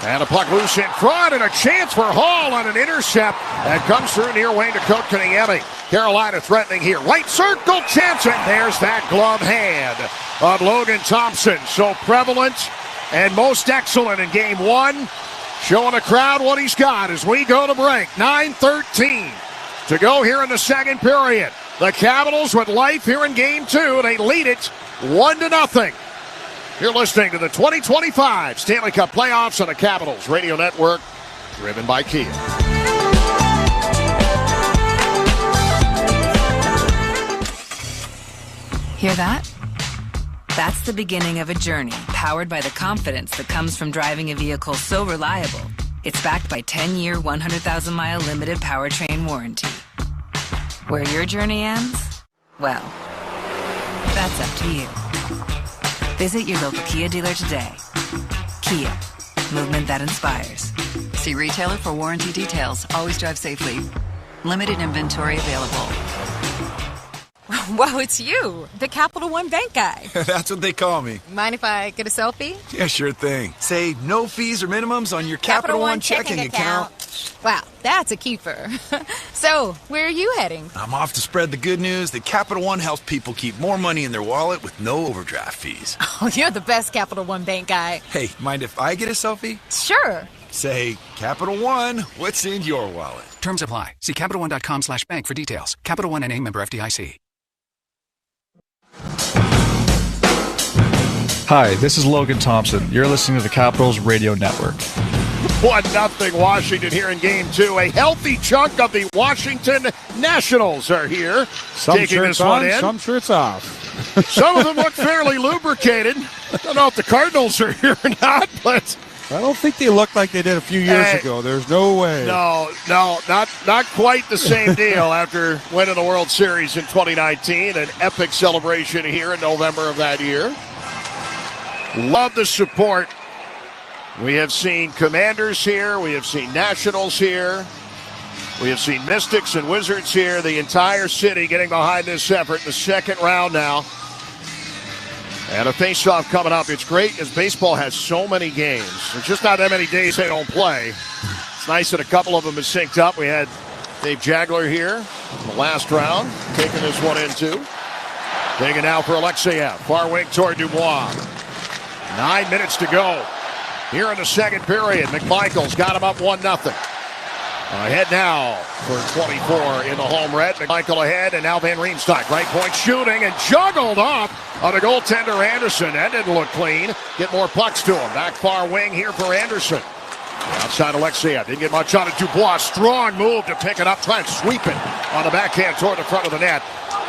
And a puck loose in front, and a chance for Hall on an intercept that comes through near Wayne to Kotkaniemi. Carolina threatening here. Right circle chance, and there's that glove hand of Logan Thompson. So prevalent and most excellent in game one. Showing the crowd what he's got as we go to break. 9:13 to go here in the second period. The Capitals with life here in game two. They lead it 1-0. You're listening to the 2025 Stanley Cup Playoffs on the Capitals Radio Network, driven by Kia. Hear that? That's the beginning of a journey powered by the confidence that comes from driving a vehicle so reliable. It's backed by 10-year, 100,000-mile limited powertrain warranty. Where your journey ends? Well, that's up to you. Visit your local Kia dealer today. Kia, movement that inspires. See retailer for warranty details. Always drive safely. Limited inventory available. Wow, it's you, the Capital One Bank guy. That's what they call me. Mind if I get a selfie? Yeah, sure thing. Say no fees or minimums on your Capital One checking account. Wow, that's a keeper. So, where are you heading? I'm off to spread the good news that Capital One helps people keep more money in their wallet with no overdraft fees. Oh, you're the best Capital One Bank guy. Hey, mind if I get a selfie? Sure. Say, Capital One, what's in your wallet? Terms apply. See CapitalOne.com/bank for details. Capital One NA, member FDIC. Hi, this is Logan Thompson. You're listening to the Capitals Radio Network. 1-0 Washington here in Game 2. A healthy chunk of the Washington Nationals are here. Some taking shirts this one on, in. some shirts off. Some of them look fairly lubricated. I don't know if the Cardinals are here or not, but I don't think they look like they did a few years ago. There's no way. No, not quite the same deal after winning the World Series in 2019. An epic celebration here in November of that year. Love the support. We have seen Commanders here. We have seen Nationals here. We have seen Mystics and Wizards here. The entire city getting behind this effort. The second round now. And a face-off coming up. It's great as baseball has so many games. There's just not that many days they don't play. It's nice that a couple of them have synced up. We had Dave Jagler here in the last round, taking this one in too. Taking now for Alexeyev. Far wing toward Dubois. 9 minutes to go here in the second period. McMichael's got him up 1-0. Ahead now for 24 in the home red. McMichael ahead, and now Van Riemsdyk. Right point shooting and juggled off on the goaltender Anderson. That didn't look clean. Get more pucks to him. Back far wing here for Anderson. Outside Alexeyev. Didn't get much on it. Dubois. Strong move to pick it up. Try and sweep it on the backhand toward the front of the net.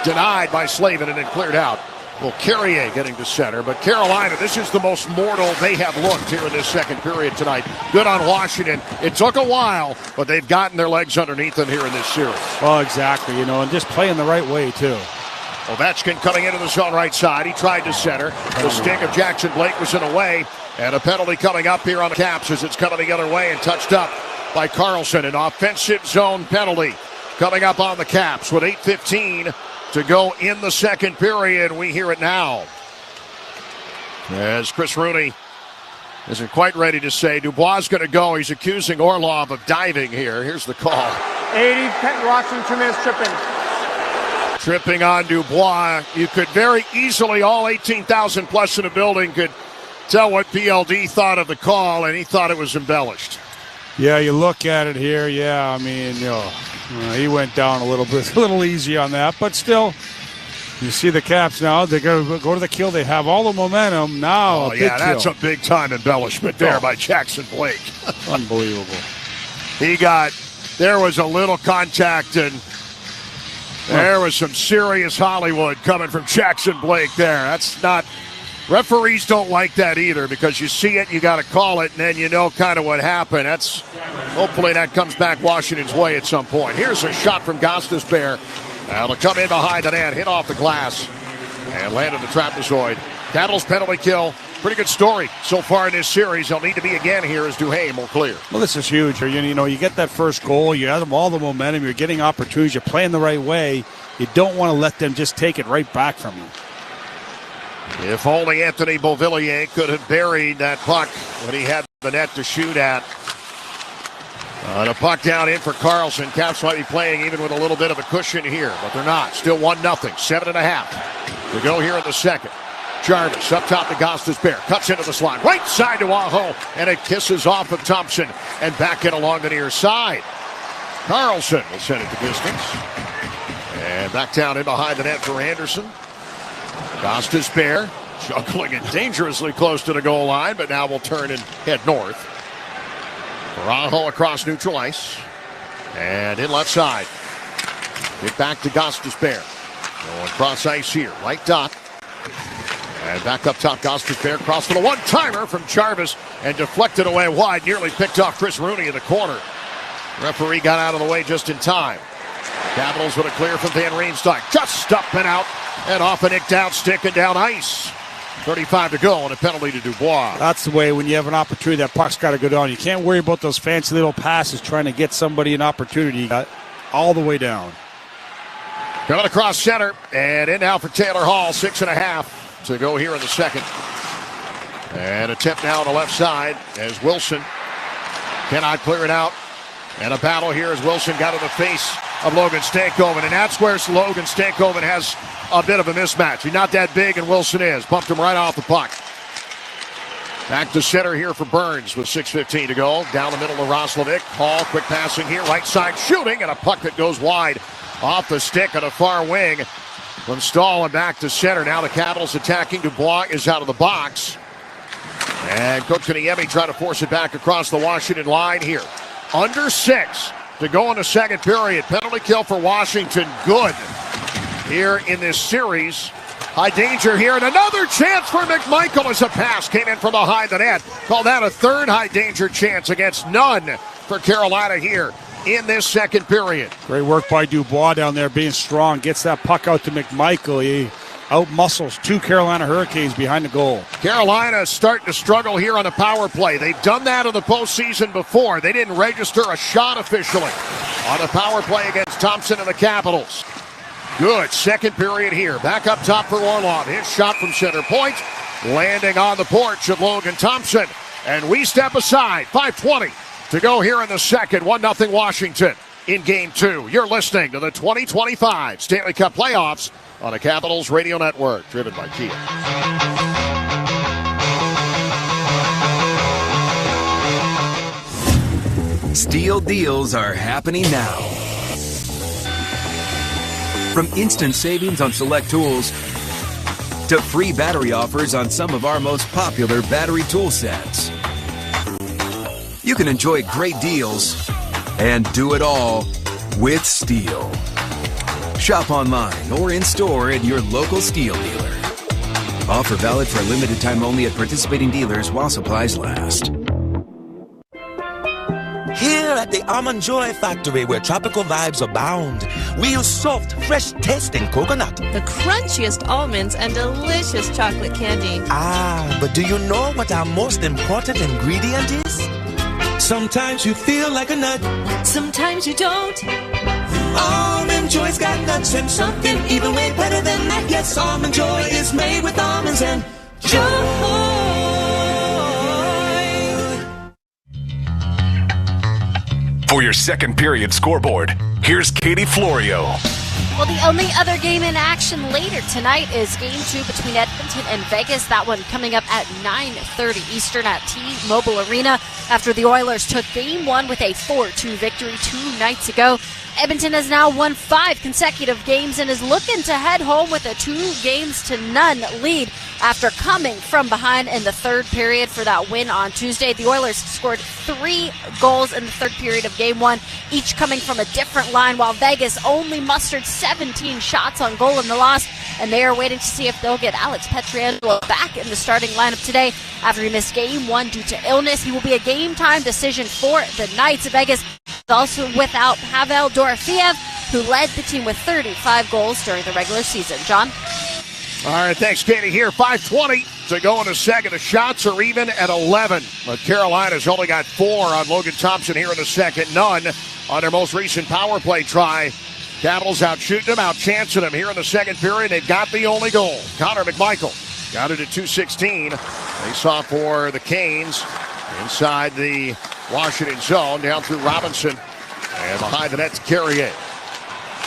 Denied by Slavin and then cleared out. Well, Carrier getting to center, but Carolina, this is the most mortal they have looked here in this second period tonight. Good on Washington. It took a while, but they've gotten their legs underneath them here in this series. Well, exactly, and just playing the right way, too. Ovechkin coming into the zone right side. He tried to center. The stick of Jackson Blake was in the way, and a penalty coming up here on the Caps as it's coming the other way and touched up by Carlson. An offensive zone penalty coming up on the Caps with 8:15 to go in the second period. We hear it now as Chris Rooney isn't quite ready to say Dubois is going to go. He's accusing Orlov of diving here. Here's the call. 80, Washington is tripping. Tripping on Dubois. You could very easily, all 18,000 plus in the building could tell what PLD thought of the call, and he thought it was embellished. Yeah, you look at it here. Yeah, he went down a little easy on that, but still, you see the Caps now. They're going to go to the kill. They have all the momentum now. Oh, yeah, that's a big time embellishment there by Jackson Blake. Unbelievable. There was a little contact, and there was some serious Hollywood coming from Jackson Blake there. That's not. Referees don't like that either because you see it, you got to call it, and then you know kind of what happened. Hopefully that comes back Washington's way at some point. Here's a shot from Gostisbehere. They'll come in behind the net, hit off the glass, and land in the trapezoid. Capitals penalty kill. Pretty good story so far in this series. They'll need to be again here as Duhaime will clear. Well, this is huge. You get that first goal. You have all the momentum. You're getting opportunities. You're playing the right way. You don't want to let them just take it right back from you. If only Anthony Beauvillier could have buried that puck when he had the net to shoot at. The puck down in for Carlson. Caps might be playing even with a little bit of a cushion here, but they're not. Still 1-0. 7.5 to go here in the second. Jarvis up top to Gostisbehere. Cuts into the slot. Right side to Aho, and it kisses off of Thompson and back in along the near side. Carlson will send it to distance. And back down in behind the net for Anderson. Gostisbehere juggling it dangerously close to the goal line, but now will turn and head north. Aho across neutral ice. And in left side. Get back to Gostisbehere. Going cross ice here. Right dot. And back up top, Gostisbehere crossed to the one-timer from Jarvis and deflected away wide. Nearly picked off Chris Rooney in the corner. Referee got out of the way just in time. Capitals with a clear from Van Riemsdyk. Just up and out and off a nick down stick and down ice. 35 to go and a penalty to Dubois. That's the way when you have an opportunity, that puck's got to go down. You can't worry about those fancy little passes trying to get somebody an opportunity. All the way down. Coming across center and in now for Taylor Hall. 6.5 to go here in the second. And a tip now on the left side as Wilson cannot clear it out. And a battle here as Wilson got in the face of Logan Stankoven. And that's where Logan Stankoven has a bit of a mismatch. He's not that big, and Wilson is. Bumped him right off the puck. Back to center here for Burns with 6:15 to go. Down the middle to Roslovic. Hall, quick passing here. Right side shooting, and a puck that goes wide off the stick on a far wing from Stahl and back to center. Now the Capitals attacking. Dubois is out of the box. And Kotkaniemi trying to force it back across the Washington line here. Under 6 to go in the second period. Penalty kill for Washington. Good here in this series. High danger here, and another chance for McMichael as a pass came in from behind the net. Call that a third high danger chance against none for Carolina here in this second period. Great work by Dubois down there, being strong. Gets that puck out to McMichael. He out-muscles 2 Carolina Hurricanes behind the goal. Carolina is starting to struggle here on the power play. They've done that in the postseason before. They didn't register a shot officially on the power play against Thompson and the Capitals. Good second period here. Back up top for Orlov. His shot from center point, landing on the porch of Logan Thompson. And we step aside. 5:20 to go here in the second. 1-0 Washington in Game 2. You're listening to the 2025 Stanley Cup Playoffs on the Capitals Radio Network, driven by Kia. Steel deals are happening now. From instant savings on select tools to free battery offers on some of our most popular battery tool sets. You can enjoy great deals and do it all with Steel. Shop online or in store at your local Steel dealer. Offer valid for a limited time only at participating dealers while supplies last. Here at the Almond Joy Factory, where tropical vibes abound, we use soft, fresh-tasting coconut. The crunchiest almonds and delicious chocolate candy. Ah, but do you know what our most important ingredient is? Sometimes you feel like a nut. Sometimes you don't. Almond Joy's got nuts and something even way better than that. Yes, Almond Joy is made with almonds and joy. For your second period scoreboard, here's Katie Florio. Well, the only other game in action later tonight is Game 2 between Edmonton and Vegas. That one coming up at 9:30 Eastern at T-Mobile Arena after the Oilers took Game 1 with a 4-2 victory 2 nights ago. Edmonton has now won 5 consecutive games and is looking to head home with a 2-0 lead after coming from behind in the third period for that win on Tuesday. The Oilers scored 3 goals in the third period of Game 1, each coming from a different line, while Vegas only mustered 17 shots on goal in the loss, and they are waiting to see if they'll get Alex Pietrangelo back in the starting lineup today after he missed Game 1 due to illness. He will be a game-time decision for the Knights. Vegas is also without Pavel Dorofeev, who led the team with 35 goals during the regular season. John? All right, thanks, Katie. Here, 5:20 to go in the second. The shots are even at 11. But Carolina's only got 4 on Logan Thompson here in the second. None on their most recent power play try. Capitals out shooting them, out chancing them here in the second period. They've got the only goal. Connor McMichael got it at 2:16. They saw for the Canes inside the Washington zone, down through Robinson. And behind the net's Carrier.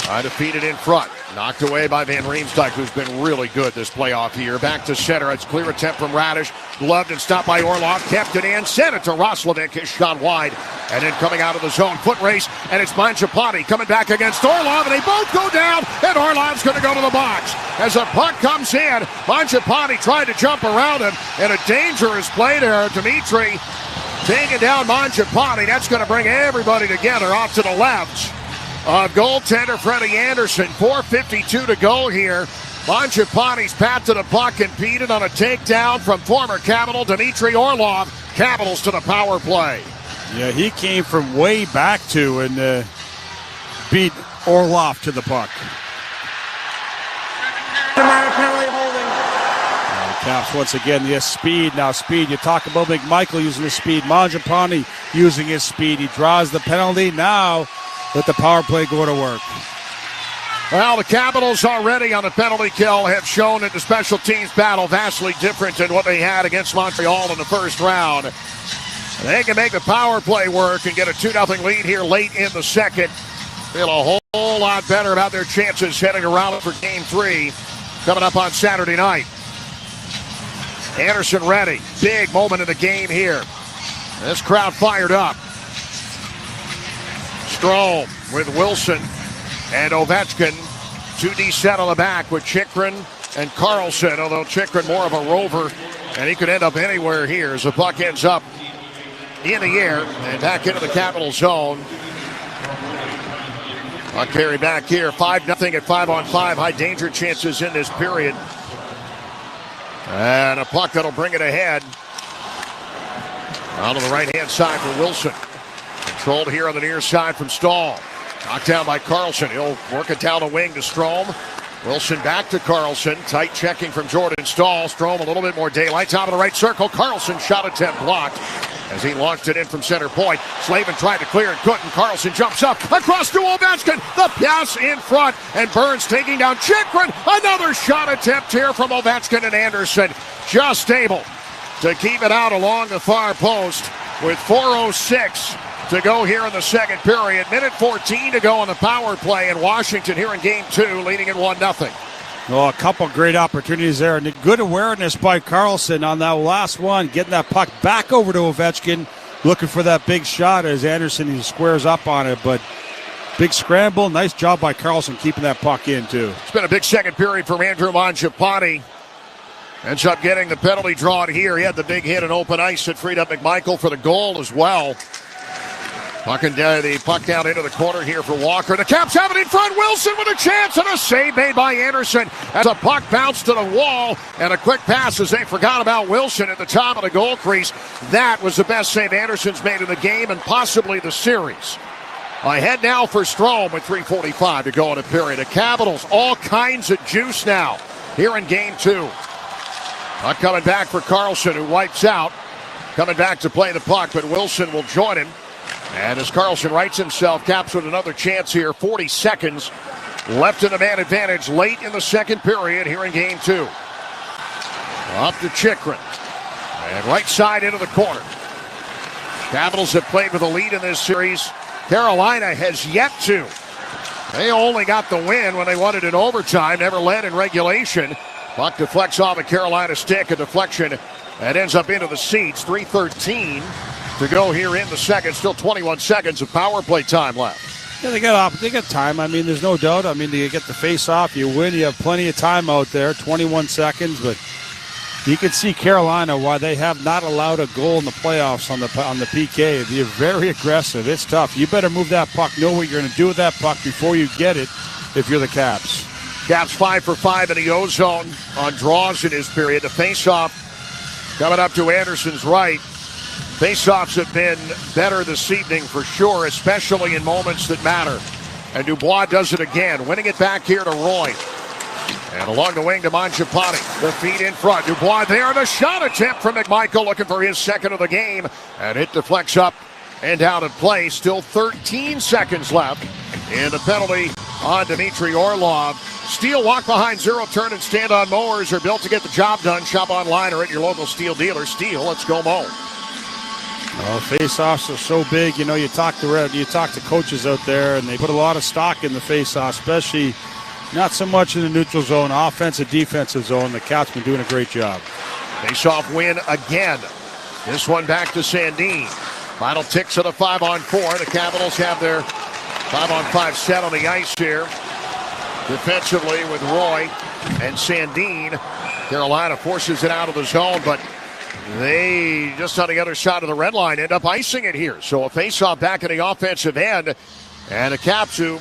Trying to feed it in front. Knocked away by Van Riemsdyk, who's been really good this playoff year. Back to center. It's clear attempt from Radish. Gloved and stopped by Orlov. Kept it in. Sent it to Roslovic. His shot wide. And then coming out of the zone. Foot race. And it's Mangiapane coming back against Orlov. And they both go down. And Orlov's going to go to the box. As a puck comes in, Mangiapane tried to jump around him. And a dangerous play there. Dimitri taking down Mangiapane. That's going to bring everybody together off to the left. Goaltender Freddie Anderson, 4:52 to go here. Mangiapane's path to the puck impeded on a takedown from former Capital Dmitry Orlov. Capitals to the power play. Yeah, he came from way back too and beat Orlov to the puck. Caps once again, the speed. Now speed, you talk about McMichael using his speed. Mangiapane using his speed. He draws the penalty. Now let the power play go to work. Well, the Capitals already on the penalty kill have shown that the special teams battle vastly different than what they had against Montreal in the first round. They can make the power play work and get a 2-0 lead here late in the second. Feel a whole lot better about their chances heading around for Game 3 coming up on Saturday night. Anderson ready. Big moment in the game here. This crowd fired up. Strome with Wilson and Ovechkin. 2D set on the back with Chychrun and Carlson, although Chychrun more of a rover, and he could end up anywhere here as the puck ends up in the air and back into the Capital zone. Puck carried back here. 5-0 at 5-on-5. High danger chances in this period. And a puck that'll bring it ahead. Out on the right-hand side for Wilson. Controlled here on the near side from Stahl. Knocked down by Carlson. He'll work it down the wing to Strome. Wilson back to Carlson. Tight checking from Jordan Stahl. Strome a little bit more daylight. Top of the right circle. Carlson shot attempt blocked as he launched it in from center point. Slavin tried to clear and couldn't. Carlson jumps up across to Ovechkin. The pass in front. And Burns taking down Chychrun. Another shot attempt here from Ovechkin, and Anderson just able to keep it out along the far post with 4:06 to go here in the second period. Minute 14 to go on the power play, in Washington here in Game 2, leading at 1-0. Well, a couple great opportunities there, and good awareness by Carlson on that last one, getting that puck back over to Ovechkin, looking for that big shot as Anderson, he squares up on it, but big scramble. Nice job by Carlson keeping that puck in, too. It's been a big second period for Andrew Mangiapane. Ends up getting the penalty drawn here. He had the big hit in open ice that freed up McMichael for the goal as well. The puck down into the corner here for Walker. The Caps have it in front. Wilson with a chance and a save made by Anderson as a puck bounced to the wall, and a quick pass as they forgot about Wilson at the top of the goal crease. That was the best save Anderson's made in the game and possibly the series. Ahead now for Strome with 3:45 to go in the period. The Capitals all kinds of juice now here in Game 2. Puck coming back for Carlson, who wipes out. Coming back to play the puck, but Wilson will join him. And as Carlson rights himself, Caps with another chance here. 40 seconds left in the man advantage late in the second period here in Game 2. Up to Chychrun. And right side into the corner. Capitals have played with a lead in this series. Carolina has yet to. They only got the win when they won it in overtime. Never led in regulation. Puck deflects off a Carolina stick. A deflection that ends up into the seats. 3:13 to go here in the second. Still 21 seconds of power play time left. Yeah, they got time. I mean, there's no doubt. I mean, you get the face off, you win, you have plenty of time out there, 21 seconds. But you can see Carolina why they have not allowed a goal in the playoffs on the PK. They're very aggressive. It's tough. You better move that puck, know what you're going to do with that puck before you get it if you're the Caps. Caps 5 for 5 in the O-zone on draws in his period. The face-off coming up to Anderson's right. Face-offs have been better this evening for sure, especially in moments that matter. And Dubois does it again, winning it back here to Roy. And along the wing to Mangiapane. The feet in front. Dubois there. The shot attempt from McMichael, looking for his second of the game. And it deflects up and down in play. Still 13 seconds left in the penalty on Dmitry Orlov. Steel walk behind zero turn and stand on mowers are built to get the job done. Shop online or at your local Steel dealer. Steel, let's go mow. Well, face-offs are so big. You know, you talk to coaches out there, and they put a lot of stock in the face-off, especially not so much in the neutral zone, offensive, defensive zone. The Caps been doing a great job. Face-off win again. This one back to Sandin. Final ticks of the 5-on-4. The Capitals have their 5-on-5 set on the ice here. Defensively with Roy and Sandin. Carolina forces it out of the zone, but they, just on the other side of the red line, end up icing it here. So a face-off back in the offensive end. And the Caps, who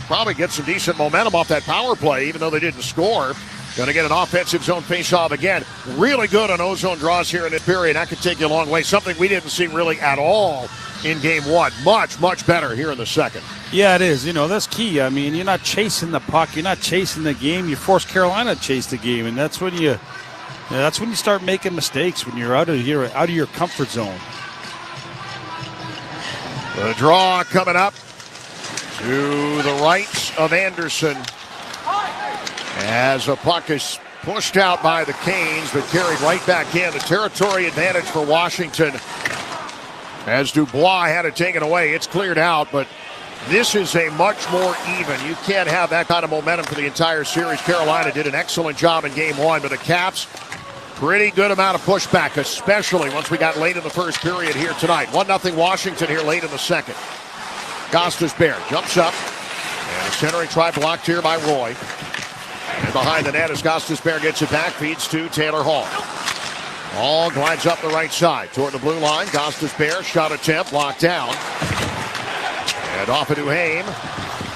probably get some decent momentum off that power play, even though they didn't score, going to get an offensive zone face-off again. Really good on O-zone draws here in this period. That could take you a long way. Something we didn't see really at all in Game 1. Much, much better here in the second. Yeah, it is. You know, that's key. I mean, you're not chasing the puck. You're not chasing the game. You force Carolina to chase the game, and that's when you Yeah, that's when you start making mistakes, when you're out of your comfort zone. The draw coming up to the right of Anderson as the puck is pushed out by the Canes, but carried right back in. The territory advantage for Washington as Dubois had it taken away. It's cleared out, but this is a much more even. You can't have that kind of momentum for the entire series. Carolina did an excellent job in game one, but the Caps, pretty good amount of pushback, especially once we got late in the first period here tonight. 1-0 Washington here late in the second. Gostisbehere jumps up, and a centering try blocked here by Roy. And behind the net as Gostisbehere gets it back, feeds to Taylor Hall. Hall glides up the right side toward the blue line. Gostisbehere, shot attempt, blocked down. And off of Duhaime.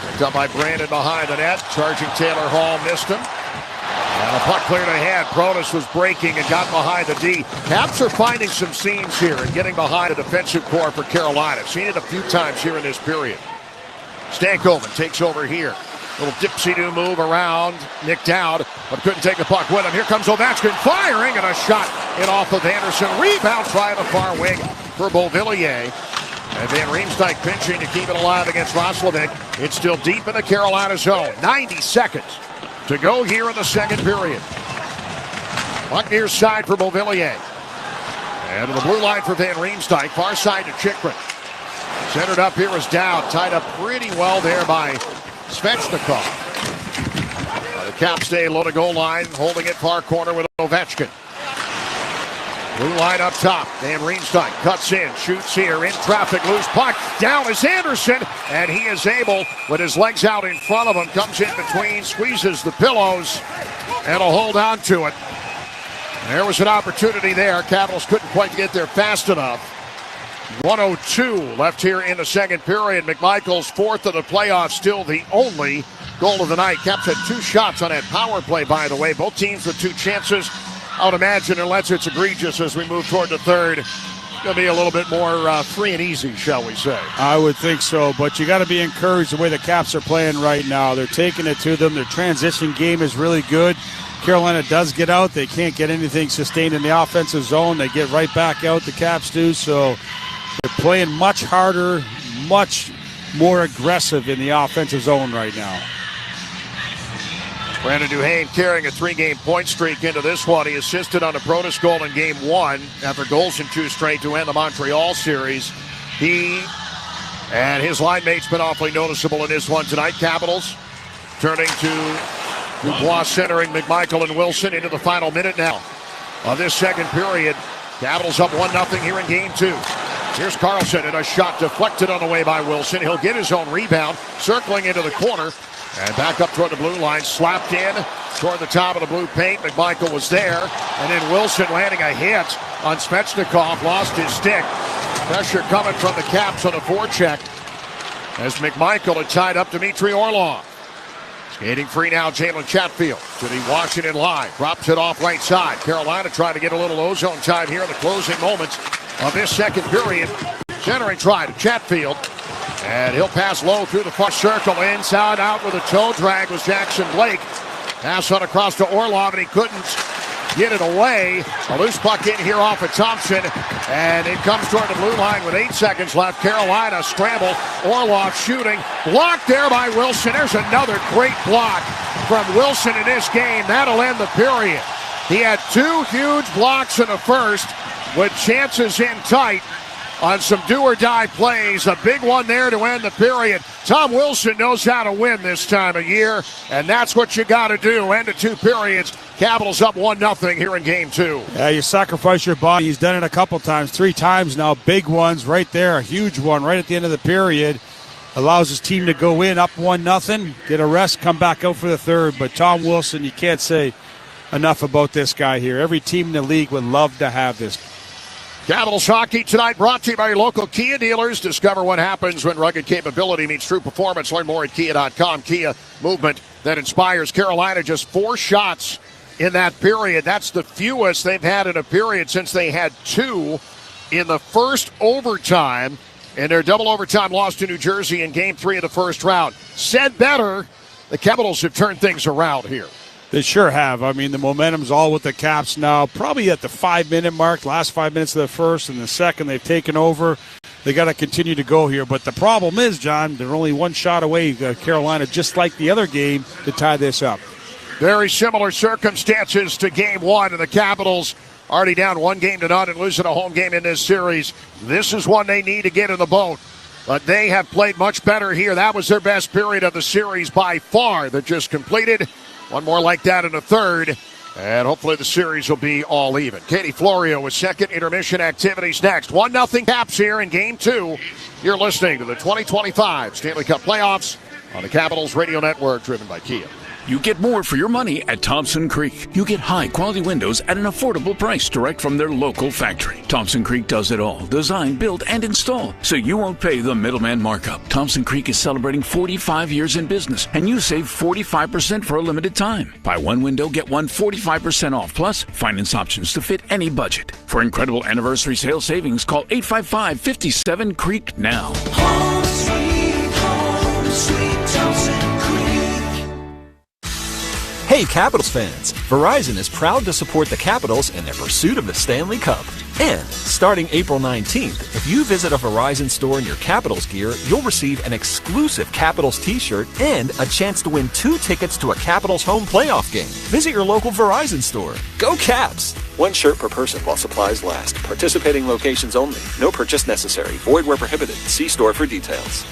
Picked up by Brandon behind the net. Charging Taylor Hall, missed him. And the puck cleared ahead. Protas was breaking and got behind the D. Caps are finding some seams here and getting behind the defensive core for Carolina. Seen it a few times here in this period. Stankoven takes over here. Little dipsy-do move around. Nick Dowd, but couldn't take the puck with him. Here comes Ovechkin firing, and a shot in off of Anderson. Rebound try the far wing for Beauvillier. And Van Riemsdyk pinching to keep it alive against Roslovic. It's still deep in the Carolina zone. 90 seconds to go here in the second period. Puck near side for Beauvillier. And to the blue line for Van Riemsdyk. Far side to Chychrun. Centered up here is Dowd. Tied up pretty well there by Svechnikov. The Caps stay low to goal line, holding it far corner with Ovechkin. Blue line up top. Van Riemsdyk cuts in, shoots here, in traffic, loose puck. Down is Anderson, and he is able, with his legs out in front of him, comes in between, squeezes the pillows, and will hold on to it. There was an opportunity there. Capitals couldn't quite get there fast enough. 1:02 left here in the second period. McMichael's fourth of the playoffs, still the only goal of the night. Caps had 2 shots on that power play, by the way. Both teams with 2 chances. I would imagine, unless it's egregious as we move toward the third, it's going to be a little bit more free and easy, shall we say. I would think so, but you got to be encouraged the way the Caps are playing right now. They're taking it to them. Their transition game is really good. Carolina does get out. They can't get anything sustained in the offensive zone. They get right back out, the Caps do, so they're playing much harder, much more aggressive in the offensive zone right now. Brandon Duhaime carrying a 3-game point streak into this one. He assisted on a Protas goal in game 1 after goals in 2 straight to end the Montreal series. He and his line mate's been awfully noticeable in this one tonight. Capitals turning to Dubois, centering McMichael and Wilson into the final minute now of this second period. Capitals up 1-0 here in game 2. Here's Carlson, and a shot deflected on the way by Wilson. He'll get his own rebound, circling into the corner. And back up toward the blue line, slapped in toward the top of the blue paint. McMichael was there. And then Wilson landing a hit on Svechnikov, lost his stick. Pressure coming from the Caps on a forecheck as McMichael had tied up Dmitry Orlov. Skating free now, Jalen Chatfield to the Washington line. Drops it off right side. Carolina trying to get a little ozone time here in the closing moments of this second period. Centering try to Chatfield. And he'll pass low through the far circle. Inside out with a toe drag was Jackson Blake. Pass on across to Orlov, and he couldn't get it away. A loose puck in here off of Thompson. And it comes toward the blue line with 8 seconds left. Carolina scramble. Orlov shooting. Blocked there by Wilson. There's another great block from Wilson in this game. That'll end the period. He had 2 huge blocks in the first with chances in tight on some do-or-die plays. A big one there to end the period. Tom Wilson knows how to win this time of year, and that's what you got to do. End of 2 periods. Capitals up 1-0 here in game 2. Yeah, you sacrifice your body. He's done it a couple times, 3 times now. Big ones right there, a huge one right at the end of the period. Allows his team to go in up 1-0, get a rest, come back out for the third. But Tom Wilson, you can't say enough about this guy here. Every team in the league would love to have this. Capitals hockey tonight brought to you by your local Kia dealers. Discover what happens when rugged capability meets true performance. Learn more at Kia.com. Kia, movement that inspires. Carolina just 4 shots in that period. That's the fewest they've had in a period since they had 2 in the first overtime in their double overtime loss to New Jersey in game 3 of the first round. Said better, the Capitals have turned things around here. They sure have. I mean, the momentum's all with the Caps now. Probably at the 5-minute mark, last 5 minutes of the first and the second, they've taken over. They got to continue to go here. But the problem is, John, they're only one shot away, Carolina, just like the other game, to tie this up. Very similar circumstances to Game 1, and the Capitals already down 1-0 and losing a home game in this series. This is one they need to get in the boat. But they have played much better here. That was their best period of the series by far that just completed. One more like that in the third. And hopefully the series will be all even. Katie Florio with second intermission activities next. 1-0 Caps here in Game 2. You're listening to the 2025 Stanley Cup Playoffs on the Capitals Radio Network, driven by Kia. You get more for your money at Thompson Creek. You get high-quality windows at an affordable price direct from their local factory. Thompson Creek does it all. Design, build, and install. So you won't pay the middleman markup. Thompson Creek is celebrating 45 years in business, and you save 45% for a limited time. Buy one window, get one 45% off, plus finance options to fit any budget. For incredible anniversary sale savings, call 855-57-CREEK now. Home sweet Thompson Creek. Hey Capitals fans, Verizon is proud to support the Capitals in their pursuit of the Stanley Cup. And starting April 19th, if you visit a Verizon store in your Capitals gear, you'll receive an exclusive Capitals t-shirt and a chance to win 2 tickets to a Capitals home playoff game. Visit your local Verizon store. Go Caps! 1 shirt per person while supplies last. Participating locations only. No purchase necessary. Void where prohibited. See store for details.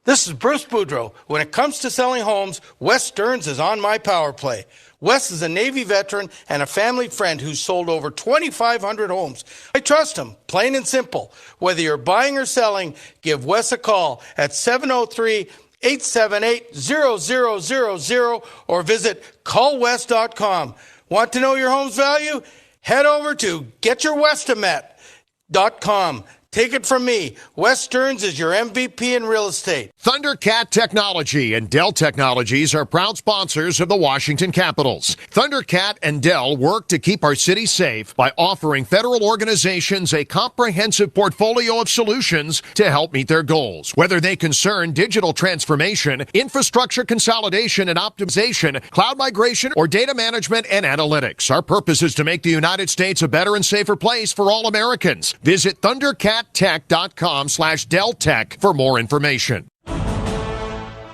This is Bruce Boudreau. When it comes to selling homes, Wes Stearns is on my power play. Wes is a Navy veteran and a family friend who's sold over 2,500 homes. I trust him, plain and simple. Whether you're buying or selling, give Wes a call at 703-878-0000 or visit callwes.com. Want to know your home's value? Head over to getyourwestimat.com. Take it from me, Wes Stearns is your MVP in real estate. Thundercat Technology and Dell Technologies are proud sponsors of the Washington Capitals. Thundercat and Dell work to keep our city safe by offering federal organizations a comprehensive portfolio of solutions to help meet their goals. Whether they concern digital transformation, infrastructure consolidation and optimization, cloud migration, or data management and analytics, our purpose is to make the United States a better and safer place for all Americans. Visit thundercattech.com/DellTech for more information.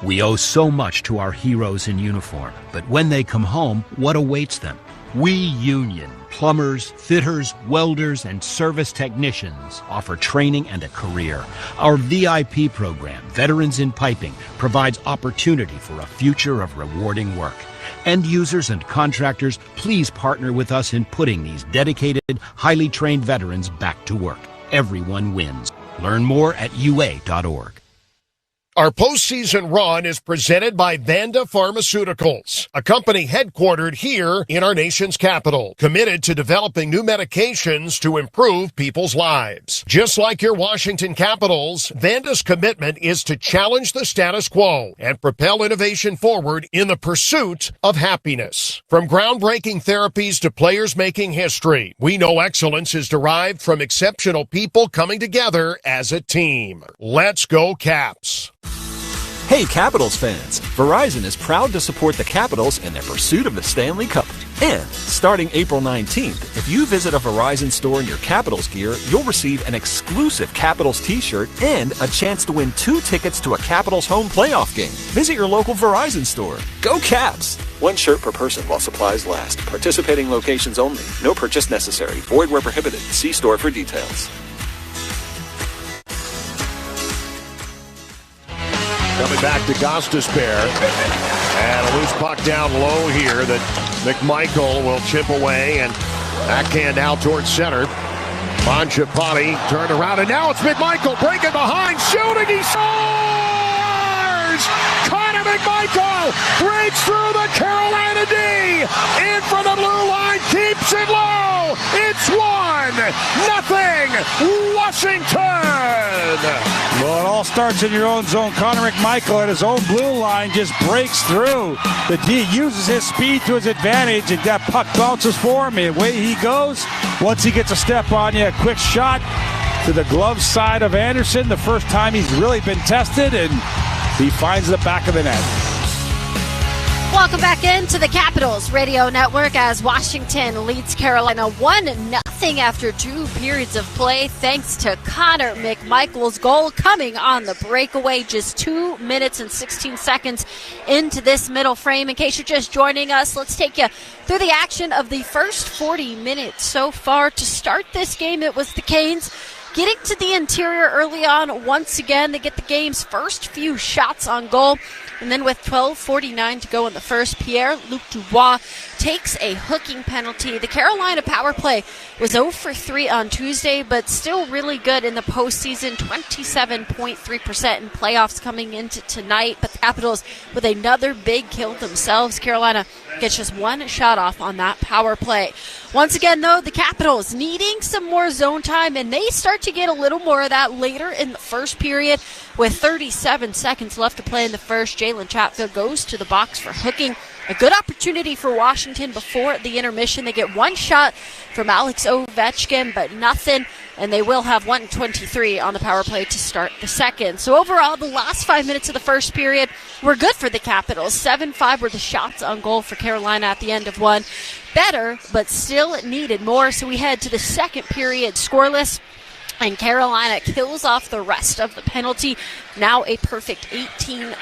We owe so much to our heroes in uniform, but when they come home, what awaits them? We union plumbers, fitters, welders, and service technicians offer training and a career. Our VIP program, Veterans in Piping, provides opportunity for a future of rewarding work. End users and contractors, please partner with us in putting these dedicated, highly trained veterans back to work. Everyone wins. Learn more at UA.org. Our postseason run is presented by Vanda Pharmaceuticals, a company headquartered here in our nation's capital, committed to developing new medications to improve people's lives. Just like your Washington Capitals, Vanda's commitment is to challenge the status quo and propel innovation forward in the pursuit of happiness. From groundbreaking therapies to players making history, we know excellence is derived from exceptional people coming together as a team. Let's go Caps! Hey Capitals fans, Verizon is proud to support the Capitals in their pursuit of the Stanley Cup. And starting April 19th, if you visit a Verizon store in your Capitals gear, you'll receive an exclusive Capitals t-shirt and a chance to win 2 tickets to a Capitals home playoff game. Visit your local Verizon store. Go Caps! 1 shirt per person while supplies last. Participating locations only. No purchase necessary. Void where prohibited. See store for details. Coming back to Gostisbehere. And a loose puck down low here that McMichael will chip away and backhand out towards center. Mangiapane turned around and now it's McMichael breaking behind, shooting, he scores! Connor McMichael breaks through the Carolina D, in from the blue line, keeps it low. It's 1-0 Washington. Well, it all starts in your own zone. Connor McMichael at his own blue line just breaks through. The D uses his speed to his advantage, and that puck bounces for him. And away he goes. Once he gets a step on you, a quick shot to the glove side of Anderson. The first time he's really been tested, and He finds the back of the net. Welcome back into the Capitals Radio Network as Washington leads Carolina 1-0 after 2 periods of play, thanks to Connor McMichael's goal coming on the breakaway just 2 minutes and 16 seconds into this middle frame. In case you're just joining us, let's take you through the action of the first 40 minutes so far. To start this game, it was the Canes getting to the interior early on. Once again, they get the game's first few shots on goal. And then with 12:49 to go in the first, Pierre-Luc Dubois takes a hooking penalty. The Carolina power play was 0 for 3 on Tuesday, but still really good in the postseason, 27.3% in playoffs coming into tonight. But the Capitals with another big kill themselves. Carolina gets just one shot off on that power play. Once again, though, the Capitals needing some more zone time, and they start to get a little more of that later in the first period. With 37 seconds left to play in the first, Jalen Chatfield goes to the box for hooking. A good opportunity for Washington before the intermission. They get one shot from Alex Ovechkin, but nothing, and they will have 1:23 on the power play to start the second. So overall, the last 5 minutes of the first period were good for the Capitals. 7-5 were the shots on goal for Carolina at the end of one. Better, but still needed more. So we head to the second period scoreless. And Carolina kills off the rest of the penalty. Now a perfect 18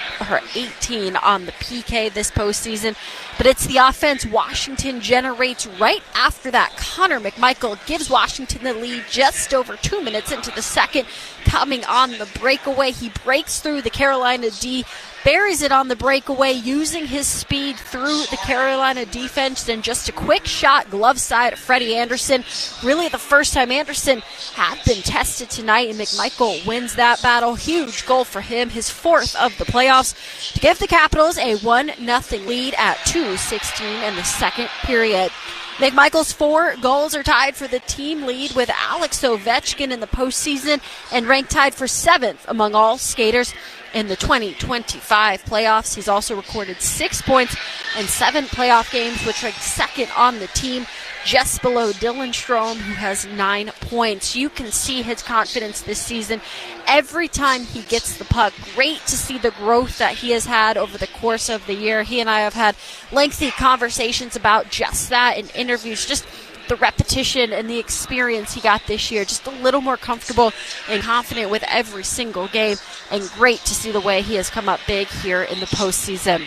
on the PK this postseason. But it's the offense Washington generates right after that. Connor McMichael gives Washington the lead just over 2 minutes into the second. Coming on the breakaway, he breaks through the Carolina D, buries it on the breakaway, using his speed through the Carolina defense. Then just a quick shot, glove side of Freddie Anderson. Really the first time Anderson had been tested tonight, and McMichael wins that battle. Huge goal for him, his 4th of the playoffs, to give the Capitals a 1-0 lead at 2:16 in the second period. McMichael's 4 goals are tied for the team lead with Alex Ovechkin in the postseason, and ranked tied for 7th among all skaters in the 2025 playoffs. He's also recorded 6 points in 7 playoff games, which ranks second on the team, just below Dylan Strome, who has 9 points. You can see his confidence this season every time he gets the puck. Great to see the growth that he has had over the course of the year. He and I have had lengthy conversations about just that in interviews, just the repetition and the experience he got this year, just a little more comfortable and confident with every single game, and great to see the way he has come up big here in the postseason.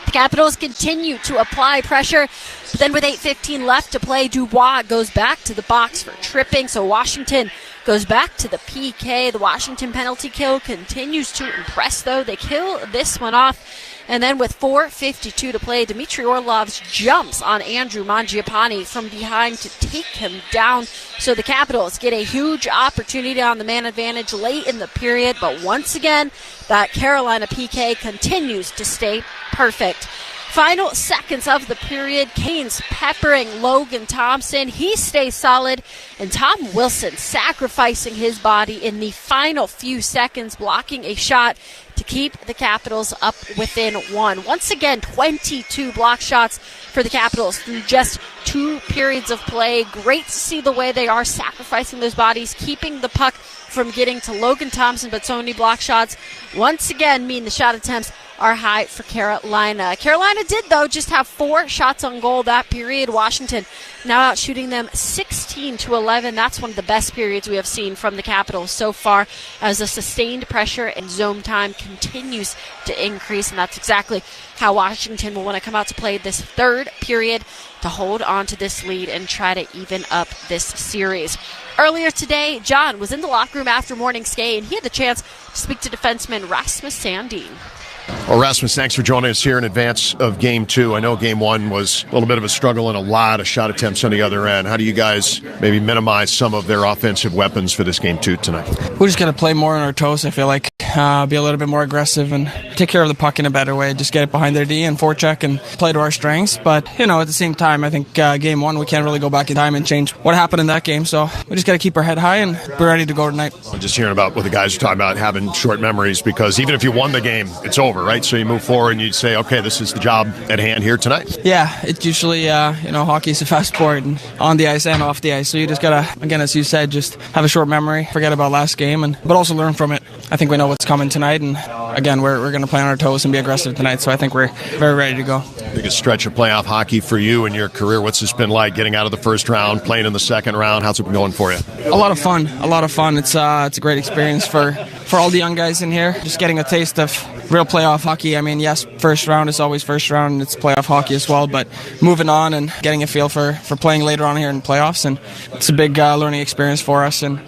The Capitals continue to apply pressure, but then with 8:15 left to play, Dubois goes back to the box for tripping, so Washington goes back to the PK. The Washington penalty kill continues to impress, though. They kill this one off, and then with 4:52 to play, Dmitry Orlov's jumps on Andrew Mangiapane from behind to take him down. So the Capitals get a huge opportunity on the man advantage late in the period, but once again, that Carolina PK continues to stay perfect. Final seconds of the period, Canes peppering Logan Thompson. He stays solid, and Tom Wilson sacrificing his body in the final few seconds, blocking a shot to keep the Capitals up within 1. Once again, 22 block shots for the Capitals through just 2 periods of play. Great to see the way they are sacrificing those bodies, keeping the puck from getting to Logan Thompson, but so many block shots once again mean the shot attempts are high for Carolina. Carolina did, though, just have 4 shots on goal that period. Washington now out shooting them 16-11. That's one of the best periods we have seen from the Capitals so far, as the sustained pressure and zone time continues to increase, and that's exactly how Washington will want to come out to play this third period to hold on to this lead and try to even up this series. Earlier today, John was in the locker room after morning skate, and he had the chance to speak to defenseman Rasmus Sandin. Well, Rasmus, thanks for joining us here in advance of Game 2. I know Game 1 was a little bit of a struggle and a lot of shot attempts on the other end. How do you guys maybe minimize some of their offensive weapons for this Game 2 tonight? We're just going to play more on our toes, I feel like. Be a little bit more aggressive and take care of the puck in a better way. Just get it behind their D and forecheck and play to our strengths. But, at the same time, I think Game 1, we can't really go back in time and change what happened in that game. So we just got to keep our head high and we're ready to go tonight. I'm just hearing about what the guys are talking about, having short memories, because even if you won the game, it's over, right? So you move forward and you say, okay, this is the job at hand here tonight. Yeah, it's usually, hockey's a fast sport, and on the ice and off the ice. So you just got to, again, as you said, just have a short memory, forget about last game, but also learn from it I think we know what's coming tonight, and again, we're going to play on our toes and be aggressive tonight, so I think we're very ready to go. Biggest stretch of playoff hockey for you in your career. What's this been like, getting out of the first round, playing in the second round? How's it been going for you? A lot of fun. It's a great experience for all the young guys in here, just getting a taste of real playoff hockey. I mean, yes, first round is always first round, and it's playoff hockey as well, but moving on and getting a feel for playing later on here in playoffs, and it's a big learning experience for us. And,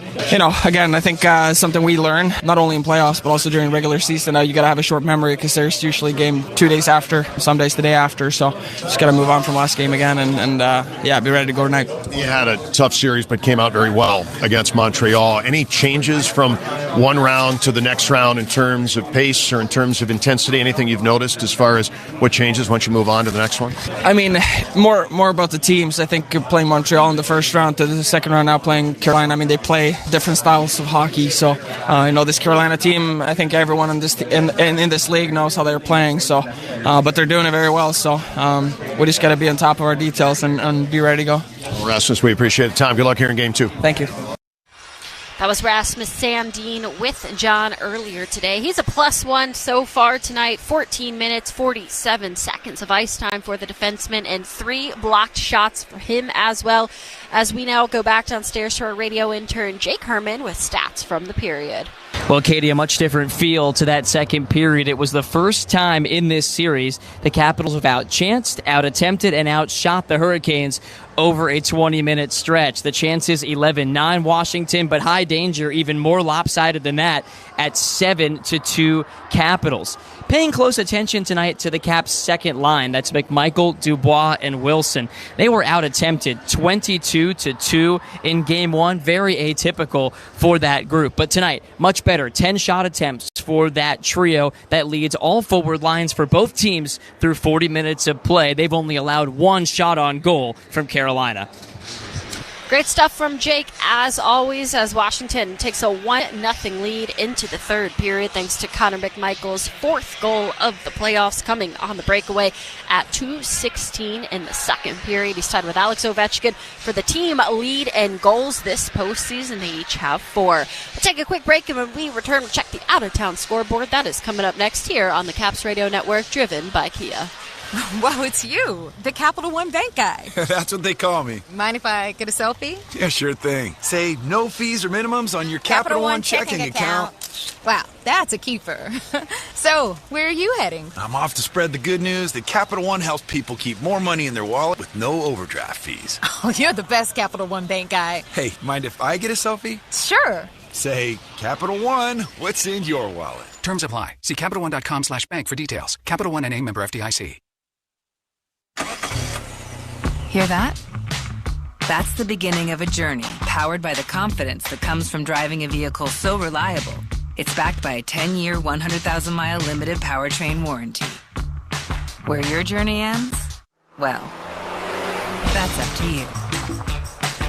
again, I think something we learn, not only in playoffs, but also during regular season, you got to have a short memory because there's usually a game 2 days after, some days the day after, so just got to move on from last game again and be ready to go tonight. You had a tough series, but came out very well against Montreal. Any changes from one round to the next round in terms of pace or in terms of intensity? Anything you've noticed as far as what changes once you move on to the next one? I mean, more about the teams. I think playing Montreal in the first round to the second round, now playing Carolina, I mean, they play different styles of hockey. So, this Carolina team, I think everyone in this league knows how they're playing. So, but they're doing it very well. So, we just got to be on top of our details and be ready to go. Well, Rasmus, we appreciate the time. Good luck here in Game 2. Thank you. That was Rasmus Sandin with John earlier today. He's a +1 so far tonight. 14 minutes, 47 seconds of ice time for the defenseman and 3 blocked shots for him as well. As we now go back downstairs to our radio intern, Jake Herman, with stats from the period. Well, Katie, a much different feel to that second period. It was the first time in this series the Capitals have outchanced, out-attempted, and outshot the Hurricanes over a 20-minute stretch. The chances 11-9 Washington, but high danger, even more lopsided than that, at 7-2 Capitals. Paying close attention tonight to the Caps' second line. That's McMichael, Dubois, and Wilson. They were out-attempted 22-2 in Game 1. Very atypical for that group. But tonight, much better. 10 shot attempts for that trio that leads all forward lines for both teams through 40 minutes of play. They've only allowed 1 shot on goal from Carolina. Great stuff from Jake, as always, as Washington takes a 1-0 lead into the third period, thanks to Connor McMichael's 4th goal of the playoffs, coming on the breakaway at 2:16 in the second period. He's tied with Alex Ovechkin for the team lead in goals this postseason. They each have 4. We'll take a quick break, and when we return, we'll check the out-of-town scoreboard. That is coming up next here on the Caps Radio Network, driven by Kia. Wow, it's you, the Capital One Bank guy. That's what they call me. Mind if I get a selfie? Yeah, sure thing. Say no fees or minimums on your Capital One checking account. Wow, that's a keeper. So, where are you heading? I'm off to spread the good news that Capital One helps people keep more money in their wallet with no overdraft fees. Oh, you're the best Capital One Bank guy. Hey, mind if I get a selfie? Sure. Say, Capital One, what's in your wallet? Terms apply. See CapitalOne.com/bank for details. Capital One N.A. member FDIC. Hear that? That's the beginning of a journey powered by the confidence that comes from driving a vehicle so reliable. It's backed by a 10-year, 100,000-mile limited powertrain warranty. Where your journey ends? Well, that's up to you.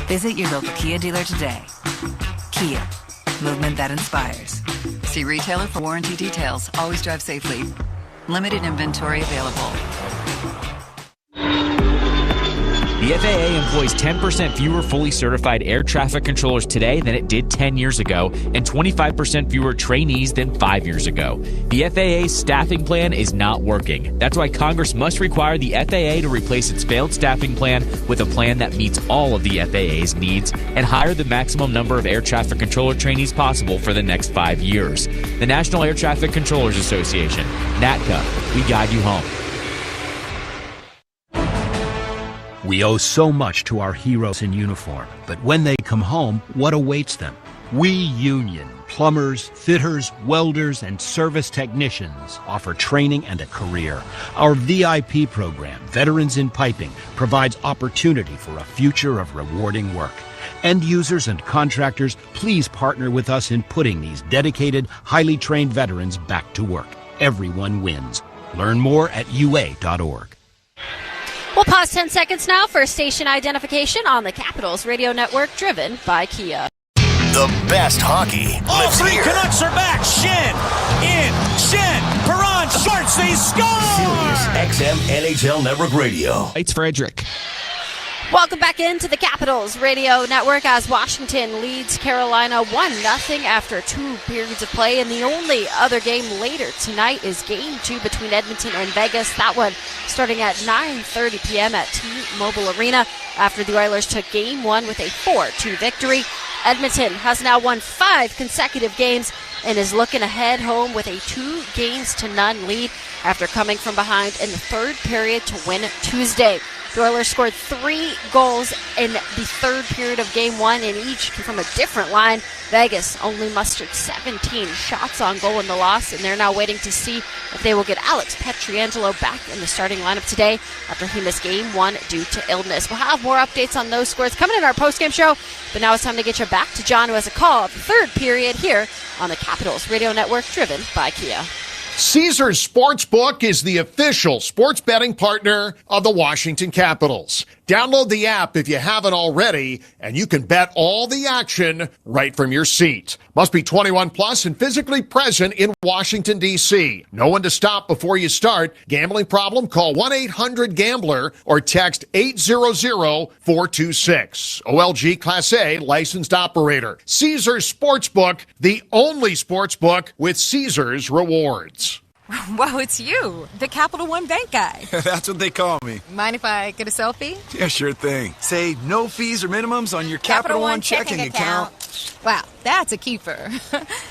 Visit your local Kia dealer today. Kia, movement that inspires. See retailer for warranty details. Always drive safely. Limited inventory available. The FAA employs 10% fewer fully certified air traffic controllers today than it did 10 years ago, and 25% fewer trainees than 5 years ago. The FAA's staffing plan is not working. That's why Congress must require the FAA to replace its failed staffing plan with a plan that meets all of the FAA's needs and hire the maximum number of air traffic controller trainees possible for the next 5 years. The National Air Traffic Controllers Association, NATCA, we guide you home. We owe so much to our heroes in uniform, but when they come home, what awaits them? We union plumbers, fitters, welders, and service technicians offer training and a career. Our VIP program, Veterans in Piping, provides opportunity for a future of rewarding work. End users and contractors, please partner with us in putting these dedicated, highly trained veterans back to work. Everyone wins. Learn more at UA.org. We'll pause 10 seconds now for station identification on the Capitals Radio Network, driven by Kia. The best hockey. All 3 Canucks are back. Shen, in, Shen, Perron, shorts, they score! Sirius XM NHL Network Radio. It's Frederick. Welcome back into the Capitals Radio Network as Washington leads Carolina 1-0 after 2 periods of play. And the only other game later tonight is Game 2 between Edmonton and Vegas. That one starting at 9:30 p.m. at T-Mobile Arena after the Oilers took Game 1 with a 4-2 victory. Edmonton has now won 5 consecutive games and is looking ahead home with a 2-0 lead after coming from behind in the third period to win Tuesday. The Oilers scored 3 goals in the third period of Game 1, and each came from a different line. Vegas only mustered 17 shots on goal in the loss, and they're now waiting to see if they will get Alex Pietrangelo back in the starting lineup today after he missed Game 1 due to illness. We'll have more updates on those scores coming in our postgame show, but now it's time to get you back to John, who has a call of the third period here on the Capitals Radio Network, driven by Kia. Caesars Sportsbook is the official sports betting partner of the Washington Capitals. Download the app if you haven't already, and you can bet all the action right from your seat. Must be 21 plus and physically present in Washington, D.C. No one to stop before you start. Gambling problem? Call 1-800-GAMBLER or text 800-426. OLG Class A licensed operator. Caesars Sportsbook, the only sportsbook with Caesars rewards. Wow, it's you, the Capital One Bank guy. That's what they call me. Mind if I get a selfie? Yeah, sure thing. Say no fees or minimums on your Capital One checking account. Wow, that's a keeper.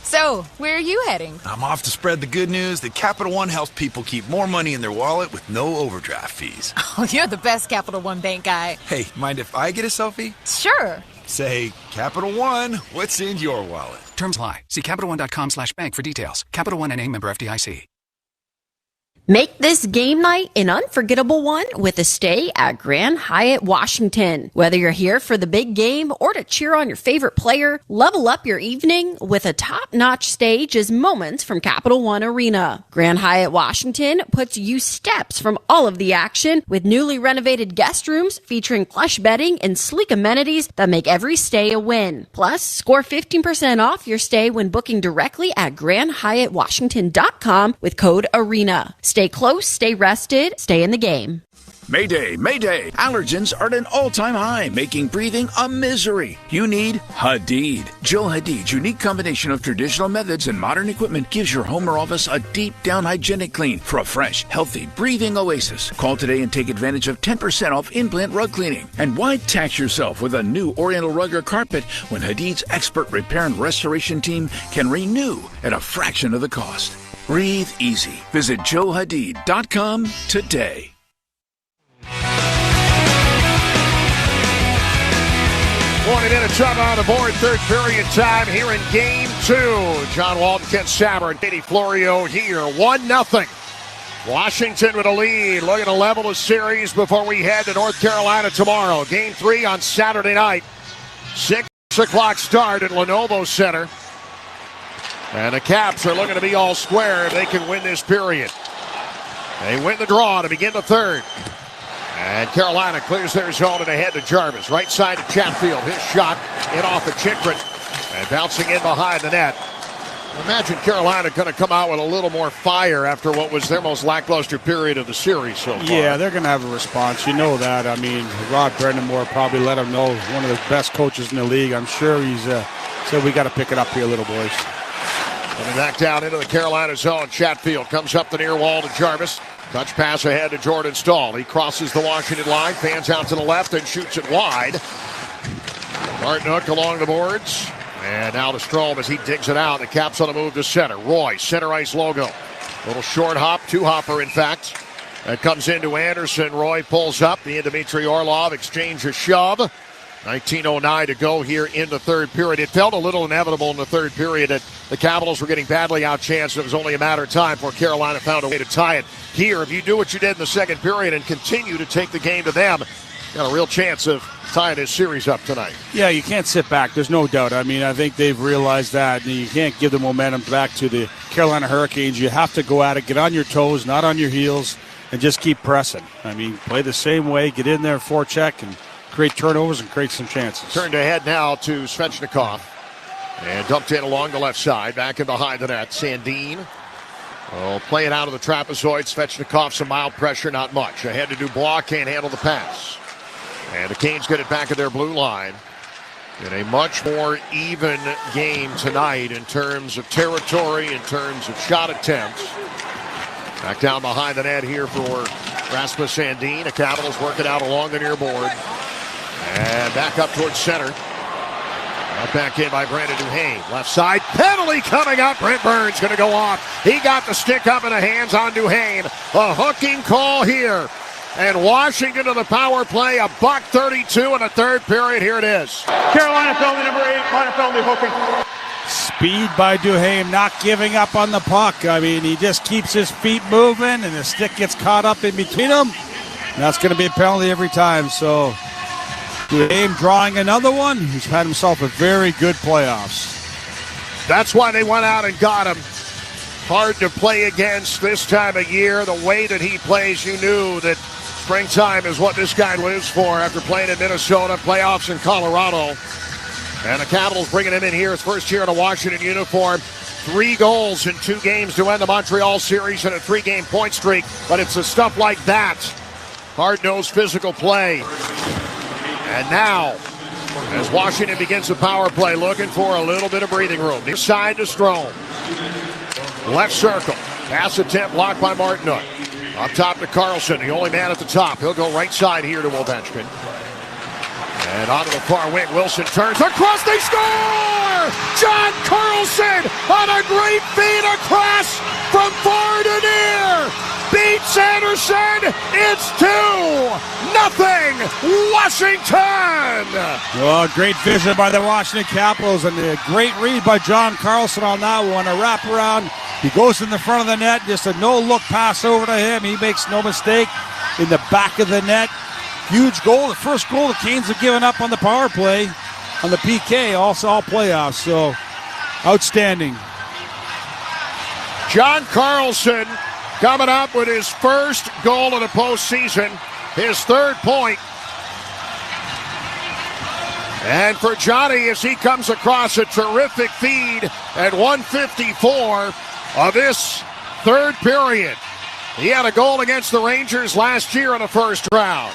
So, where are you heading? I'm off to spread the good news that Capital One helps people keep more money in their wallet with no overdraft fees. Oh, you're the best Capital One Bank guy. Hey, mind if I get a selfie? Sure. Say, Capital One, what's in your wallet? Terms apply. See CapitalOne.com/bank for details. Capital One NA, member FDIC. Make this game night an unforgettable one with a stay at Grand Hyatt Washington. Whether you're here for the big game or to cheer on your favorite player, level up your evening with a top-notch stage as moments from Capital One Arena. Grand Hyatt Washington puts you steps from all of the action with newly renovated guest rooms featuring plush bedding and sleek amenities that make every stay a win. Plus, score 15% off your stay when booking directly at GrandHyattWashington.com with code ARENA. Stay close, stay rested, stay in the game. Mayday, Mayday! Allergens are at an all-time high, making breathing a misery. You need Hadid. Jill Hadid's unique combination of traditional methods and modern equipment gives your home or office a deep-down hygienic clean for a fresh, healthy, breathing oasis. Call today and take advantage of 10% off in-plant rug cleaning. And why tax yourself with a new Oriental rug or carpet when Hadid's expert repair and restoration team can renew at a fraction of the cost? Breathe easy. Visit JillHadid.com today. 20 minutes up on the board, third period time here in Game 2. John Walton, Ken Saber, and Katie Florio here. 1-0. Washington with a lead. Looking to level the series before we head to North Carolina tomorrow. Game 3 on Saturday night. 6 o'clock start at Lenovo Center. And the Caps are looking to be all square if they can win this period. They win the draw to begin the third. And Carolina clears their zone and ahead to Jarvis. Right side to Chatfield. His shot in off of Chikrin. And bouncing in behind the net. Imagine Carolina going to come out with a little more fire after what was their most lackluster period of the series so far. Yeah, they're going to have a response. You know that. I mean, Rod Brendamore probably let him know one of the best coaches in the league. I'm sure he's said we got to pick it up here, little boys. And back down into the Carolina zone. Chatfield comes up the near wall to Jarvis. Touch pass ahead to Jordan Stahl. He crosses the Washington line, fans out to the left and shoots it wide. Martinook along the boards. And now to Strome as he digs it out. The Caps on the move to center. Roy, center ice logo. Little short hop, two-hopper in fact. That comes into Anderson. Roy pulls up. The Dmitry Orlov exchange a shove. 19:09 to go here in the third period. It felt a little inevitable in the third period that the Capitals were getting badly outchanced. It was only a matter of time before Carolina found a way to tie it. Here, if you do what you did in the second period and continue to take the game to them, got a real chance of tying this series up tonight. Yeah, you can't sit back. There's no doubt. I mean, I think they've realized that. And you can't give the momentum back to the Carolina Hurricanes. You have to go at it, get on your toes, not on your heels, and just keep pressing. I mean, play the same way, get in there, forecheck, and create turnovers and create some chances. Turned ahead now to Svechnikov. And dumped in along the left side. Back in behind the net. Sandin will play it out of the trapezoid. Svechnikov, some mild pressure, not much. Ahead to Dubois, can't handle the pass. And the Canes get it back at their blue line. In a much more even game tonight in terms of territory, in terms of shot attempts. Back down behind the net here for Rasmus Sandin. The Capitals working out along the near board. And back up towards center. Out back in by Brandon Duhaime. Left side, penalty coming up. Brent Burns going to go off. He got the stick up in the hands on Duhaime. A hooking call here. And Washington to the power play, $1:32 in the third period. Here it is. Carolina penalty number 8, minor penalty hooking. Speed by Duhaime, not giving up on the puck. I mean, he just keeps his feet moving, and the stick gets caught up in between them. And that's going to be a penalty every time. So Duhaime drawing another one. He's had himself a very good playoffs. That's why they went out and got him. Hard to play against this time of year. The way that he plays, you knew that springtime is what this guy lives for after playing in Minnesota, playoffs in Colorado. And the Capitals bringing him in here, his first year in a Washington uniform. 3 goals in 2 games to end the Montreal series and a 3-game point streak. But it's the stuff like that. Hard-nosed physical play. And now, as Washington begins the power play, looking for a little bit of breathing room. Near side to Strome. Left circle. Pass attempt blocked by Martinook. Up top to Carlson, the only man at the top. He'll go right side here to Ovechkin. And onto the far wing. Wilson turns across. They score! John Carlson on a great feed across from far to near. Beats Anderson. It's 2-0 Washington. Well, great vision by the Washington Capitals and a great read by John Carlson on that one. A wraparound. He goes in the front of the net. Just a no-look pass over to him. He makes no mistake in the back of the net. Huge goal. The first goal the Canes have given up on the power play, on the PK, also all playoffs. So, outstanding. John Carlson coming up with his first goal of the postseason, his 3rd point. And for Johnny, as he comes across a terrific feed at 1:54 of this 3rd period. He had a goal against the Rangers last year in the first round.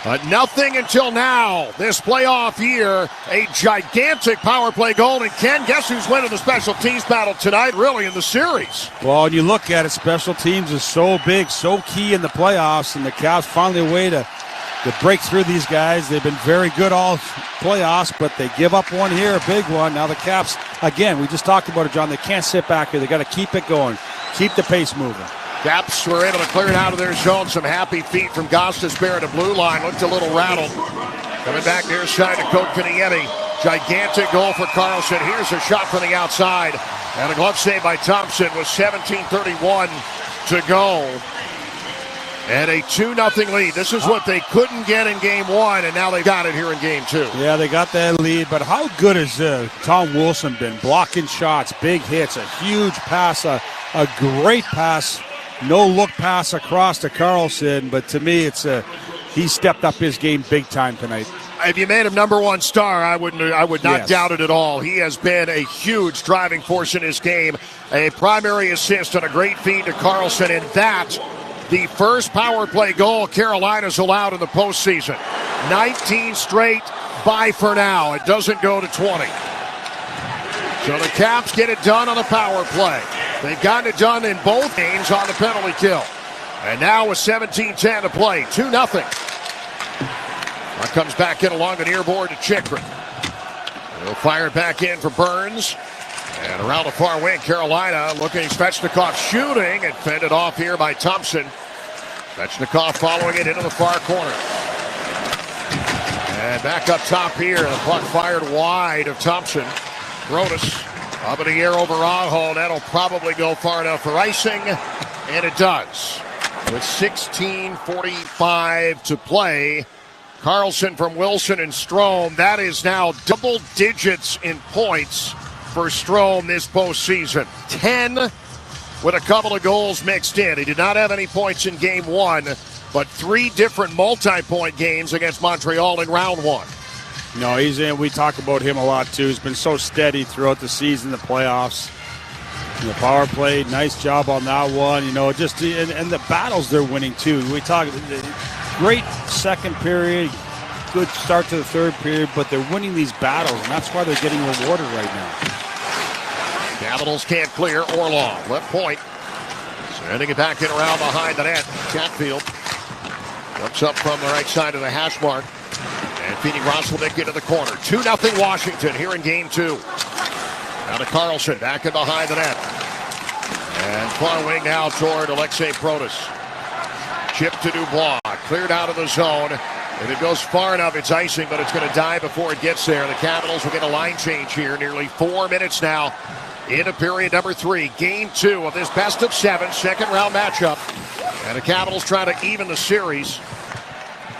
But nothing until now, this playoff year, a gigantic power play goal. And Ken, guess who's winning the special teams battle tonight, really, in the series? Well, when you look at it, special teams is so big, so key in the playoffs, and the Caps finally a way to break through these guys. They've been very good all playoffs, but they give up one here, a big one. Now the Caps, again, we just talked about it, John, they can't sit back here. They got to keep it going, keep the pace moving. Caps were able to clear it out of their zone. Some happy feet from Gostisbehere at the blue line. Looked a little rattled. Coming back near side to Kotkaniemi. Gigantic goal for Carlson. Here's a shot from the outside. And a glove save by Thompson with 17:31 to go. And a 2-0 lead. This is what they couldn't get in game 1, and now they got it here in game 2. Yeah, they got that lead, but how good has Tom Wilson been? Blocking shots, big hits, a huge pass, a great pass. No-look pass across to Carlson, but to me, he stepped up his game big time tonight. If you made him number 1 star, I would not doubt it at all. He has been a huge driving force in his game. A primary assist and a great feed to Carlson, and that, the first power play goal Carolina's allowed in the postseason. 19 straight, bye for now. It doesn't go to 20. So the Caps get it done on the power play. They've gotten it done in both games on the penalty kill. And now with 17:10 to play, 2-0. That comes back in along the near board to Chychrun. He'll fire it back in for Burns. And around the far wing, Carolina looking, Svechnikov shooting and fended off here by Thompson. Svechnikov following it into the far corner. And back up top here, the puck fired wide of Thompson. Brodus up in the air over Aho. That'll probably go far enough for icing, and it does. With 16:45 to play, Carlson from Wilson and Strome. That is now double digits in points for Strome this postseason. 10 with a couple of goals mixed in. He did not have any points in game 1, but 3 different multi-point games against Montreal in round 1. No, he's in. We talk about him a lot, too. He's been so steady throughout the season, the playoffs. The power play, nice job on that one. You know, just and the battles they're winning, too. We talk, great second period, good start to the third period, but they're winning these battles, and that's why they're getting rewarded right now. Capitals can't clear. Orlov, left point. Sending it back in around behind the net. Chatfield jumps up from the right side of the hash mark. And feeding Roslovic into the corner. 2-0 Washington here in game 2. Now to Carlson, back in behind the net. And far wing now toward Alexei Protas. Chip to Dubois, cleared out of the zone. If it goes far enough, it's icing, but it's going to die before it gets there. The Capitals will get a line change here. Nearly 4 minutes now into period number 3. Game 2 of this best of 7 second round matchup. And the Capitals try to even the series.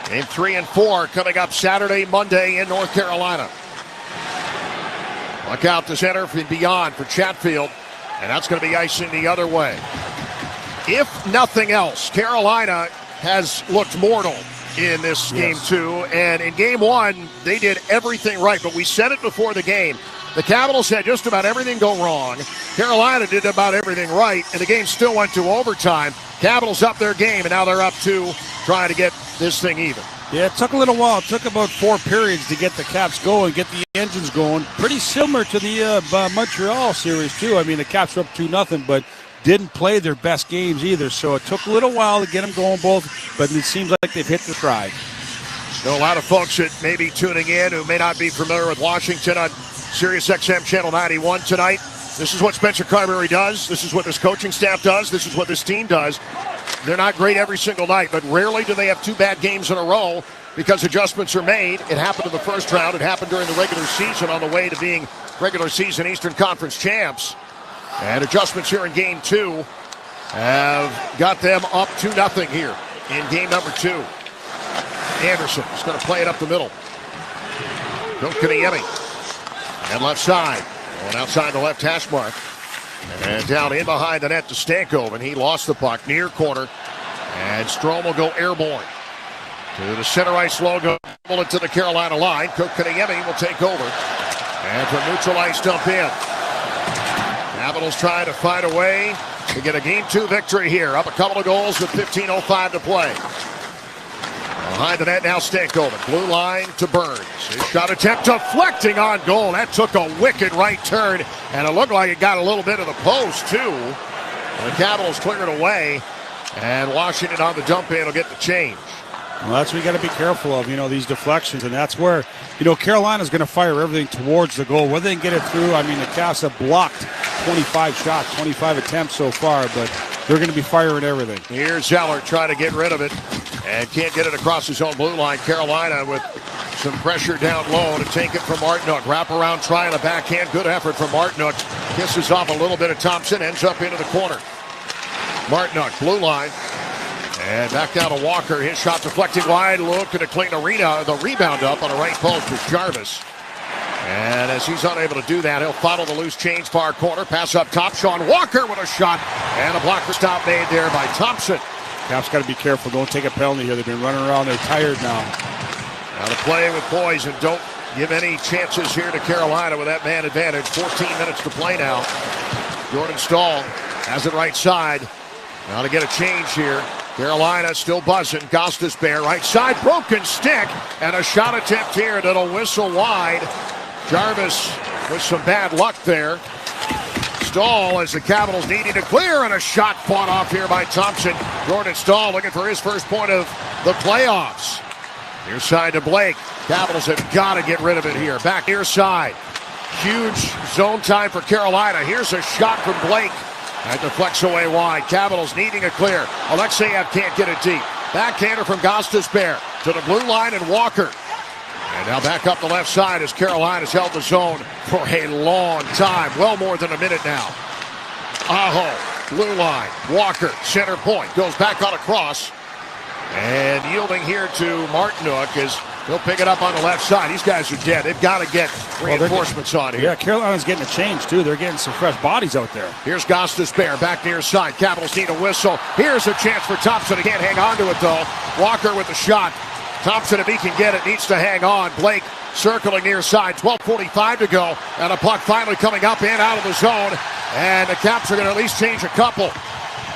Game 3 and 4 coming up Saturday, Monday in North Carolina. Look out to center and beyond for Chatfield. And that's going to be icing the other way. If nothing else, Carolina has looked mortal in this game 2. And in game 1, they did everything right. But we said it before the game. The Capitals had just about everything go wrong. Carolina did about everything right. And the game still went to overtime. Capitals up their game, and now they're up 2, trying to get this thing even. Yeah, it took a little while. It took about 4 periods to get the Caps going, get the engines going. Pretty similar to the Montreal series, too. I mean, the Caps were up 2-0, but didn't play their best games either. So it took a little while to get them going both, but it seems like they've hit the stride. There are a lot of folks that may be tuning in who may not be familiar with Washington on Sirius XM Channel 91 tonight. This is what Spencer Carberry does. This is what this coaching staff does. This is what this team does. They're not great every single night, but rarely do they have 2 bad games in a row because adjustments are made. It happened in the first round. It happened during the regular season on the way to being regular season Eastern Conference champs. And adjustments here in game 2 have got them up 2-0 here in game number 2. Anderson is going to play it up the middle. Kotkaniemi. And left side. Going outside the left hash mark. And down in behind the net to Stankoven. And he lost the puck near corner. And Strome will go airborne. To the center ice logo. Pull it to the Carolina line. Kotkaniemi will take over. And from neutral ice dump in. Capitals trying to find a way to get a game 2 victory here. Up a couple of goals with 15:05 to play. Behind the net now Stankoven. Blue line to Burns. His shot attempt deflecting on goal. That took a wicked right turn. And it looked like it got a little bit of the post too. And the Capitals clear it away. And Washington on the dump in will get the change. Well, that's what you got to be careful of, these deflections. And that's where, Carolina's going to fire everything towards the goal. Whether they can get it through, the Caps have blocked 25 shots, 25 attempts so far, but they're going to be firing everything. Here's Zeller trying to get rid of it and can't get it across his own blue line. Carolina with some pressure down low to take it from Martinook. Wrap around trying a backhand. Good effort from Martinook. Kisses off a little bit of Thompson. Ends up into the corner. Martinook, blue line. And back down to Walker. His shot deflected wide. Looking to clean the rebound up on the right post with Jarvis. And as he's unable to do that, he'll follow the loose change far corner. Pass up top. Sean Walker with a shot. And a blocker stop made there by Thompson. Caps got to be careful. Don't take a penalty here. They've been running around. They're tired now. Now to play with boys and don't give any chances here to Carolina with that man advantage. 14 minutes to play now. Jordan Staal has it right side. Now to get a change here. Carolina still buzzing. Gostisbehere right side. Broken stick. And a shot attempt here that'll whistle wide. Jarvis with some bad luck there. Staal as the Capitals needing to clear, and a shot fought off here by Thompson. Jordan Staal looking for his first point of the playoffs. Near side to Blake. Capitals have got to get rid of it here. Back near side. Huge zone time for Carolina. Here's a shot from Blake. That deflects away wide. Capitals needing a clear. Alexeyev can't get it deep. Backhander from Gostisbehere to the blue line and Walker. And now back up the left side as Carolina's held the zone for a long time. Well more than a minute now. Aho, blue line. Walker, center point. Goes back on a cross. And yielding here to Martinook as he'll pick it up on the left side. These guys are dead. They've got to get reinforcements on here. Yeah, Carolina's getting a change, too. They're getting some fresh bodies out there. Here's Gostisbehere back near side. Capitals need a whistle. Here's a chance for Thompson. He can't hang on to it, though. Walker with the shot. Thompson, if he can get it, needs to hang on. Blake circling near side. 12:45 to go. And a puck finally coming up and out of the zone. And the Caps are going to at least change a couple.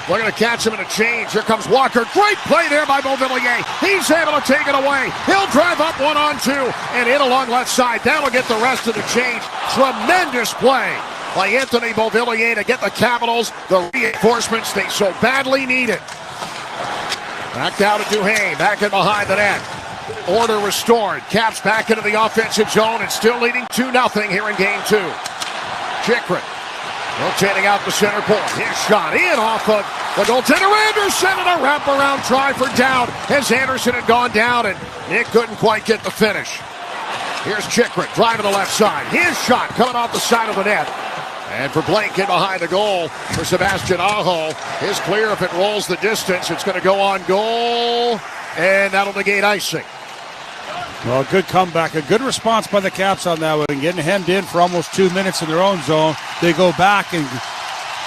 Looking to catch him in a change. Here comes Walker. Great play there by Beauvillier. He's able to take it away. He'll drive up 1-on-2 and in along left side. That'll get the rest of the change. Tremendous play by Anthony Beauvillier to get the Capitals the reinforcements they so badly needed. Back down to Duhaime. Back in behind the net. Order restored. Caps back into the offensive zone and still leading 2-0 here in game 2. Chychrun rotating out the center point. His shot in off of the goaltender Anderson, and a wraparound try for Dowd as Anderson had gone down and Nick couldn't quite get the finish. Here's Chychrun driving the left side. His shot coming off the side of the net. And for Blake in behind the goal for Sebastian Aho. His clear, if it rolls the distance, it's going to go on goal, and that'll negate icing. Well, good comeback. A good response by the Caps on that one. Getting hemmed in for almost 2 minutes in their own zone. They go back and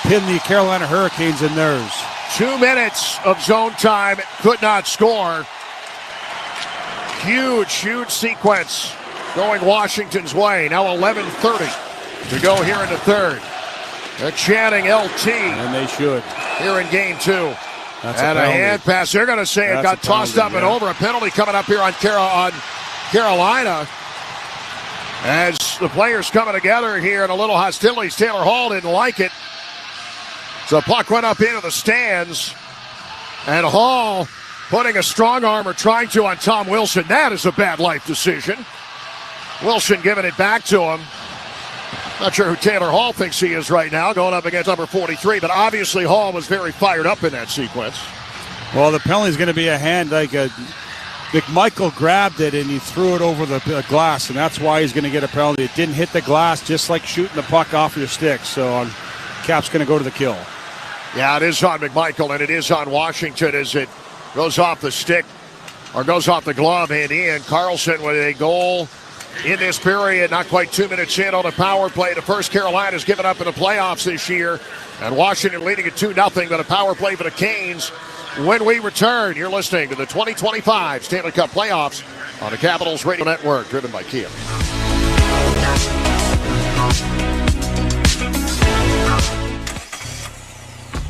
pin the Carolina Hurricanes in theirs. 2 minutes of zone time. Could not score. Huge sequence going Washington's way. Now 11:30 to go here in the third. They're chanting LT. And they should. Here in game 2. That's and a hand pass. They're going to say it got tossed up and over. A penalty coming up here on Carolina. As the players coming together here in a little hostilities. Taylor Hall didn't like it. So puck went up into the stands. And Hall putting a strong arm or trying to on Tom Wilson. That is a bad life decision. Wilson giving it back to him. Not sure who Taylor Hall thinks he is right now, going up against number 43, but obviously Hall was very fired up in that sequence. Well, the penalty is going to be a hand. McMichael grabbed it and he threw it over the glass, and that's why he's going to get a penalty. It didn't hit the glass, just like shooting the puck off your stick, so Cap's going to go to the kill. Yeah, it is on McMichael, and it is on Washington as it goes off the stick, or goes off the glove and in. Carlson with a goal in this period, not quite 2 minutes in on a power play. The first Carolina's given up in the playoffs this year, and Washington leading at 2-0, but a power play for the Canes. When we return, you're listening to the 2025 Stanley Cup Playoffs on the Capitals Radio Network, driven by Kia.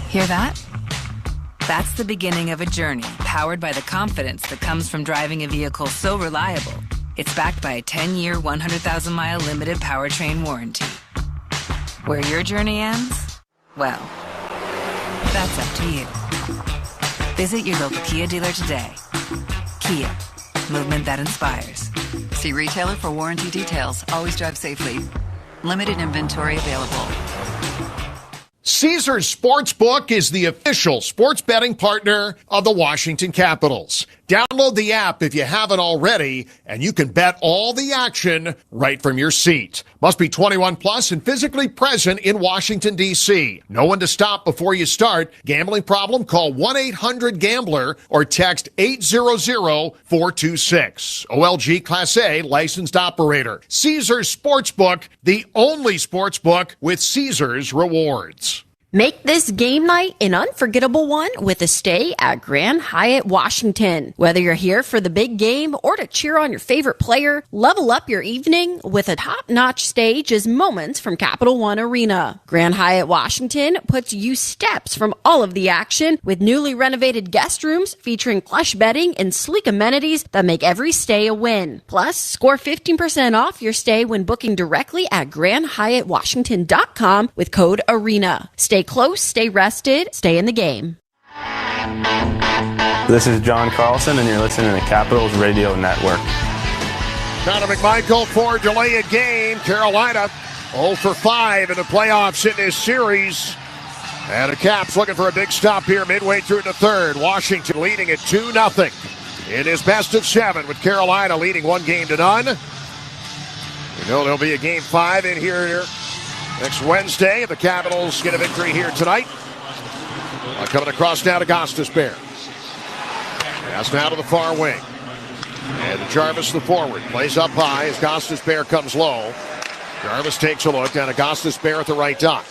Hear that? That's the beginning of a journey powered by the confidence that comes from driving a vehicle so reliable. It's backed by a 10-year, 100,000-mile limited powertrain warranty. Where your journey ends? Well, that's up to you. Visit your local Kia dealer today. Kia, movement that inspires. See retailer for warranty details. Always drive safely. Limited inventory available. Caesars Sportsbook is the official sports betting partner of the Washington Capitals. Download the app if you haven't already, and you can bet all the action right from your seat. Must be 21 plus and physically present in Washington, D.C. No one to stop before you start. Gambling problem? Call 1-800-GAMBLER or text 800-426. OLG Class A licensed operator. Caesars Sportsbook, the only sportsbook with Caesars rewards. Make this game night an unforgettable one with a stay at Grand Hyatt Washington. Whether you're here for the big game or to cheer on your favorite player, level up your evening with a top-notch stay just moments from Capital One Arena. Grand Hyatt Washington puts you steps from all of the action with newly renovated guest rooms featuring plush bedding and sleek amenities that make every stay a win. Plus, score 15% off your stay when booking directly at GrandHyattWashington.com with code ARENA. Stay close, stay rested, stay in the game. This is John Carlson, and you're listening to the Capitals Radio Network. Connor McMichael for delay a game. Carolina 0 for 5 in the playoffs in this series. And the Caps looking for a big stop here midway through the third. Washington leading at 2-0 in his best of 7 with Carolina leading 1-0. We know there'll be a game 5 in here next Wednesday. The Capitals get a victory here tonight. Coming across now to Gostisbehere. Pass now to the far wing. And Jarvis, the forward, plays up high as Gostisbehere comes low. Jarvis takes a look down to Gostisbehere at the right dot.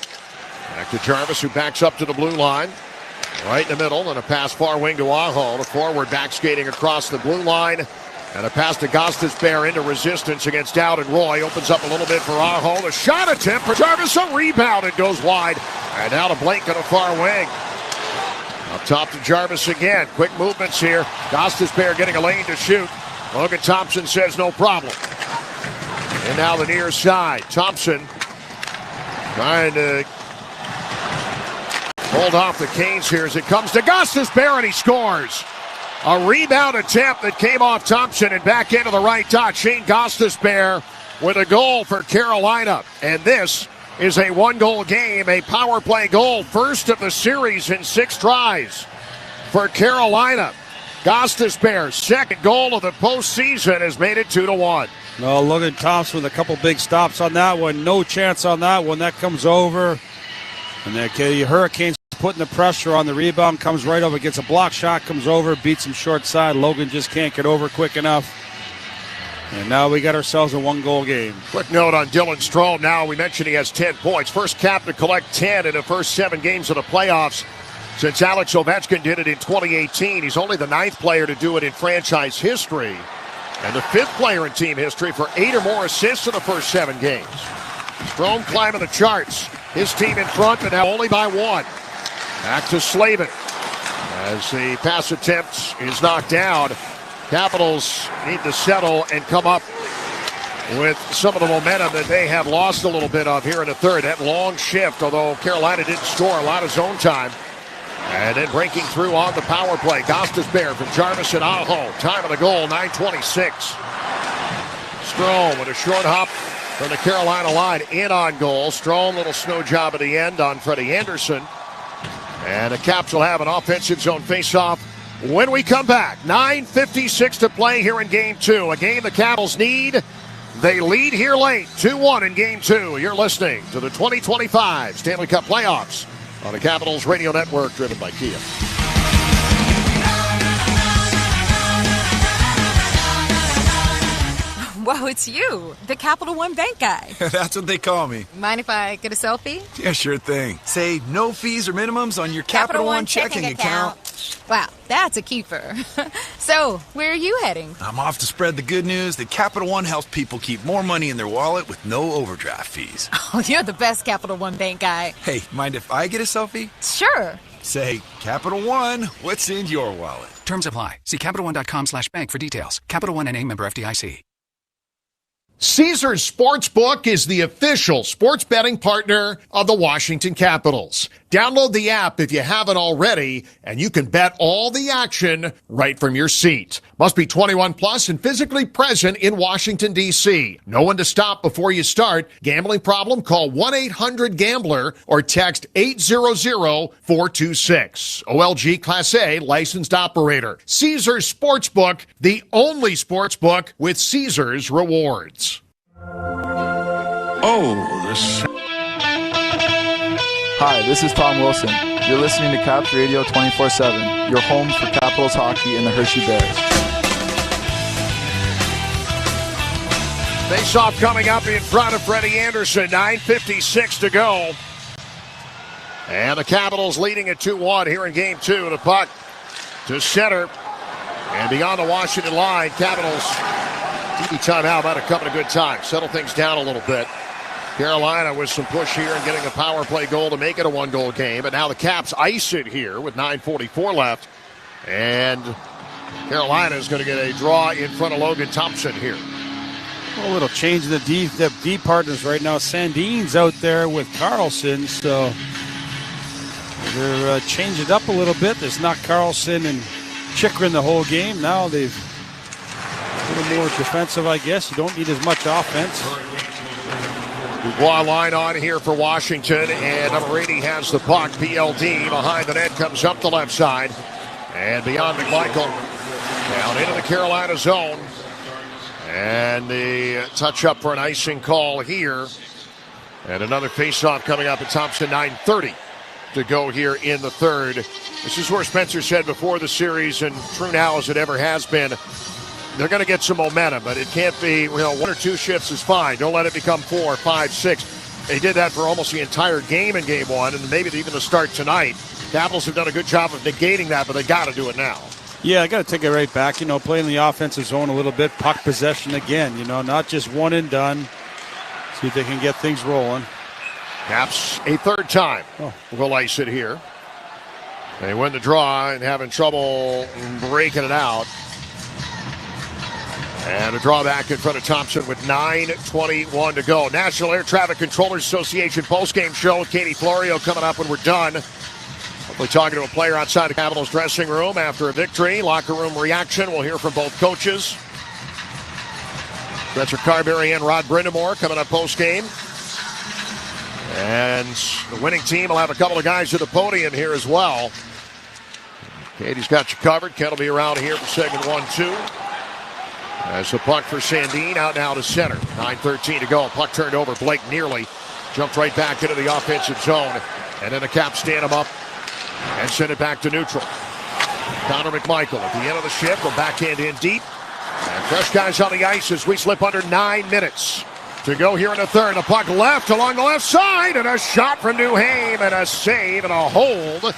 Back to Jarvis, who backs up to the blue line. Right in the middle, and a pass far wing to Aho. The forward back skating across the blue line. And a pass to Gostisbehere into resistance against Dowd and Roy. Opens up a little bit for Aho. The shot attempt for Jarvis. A rebound. It goes wide. And now to Blake on a far wing. Up top to Jarvis again. Quick movements here. Gostisbehere getting a lane to shoot. Logan Thompson says no problem. And now the near side. Thompson trying to hold off the Canes here as it comes to Gostisbehere, and he scores. A rebound attempt that came off Thompson and back into the right dot. Shane Gostisbehere with a goal for Carolina. And this is a one-goal game, a power play goal. First of the series in 6 tries for Carolina. Gostisbehere's second goal of the postseason has made it 2-1. No, Logan Thompson with a couple big stops on that one. No chance on that one. That comes over. And the Hurricanes putting the pressure on the rebound. Comes right over, gets a block shot, comes over, beats him short side. Logan just can't get over quick enough. And now we got ourselves a one-goal game. Quick note on Dylan Strome. Now we mentioned he has 10 points. First cap to collect 10 in the first 7 games of the playoffs since Alex Ovechkin did it in 2018. He's only the 9th player to do it in franchise history, and the 5th player in team history for 8 or more assists in the first 7 games. Strome climbing the charts. His team in front, but now only by 1. Back to Slavin as the pass attempt is knocked down. Capitals need to settle and come up with some of the momentum that they have lost a little bit of here in the third. That long shift, although Carolina didn't score a lot of zone time. And then breaking through on the power play. Gostisbehere from Jarvis and Aho. Time of the goal, 9:26. Strome with a short hop from the Carolina line in on goal. Strome, little snow job at the end on Freddie Anderson. And the Caps will have an offensive zone faceoff when we come back. 9:56 to play here in Game 2. A game the Capitals need. They lead here late, 2-1 in Game 2. You're listening to the 2025 Stanley Cup Playoffs on the Capitals Radio Network, driven by Kia. Whoa, it's you, the Capital One Bank guy. That's what they call me. Mind if I get a selfie? Yeah, sure thing. Say no fees or minimums on your Capital One checking account. Wow, that's a keeper. So, where are you heading? I'm off to spread the good news that Capital One helps people keep more money in their wallet with no overdraft fees. Oh, you're the best Capital One Bank guy. Hey, mind if I get a selfie? Sure. Say, Capital One, what's in your wallet? Terms apply. See CapitalOne.com/bank for details. Capital One NA, member FDIC. Caesars Sportsbook is the official sports betting partner of the Washington Capitals. Download the app if you haven't already, and you can bet all the action right from your seat. Must be 21 plus and physically present in Washington, D.C. No one to stop before you start. Gambling problem? Call 1-800-GAMBLER or text 800-426. OLG Class A licensed operator. Caesars Sportsbook, the only sportsbook with Caesars rewards. Hi, this is Tom Wilson. You're listening to Caps Radio 24/7, your home for Capitals hockey and the Hershey Bears. Face-off coming up in front of Freddie Anderson. 9:56 to go. And the Capitals leading at 2-1 here in Game 2. The puck to center. And beyond the Washington line, Capitals TV timeout might have come at a good time. Settle things down a little bit. Carolina with some push here and getting a power play goal to make it a one-goal game. But now the Caps ice it here with 9:44 left. And Carolina is going to get a draw in front of Logan Thompson here. A little change in the D partners right now. Sandin's out there with Carlson, so they're changing it up a little bit. There's not Carlson and Chychrun the whole game. Now they've a little more defensive, I guess. You don't need as much offense. Dubois line on here for Washington, and number 80 has the puck. PLD behind the net comes up the left side, and beyond McMichael, down into the Carolina zone, and the touch up for an icing call here, and another faceoff coming up at Thompson. 9:30 to go here in the third. This is where Spencer said before the series, and true now as it ever has been, they're going to get some momentum, but it can't be, one or two shifts is fine. Don't let it become 4, 5, 6. They did that for almost the entire game in Game 1, and maybe even the start tonight. Capitals have done a good job of negating that, but they got to do it now. Yeah, I got to take it right back. Playing the offensive zone a little bit, puck possession again. Not just one and done. See if they can get things rolling. Caps a third time. We'll ice it here. They win the draw and having trouble breaking it out. And a draw back in front of Thompson with 9:21 to go. National Air Traffic Controllers Association postgame show with Katie Florio coming up when we're done. Hopefully talking to a player outside the Capitals dressing room after a victory. Locker room reaction. We'll hear from both coaches. Spencer Carberry and Rod Brindamore coming up postgame. And the winning team will have a couple of guys at the podium here as well. Katie's got you covered. Ken will be around here for segment 1-2. As the puck for Sandin out now to center. 9:13 to go. Puck turned over. Blake nearly jumped right back into the offensive zone. And then the Caps stand him up and send it back to neutral. Connor McMichael at the end of the shift will backhand in deep. And fresh guys on the ice as we slip under 9 minutes to go here in the third. The puck left along the left side. And a shot from Duhaime and a save and a hold.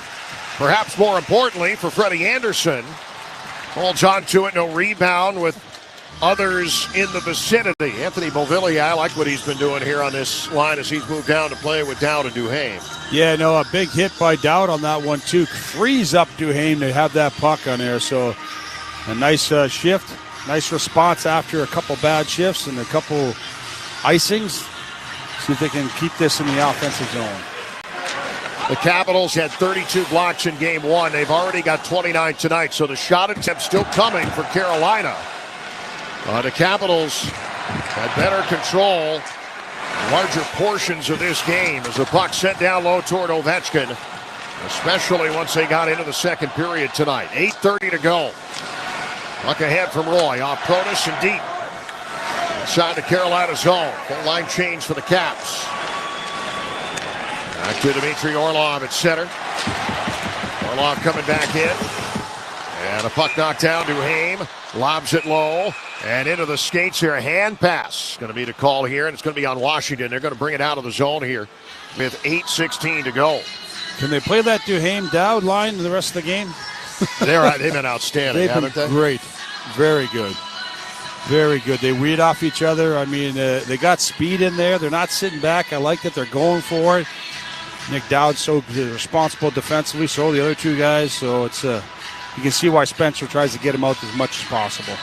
Perhaps more importantly for Freddie Anderson. Holds on to it. No rebound with others in the vicinity. Anthony Beauvillier, I like what he's been doing here on this line as he's moved down to play with Dowd and Duhaime. Yeah, no, a big hit by Dowd on that one, too. Frees up Duhaime to have that puck on there. So a nice shift, nice response after a couple bad shifts and a couple icings. See if they can keep this in the offensive zone. The Capitals had 32 blocks in game one. They've already got 29 tonight, so the shot attempt still coming for Carolina. The Capitals had better control larger portions of this game as the puck sent down low toward Ovechkin, especially once they got into the second period tonight. 8:30 to go. Puck ahead from Roy off Protas and deep. Inside the Carolina zone. Full line change for the Caps. Back to Dmitry Orlov at center. Orlov coming back in. And a puck knocked down. Duhaime lobs it low. And into the skates here. A hand pass. Going to be the call here. And it's going to be on Washington. They're going to bring it out of the zone here with 8:16 to go. Can they play that Duhaime-Dowd line the rest of the game? They've been outstanding, haven't they? Great. Very good. Very good. They weed off each other. I mean, they got speed in there. They're not sitting back. I like that they're going for it. Nick Dowd's so responsible defensively, so the other two guys. So it's you can see why Spencer tries to get him out as much as possible.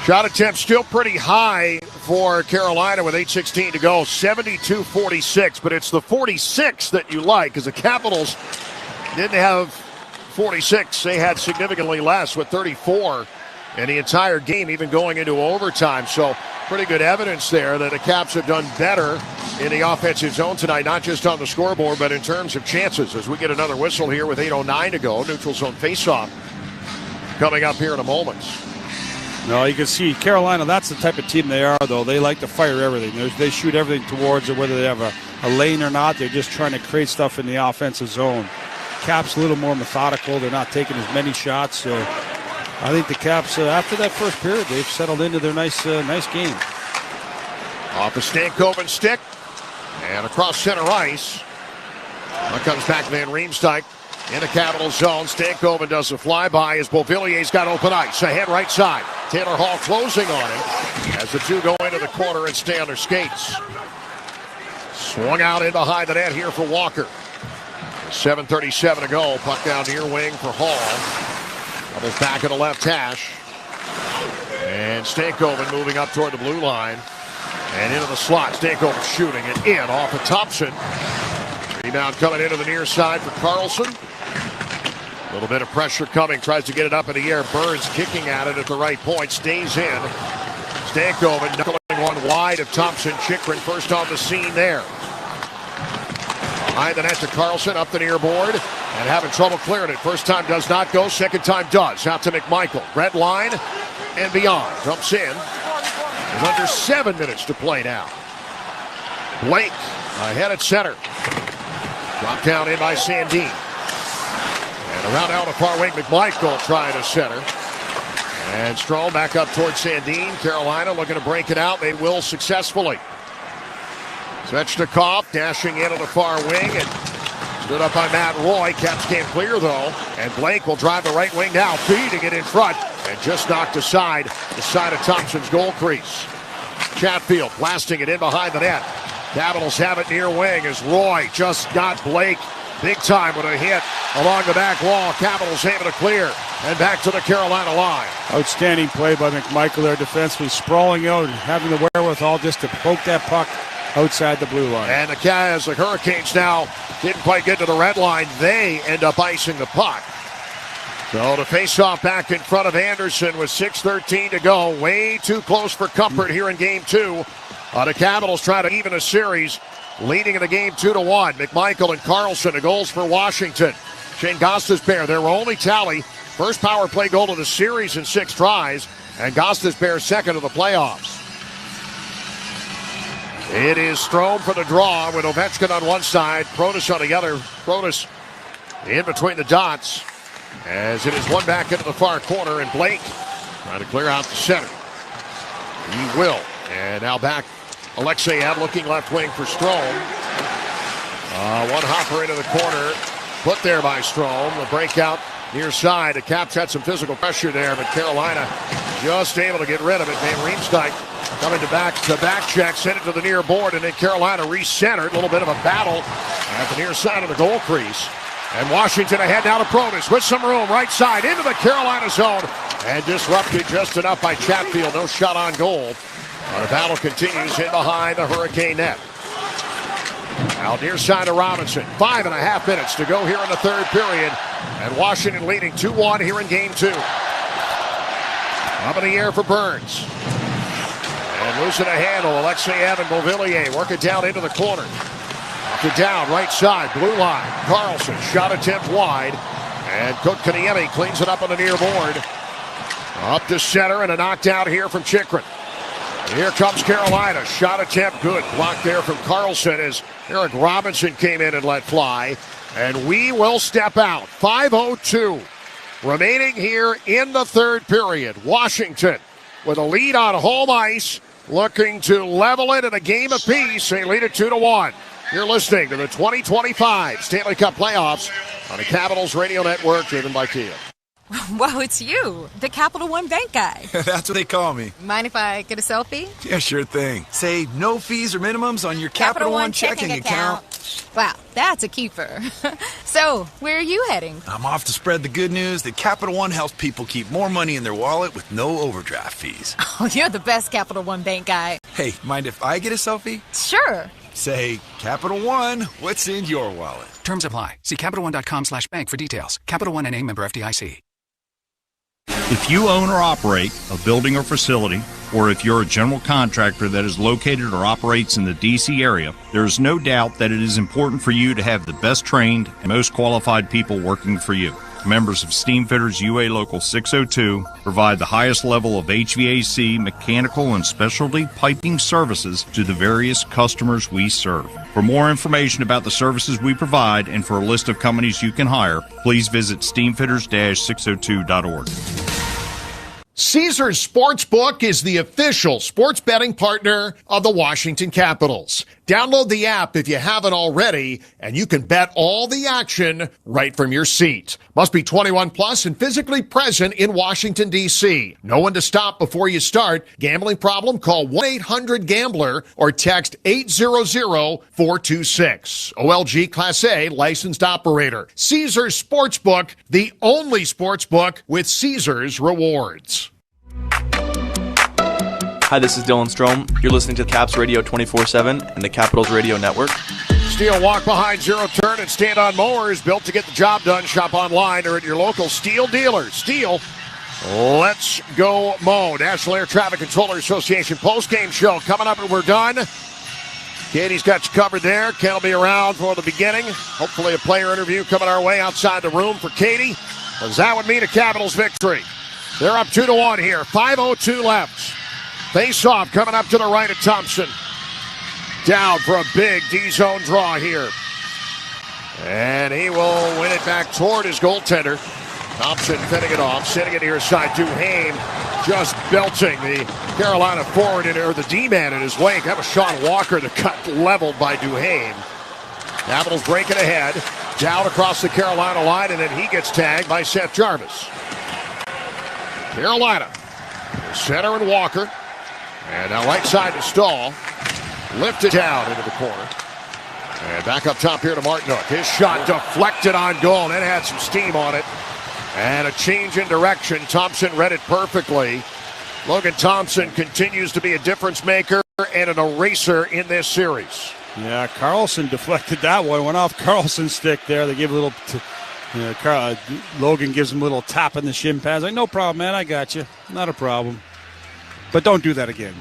Shot attempt still pretty high for Carolina with 8:16 to go. 72-46, but it's the 46 that you like because the Capitals didn't have 46. They had significantly less with 34 in the entire game, even going into overtime. So pretty good evidence there that the Caps have done better in the offensive zone tonight, not just on the scoreboard, but in terms of chances. As we get another whistle here with 8:09 to go, neutral zone faceoff coming up here in a moment. No, you can see Carolina, that's the type of team they are, though. They like to fire everything. They shoot everything towards it, whether they have a lane or not. They're just trying to create stuff in the offensive zone. Caps a little more methodical. They're not taking as many shots. So I think the Caps, after that first period, they've settled into their nice game. Off the Stankoven stick and across center ice. Now comes back Van Riemsdyk in the Capital zone. Stankoven does a flyby as Beauvillier's got open ice. Ahead right side. Taylor Hall closing on him as the two go into the corner and stay on their skates. Swung out in behind the net here for Walker. 7:37 to go. Puck down near wing for Hall. Doubles back in the left hash. And Stankoven moving up toward the blue line. And into the slot. Stankoven shooting it in off of Thompson. Rebound coming into the near side for Carlson. A little bit of pressure coming. Tries to get it up in the air. Burns kicking at it at the right point. Stays in. Stankoven knuckling one wide of Thompson. Chychrun first on the scene there. Behind the net to Carlson. Up the near board. And having trouble clearing it. First time does not go. Second time does. Out to McMichael. Red line and beyond. Jumps in. There's under 7 minutes to play now. Blake ahead at center. Dropped down in by Sandin. And around out the far wing, McMichael trying to center. And Strome back up towards Sandin. Carolina looking to break it out. They will successfully. Svechnikov dashing in on the far wing and stood up by Matt Roy. Caps can't clear though. And Blake will drive the right wing now, feeding it in front. And just knocked aside the side of Thompson's goal crease. Chatfield blasting it in behind the net. Capitals have it near wing as Roy just got Blake big time with a hit along the back wall. Capitals able to clear and back to the Carolina line. Outstanding play by McMichael, their defenseman, sprawling out and having the wherewithal just to poke that puck outside the blue line. And as the Hurricanes now didn't quite get to the red line, they end up icing the puck. So the face-off back in front of Anderson with 6:13 to go. Way too close for comfort here in Game 2. The Capitals try to even a series, leading in the game 2-1. McMichael and Carlson, the goals for Washington. Shane Gostisbehere, their only tally. First power play goal of the series in 6 tries. And Gostisbehere second of the playoffs. It is Strome for the draw with Ovechkin on one side, Protas on the other. Protas in between the dots as it is one back into the far corner, and Blake trying to clear out the center. He will. And now back Alexeyev looking left wing for Strome. One hopper into the corner, put there by Strome. The breakout near side. The Caps had some physical pressure there, but Carolina just able to get rid of it. Van Riemsdyk coming to back check, sent it to the near board, and then Carolina recentered. A little bit of a battle at the near side of the goal crease. And Washington ahead now to Protas with some room right side into the Carolina zone, and disrupted just enough by Chatfield. No shot on goal. The battle continues in behind the Hurricane net. Out near side of Robinson. 5.5 minutes to go here in the third period. And Washington leading 2-1 here in Game 2. Up in the air for Burns. And losing a handle. Alexeyev and Beauvillier work it down into the corner. Up to down, right side, blue line. Carlson, shot attempt wide. And Kotkaniemi cleans it up on the near board. Up to center, and a knockdown here from Chychrun. Here comes Carolina. Shot attempt good. Blocked there from Carlson as Eric Robinson came in and let fly. And we will step out. 5:02 remaining here in the third period. Washington with a lead on home ice, looking to level it in a game apiece. They lead it 2-1. You're listening to the 2025 Stanley Cup Playoffs on the Capitals Radio Network, driven by Kia. Wow, it's you, the Capital One Bank guy. That's what they call me. Mind if I get a selfie? Yeah, sure thing. Say no fees or minimums on your Capital One checking account. Wow, that's a keeper. So, where are you heading? I'm off to spread the good news that Capital One helps people keep more money in their wallet with no overdraft fees. Oh, you're the best Capital One Bank guy. Hey, mind if I get a selfie? Sure. Say, Capital One, what's in your wallet? Terms apply. See CapitalOne.com/bank for details. Capital One N.A. member FDIC. If you own or operate a building or facility, or if you're a general contractor that is located or operates in the D.C. area, there is no doubt that it is important for you to have the best trained and most qualified people working for you. Members of Steamfitters UA Local 602 provide the highest level of HVAC, mechanical, and specialty piping services to the various customers we serve. For more information about the services we provide and for a list of companies you can hire, please visit steamfitters-602.org. Caesars Sportsbook is the official sports betting partner of the Washington Capitals. Download the app if you haven't already, and you can bet all the action right from your seat. Must be 21 plus and physically present in Washington, D.C. Know when to stop before you start. Gambling problem? Call 1-800-GAMBLER or text 800-426. OLG Class A licensed operator. Caesars Sportsbook, the only sportsbook with Caesars rewards. Hi, this is Dylan Strome. You're listening to Caps Radio 24/7 and the Capitals Radio Network. Steel walk behind, zero turn, and stand-on mowers built to get the job done. Shop online or at your local Steel dealer. Steel, let's go mow. National Air Traffic Controller Association post-game show coming up, and we're done. Katie's got you covered there. Ken will be around for the beginning. Hopefully a player interview coming our way outside the room for Katie, because that would mean a Capitals victory. They're up 2-1 here. 5:02 left. Face-off coming up to the right of Thompson. Down for a big D-zone draw here. And he will win it back toward his goaltender. Thompson fending it off, sending it near side. Duhaime just belting the Carolina forward or the D-man in his wake. That was Sean Walker that got leveled by Duhaime. Capitals breaking ahead. Down across the Carolina line, and then he gets tagged by Seth Jarvis. Carolina, center and Walker. And now right side to Stahl. Lifted down into the corner. And back up top here to Martinook. His shot deflected on goal. It had some steam on it. And a change in direction. Thompson read it perfectly. Logan Thompson continues to be a difference maker and an eraser in this series. Yeah, Carlson deflected that one. Went off Carlson's stick there. They give a little... Logan gives him a little tap in the shin pads. Like, no problem, man. I got you. Not a problem. But don't do that again.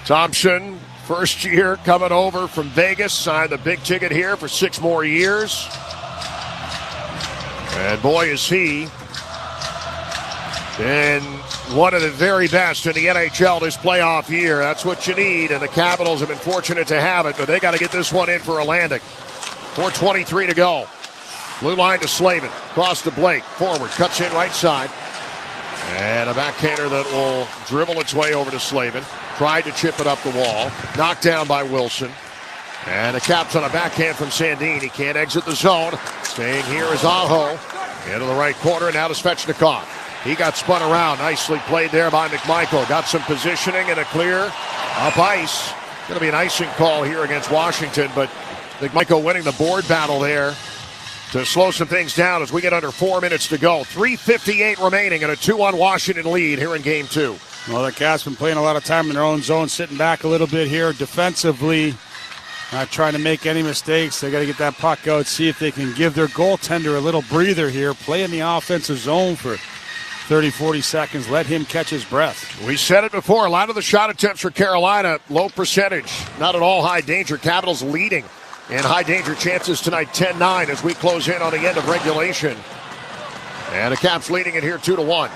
Thompson, first year coming over from Vegas, signed the big ticket here for 6 more years. And boy, is he been one of the very best in the NHL this playoff year. That's what you need, and the Capitals have been fortunate to have it, but they got to get this one in for a landing. 4:23 to go. Blue line to Slavin. Cross to Blake. Forward. Cuts in right side. And a backhander that will dribble its way over to Slavin. Tried to chip it up the wall. Knocked down by Wilson. And the Caps on a backhand from Sandin. He can't exit the zone. Staying here is Aho. Into the right corner. Now to Svechnikov. He got spun around. Nicely played there by McMichael. Got some positioning and a clear up ice. Going to be an icing call here against Washington. But McMichael winning the board battle there to slow some things down as we get under 4 minutes to go. 3:58 remaining and a 2-1 Washington lead here in Game 2. Well, the Caps been playing a lot of time in their own zone, sitting back a little bit here defensively, not trying to make any mistakes. They got to get that puck out, see if they can give their goaltender a little breather here, play in the offensive zone for 30-40 seconds, let him catch his breath. We said it before, a lot of the shot attempts for Carolina, low percentage, not at all high danger. Capitals leading in high danger chances tonight, 10-9 as we close in on the end of regulation. And the Caps leading it here 2-1.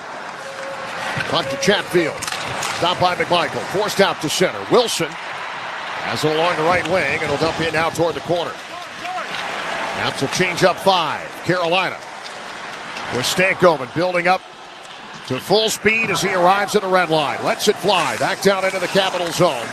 Puck to Chatfield. Stopped by McMichael. Forced out to center. Wilson has it along the right wing, and he'll dump in now toward the corner. Caps will change up 5. Carolina with Stankoven building up to full speed as he arrives at the red line. Lets it fly. Back down into the Capital zone.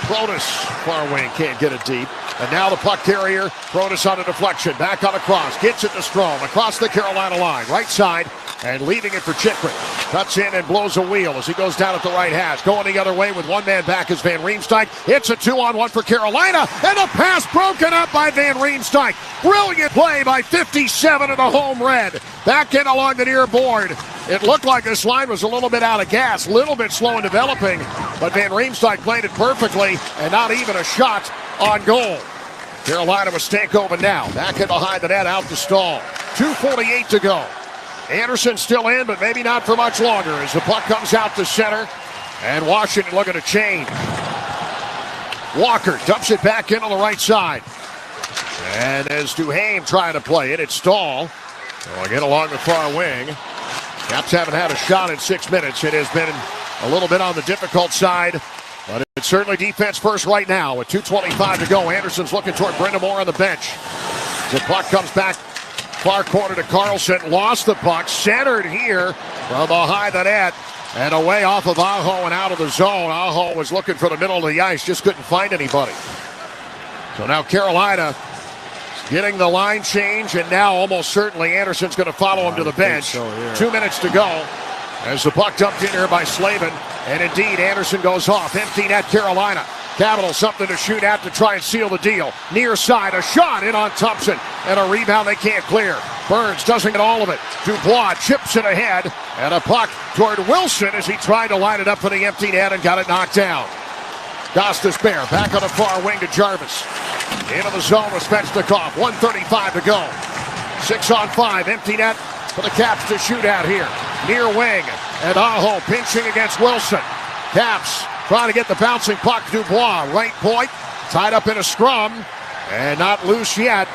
Protas, far wing, can't get it deep. And now the puck carrier, Protas on a deflection. Back on a cross. Gets it to Strome. Across the Carolina line. Right side. And leaving it for Chikrin. Cuts in and blows a wheel as he goes down at the right hash. Going the other way with one man back is Van Riemsdyk. It's a 2-on-1 for Carolina. And a pass broken up by Van Riemsdyk. Brilliant play by 57 of the home red. Back in along the near board. It looked like this line was a little bit out of gas. A little bit slow in developing. But Van Riemsdyk played it perfectly. And not even a shot on goal. Carolina with Stankoven now. Back in behind the net, out to Stahl. 2:48 to go. Anderson still in, but maybe not for much longer as the puck comes out to center. And Washington looking to change. Walker dumps it back in on the right side. And as Duhaime trying to play it, it's Stahl. So again along the far wing. Caps haven't had a shot in 6 minutes. It has been a little bit on the difficult side. But it's certainly defense first right now with 2:25 to go. Anderson's looking toward Brind'Amour on the bench. The puck comes back far corner to Carlson. Lost the puck. Centered here from behind the net. And away off of Aho and out of the zone. Aho was looking for the middle of the ice. Just couldn't find anybody. So now Carolina getting the line change. And now almost certainly Anderson's going to follow him to the bench. 2 minutes to go. As the puck dumped in here by Slavin. And indeed, Anderson goes off. Empty net Carolina. Capitals something to shoot at to try and seal the deal. Near side, a shot in on Thompson. And a rebound they can't clear. Burns doesn't get all of it. Dubois chips it ahead. And a puck toward Wilson as he tried to line it up for the empty net and got it knocked down. Gostisbehere back on the far wing to Jarvis. Into the zone with Svechnikov. 1:35 to go. 6-on-5. Empty net for the Caps to shoot at here. Near wing. And Aho pinching against Wilson. Caps trying to get the bouncing puck. Dubois, right point. Tied up in a scrum. And not loose yet.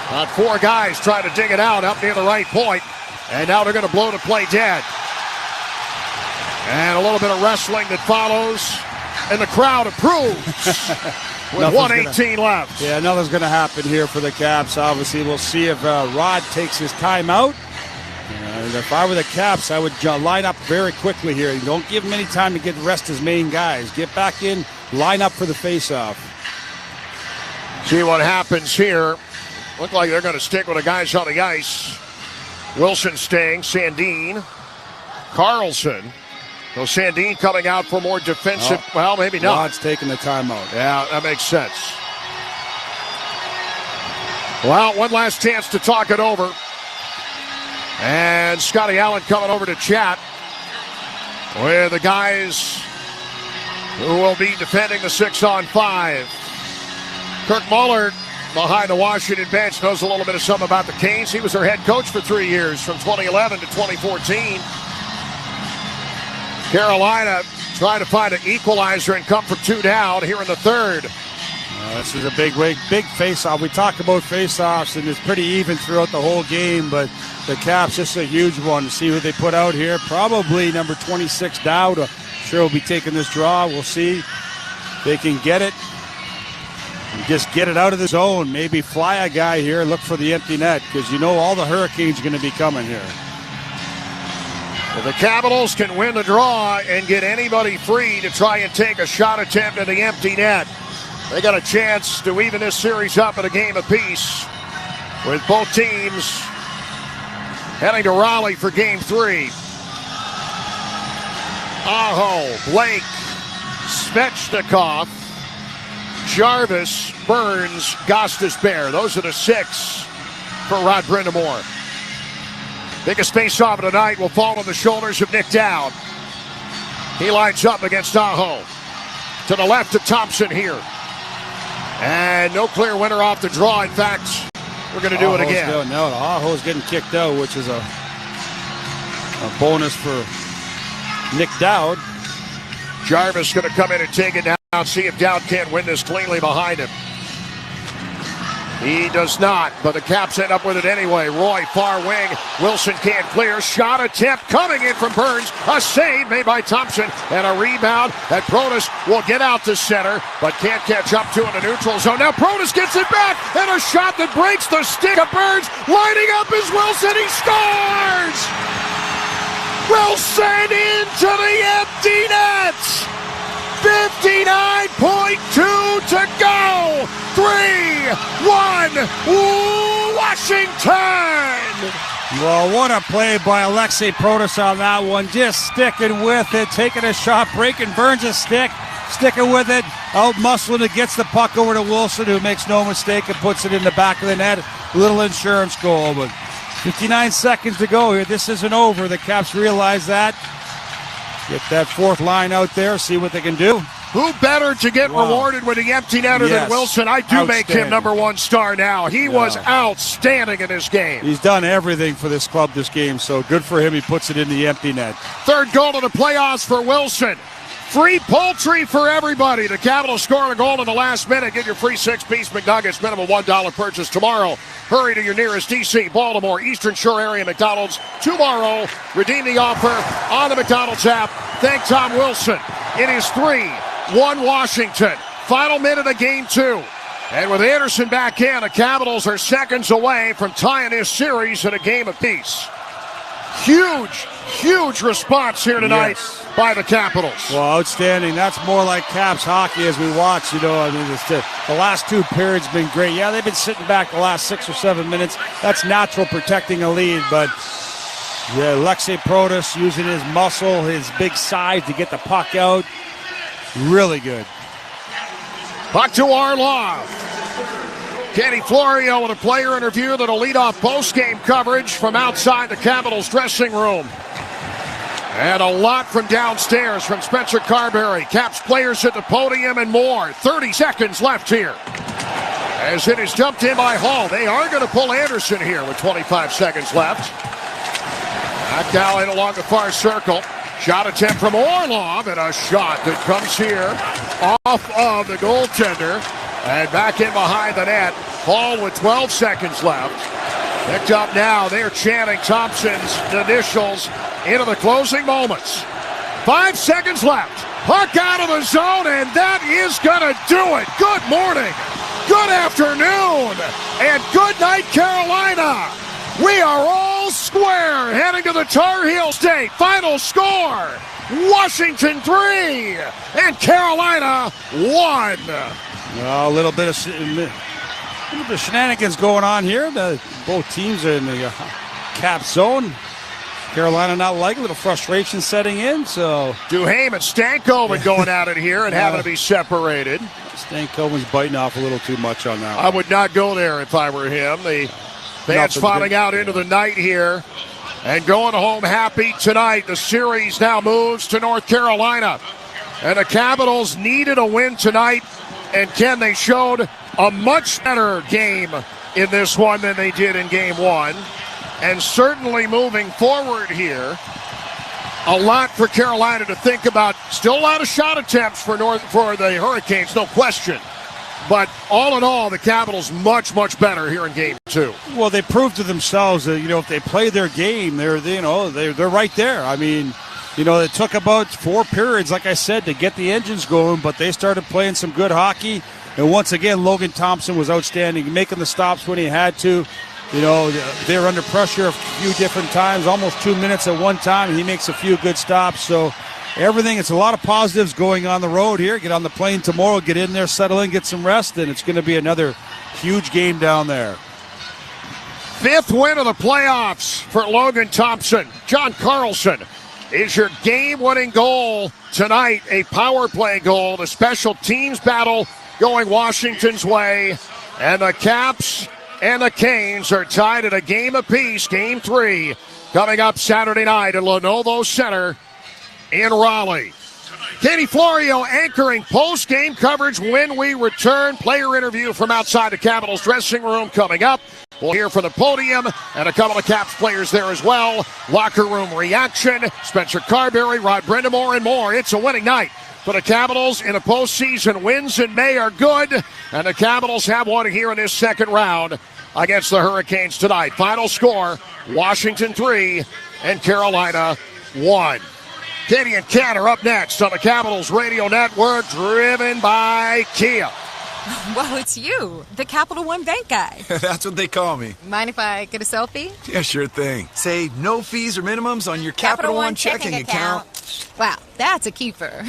About 4 guys trying to dig it out up near the right point. And now they're going to blow the play dead. And a little bit of wrestling that follows. And the crowd approves. With 1:18 left. Yeah, nothing's going to happen here for the Caps. Obviously, we'll see if Rod takes his time out. And if I were the Caps, I would line up very quickly here. Don't give him any time to get rest his main guys. Get back in, line up for the faceoff. See what happens here. Look like they're going to stick with the guys on the ice. Wilson staying, Sandin, Carlson. So Sandin coming out for more defensive. Well, maybe not. Rod's taking the timeout. Yeah, that makes sense. Well, one last chance to talk it over. And Scotty Allen coming over to chat with the guys who will be defending the 6-on-5. Kirk Muller behind the Washington bench knows a little bit of something about the Canes. He was their head coach for 3 years from 2011 to 2014. Carolina trying to find an equalizer and come from 2 down here in the third. This is a big face-off. We talk about face-offs, and it's pretty even throughout the whole game, but the Caps, just a huge one. To see who they put out here. Probably number 26, Dowd. Sure will be taking this draw. We'll see if they can get it. And just get it out of the zone. Maybe fly a guy here, look for the empty net, because you know all the Hurricanes are going to be coming here. Well, the Capitals can win the draw and get anybody free to try and take a shot attempt at the empty net. They got a chance to even this series up at a game apiece, with both teams heading to Raleigh for Game 3. Aho, Blake, Svechnikov, Jarvis, Burns, Gostisbehere. Those are the 6 for Rod Brind'Amour. Biggest face-off of the night will fall on the shoulders of Nick Dowd. He lines up against Aho. To the left to Thompson here. And no clear winner off the draw. In fact, we're going to do it again. No, Aho's getting kicked out, which is a bonus for Nick Dowd. Jarvis going to come in and take it down. See if Dowd can't win this cleanly behind him. He does not, but the Caps end up with it anyway. Roy, far wing. Wilson can't clear. Shot attempt coming in from Burns. A save made by Thompson. And a rebound that Protas will get out to center, but can't catch up to in the neutral zone. Now Protas gets it back, and a shot that breaks the stick of Burns. Lining up is Wilson. He scores! Wilson into the empty net! 59.2 to go. 3-1 Washington. Well, what a play by Alexei Protas on that one. Just sticking with it, taking a shot, breaking Burns' stick, sticking with it, out muscling it, gets the puck over to Wilson, who makes no mistake and puts it in the back of the net. Little insurance goal, but 59 seconds to go here. This isn't over. The Caps realize that. Get that fourth line out there, see what they can do. Who better to get rewarded with the empty netter than Wilson? I do make him number 1 star now. He was outstanding in this game. He's done everything for this club this game, so good for him. He puts it in the empty net. Third goal of the playoffs for Wilson. Free poultry for everybody. The Capitals scoring a goal in the last minute. Get your free 6-piece McNuggets, minimum $1 purchase tomorrow. Hurry to your nearest D.C., Baltimore, Eastern Shore area McDonald's tomorrow. Redeem the offer on the McDonald's app. Thank Tom Wilson. It is 3-1 Washington. Final minute of Game 2. And with Anderson back in, the Capitals are seconds away from tying this series in a game apiece. Huge response here tonight by the Capitals. Well, outstanding. That's more like Caps hockey as we watch. You know, I mean, the last 2 periods been great. Yeah, they've been sitting back the last 6 or 7 minutes. That's natural, protecting a lead. But yeah, Alexei Protas using his muscle, his big size to get the puck out. Really good. Puck to Arlov. Kenny Florio with a player interview that'll lead off post-game coverage from outside the Capitals dressing room. And a lot from downstairs from Spencer Carberry. Caps players at the podium and more. 30 seconds left here. As it is dumped in by Hall. They are going to pull Anderson here with 25 seconds left. Knocked out along the far circle. Shot attempt from Orlov, and a shot that comes here off of the goaltender. And back in behind the net. Hall with 12 seconds left. Picked up now. They're chanting Thompson's initials into the closing moments. 5 seconds left. Puck out of the zone, and that is going to do it. Good morning. Good afternoon. And good night, Carolina. We are all square heading to the Tar Heel State. Final score, Washington 3 and Carolina 1. A little bit of shenanigans going on here. Both teams are in the cap zone. Carolina not like a little frustration setting in. So Duhaime and Stankoven going at it here and having to be separated. Stankoven's biting off a little too much on that. I would not go there if I were him. The fans filing out into the night here and going home happy tonight. The series now moves to North Carolina. And the Capitals needed a win tonight. And Ken, they showed a much better game in this one than they did in game one. And certainly moving forward here, a lot for Carolina to think about. Still a lot of shot attempts for the Hurricanes, no question. But all in all, the Capitals much, much better here in game two. Well, they proved to themselves that, if they play their game, they're right there. I mean, it took about 4 periods, like I said, to get the engines going, but they started playing some good hockey. And once again, Logan Thompson was outstanding, making the stops when he had to. They were under pressure a few different times, almost 2 minutes at one time, and he makes a few good stops. So it's a lot of positives going on the road here. Get on the plane tomorrow, get in there, settle in, get some rest, and it's going to be another huge game down there. 5th win of the playoffs for Logan Thompson. John Carlson is your game-winning goal tonight, a power play goal. The special teams battle going Washington's way, and the Caps and the Canes are tied at a game apiece. Game 3 coming up Saturday night at Lenovo Center in Raleigh. Katie Florio anchoring post-game coverage when we return. Player interview from outside the Capitals dressing room coming up. We'll hear from the podium and a couple of Caps players there as well. Locker room reaction, Spencer Carberry, Rod Brindamore, and more. It's a winning night for the Capitals in the postseason. Wins in May are good, and the Capitals have one here in this second round against the Hurricanes tonight. Final score, Washington 3 and Carolina 1. Katie and Ken are up next on the Capitals Radio Network, driven by Kia. Well, it's you, the Capital One Bank guy. That's what they call me. Mind if I get a selfie? Yeah, sure thing. Say no fees or minimums on your Capital One checking account. Wow, that's a keeper.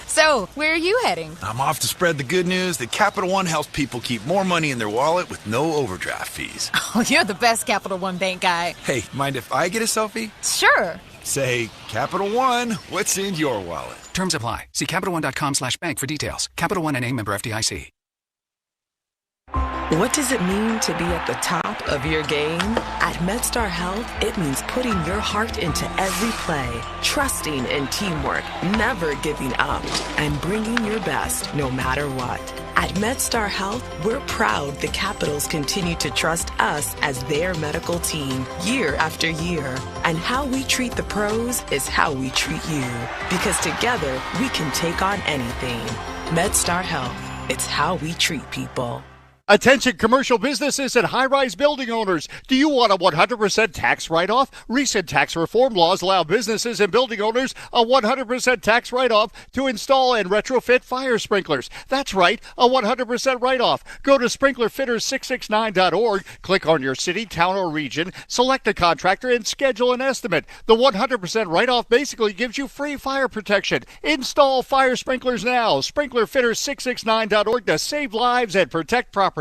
So, where are you heading? I'm off to spread the good news that Capital One helps people keep more money in their wallet with no overdraft fees. Oh, you're the best Capital One Bank guy. Hey, mind if I get a selfie? Sure. Say, Capital One, what's in your wallet? Terms apply. See CapitalOne.com/bank for details. Capital One NA, member FDIC. What does it mean to be at the top of your game? At MedStar Health, it means putting your heart into every play, trusting in teamwork, never giving up, and bringing your best no matter what. At MedStar Health, we're proud the Capitals continue to trust us as their medical team year after year. And how we treat the pros is how we treat you. Because together, we can take on anything. MedStar Health, it's how we treat people. Attention commercial businesses and high-rise building owners. Do you want a 100% tax write-off? Recent tax reform laws allow businesses and building owners a 100% tax write-off to install and retrofit fire sprinklers. That's right, a 100% write-off. Go to sprinklerfitters669.org, click on your city, town, or region, select a contractor, and schedule an estimate. The 100% write-off basically gives you free fire protection. Install fire sprinklers now. Sprinklerfitters669.org to save lives and protect property.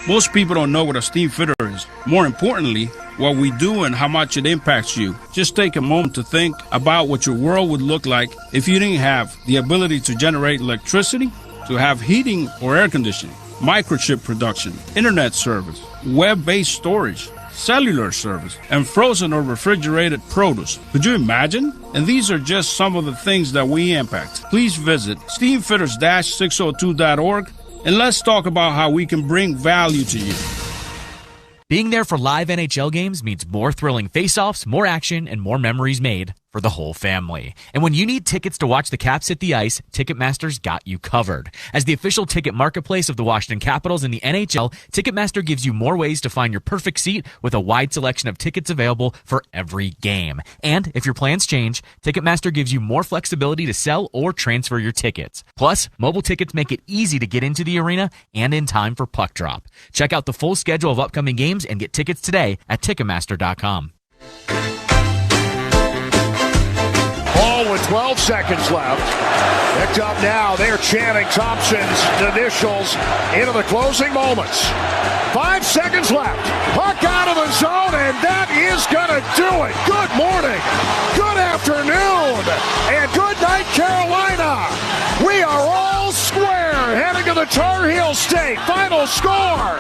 Most people don't know what a steam fitter is. More importantly, what we do and how much it impacts you. Just take a moment to think about what your world would look like if you didn't have the ability to generate electricity, to have heating or air conditioning, microchip production, internet service, web-based storage, cellular service, and frozen or refrigerated produce. Could you imagine? And these are just some of the things that we impact. Please visit steamfitters-602.org and let's talk about how we can bring value to you. Being there for live NHL games means more thrilling face-offs, more action, and more memories made for the whole family. And when you need tickets to watch the Caps hit the ice, Ticketmaster's got you covered. As the official ticket marketplace of the Washington Capitals and the NHL, Ticketmaster gives you more ways to find your perfect seat with a wide selection of tickets available for every game. And if your plans change, Ticketmaster gives you more flexibility to sell or transfer your tickets. Plus, mobile tickets make it easy to get into the arena and in time for puck drop. Check out the full schedule of upcoming games and get tickets today at Ticketmaster.com. Ball with 12 seconds left. Picked up now. They're chanting Thompson's initials into the closing moments. 5 seconds left. Puck out of the zone, and that is going to do it. Good morning, good afternoon, and good night, Carolina. We are all square heading to the Tar Heel State. Final score,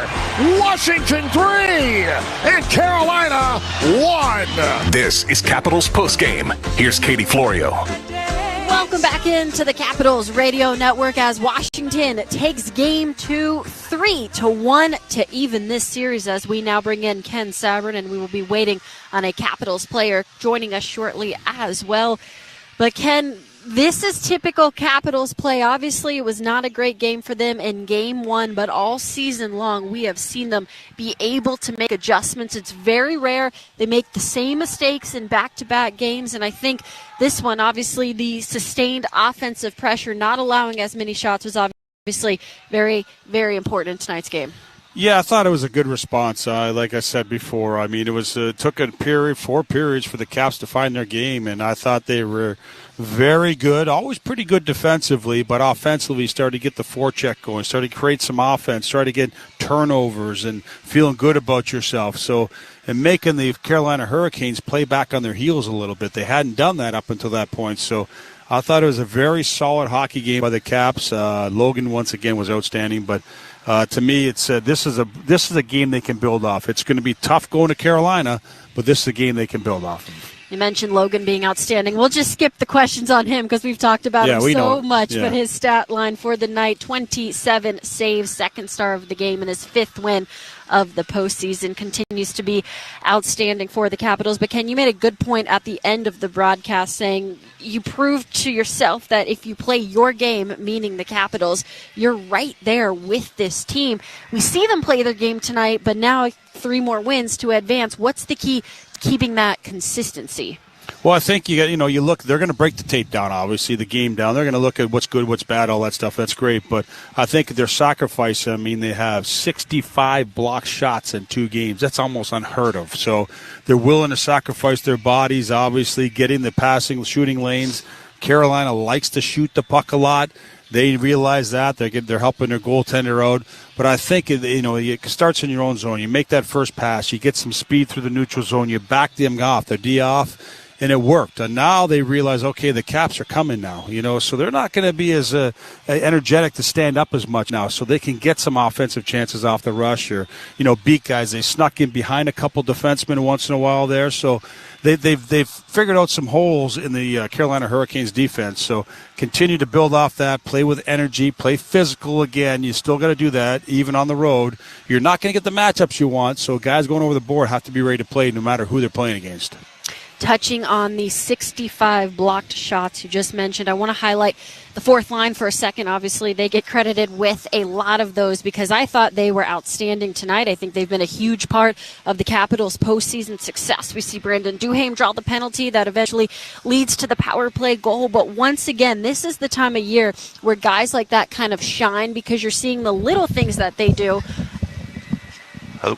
Washington 3 and Carolina 1. This is Capitals Postgame. Here's Katie Florio. Welcome back into the Capitals Radio Network as Washington takes game 2 3-1 to even this series, as we now bring in Ken Sabrin, and we will be waiting on a Capitals player joining us shortly as well. But Ken, this is typical Capitals play. Obviously, it was not a great game for them in game 1, but all season long we have seen them be able to make adjustments. It's very rare they make the same mistakes in back-to-back games, and I think this one, obviously, the sustained offensive pressure, not allowing as many shots, was obviously very, very important in tonight's game. Yeah, I thought it was a good response. Like I said before, I mean, it was took a period, 4 periods for the Caps to find their game, and I thought they were very good, always pretty good defensively, but offensively started to get the forecheck going, started to create some offense, started to get turnovers and feeling good about yourself. So, and making the Carolina Hurricanes play back on their heels a little bit. They hadn't done that up until that point. So I thought it was a very solid hockey game by the Caps. Logan, once again, was outstanding, but to me, it's this is a game they can build off. It's going to be tough going to Carolina, but this is a game they can build off of. You mentioned Logan being outstanding. We'll just skip the questions on him because we've talked about him so much. Yeah. But his stat line for the night, 27 saves, second star of the game, and his 5th win of the postseason, continues to be outstanding for the Capitals. But Ken, you made a good point at the end of the broadcast, saying you proved to yourself that if you play your game, meaning the Capitals, you're right there with this team. We see them play their game tonight, but now 3 more wins to advance. What's the key keeping that consistency? Well, I think you look, they're going to break the tape down, obviously, the game down. They're going to look at what's good, what's bad, all that stuff. That's great. But I think their sacrifice, I mean, they have 65 blocked shots in 2 games. That's almost unheard of. So they're willing to sacrifice their bodies, obviously, getting the passing, shooting lanes. Carolina likes to shoot the puck a lot. They realize that. They're helping their goaltender out. But I think, it starts in your own zone. You make that first pass. You get some speed through the neutral zone. You back them off. They're D off. And it worked. And now they realize, okay, the Caps are coming now, so they're not going to be as energetic to stand up as much now, so they can get some offensive chances off the rush or, beat guys. They snuck in behind a couple defensemen once in a while there, so they've figured out some holes in the Carolina Hurricanes defense. So continue to build off that, play with energy, play physical again. You still got to do that, even on the road. You're not going to get the matchups you want, so guys going over the board have to be ready to play no matter who they're playing against. Touching on the 65 blocked shots you just mentioned, I want to highlight the 4th line for a second. Obviously, they get credited with a lot of those because I thought they were outstanding tonight. I think they've been a huge part of the Capitals' postseason success. We see Brandon Duhaime draw the penalty that eventually leads to the power play goal. But once again, this is the time of year where guys like that kind of shine because you're seeing the little things that they do. Oh.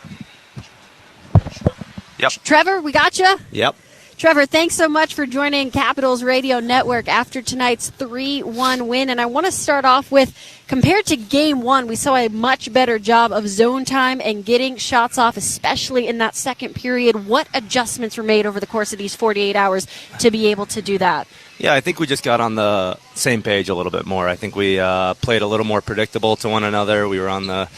Yep. Trevor, we got you? Yep. Trevor, thanks so much for joining Capitals Radio Network after tonight's 3-1 win. And I want to start off with, compared to Game 1, we saw a much better job of zone time and getting shots off, especially in that second period. What adjustments were made over the course of these 48 hours to be able to do that? Yeah, I think we just got on the same page a little bit more. I think we played a little more predictable to one another. We were on the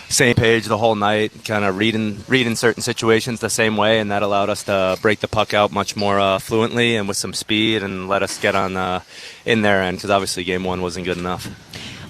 same page the whole night, kind of reading certain situations the same way, and that allowed us to break the puck out much more fluently and with some speed and let us get on in their end, because obviously Game 1 wasn't good enough.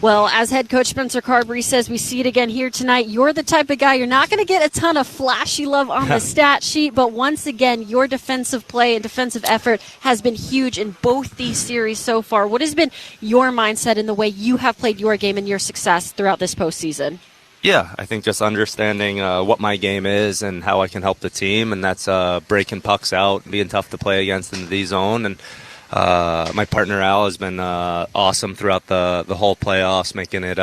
Well, as head coach Spencer Carberry says, we see it again here tonight. You're the type of guy, you're not going to get a ton of flashy love on the stat sheet, but once again, your defensive play and defensive effort has been huge in both these series so far. What has been your mindset in the way you have played your game and your success throughout this postseason? Yeah, I think just understanding what my game is and how I can help the team, and that's breaking pucks out, being tough to play against in the D zone. And my partner Al has been awesome throughout the whole playoffs, making it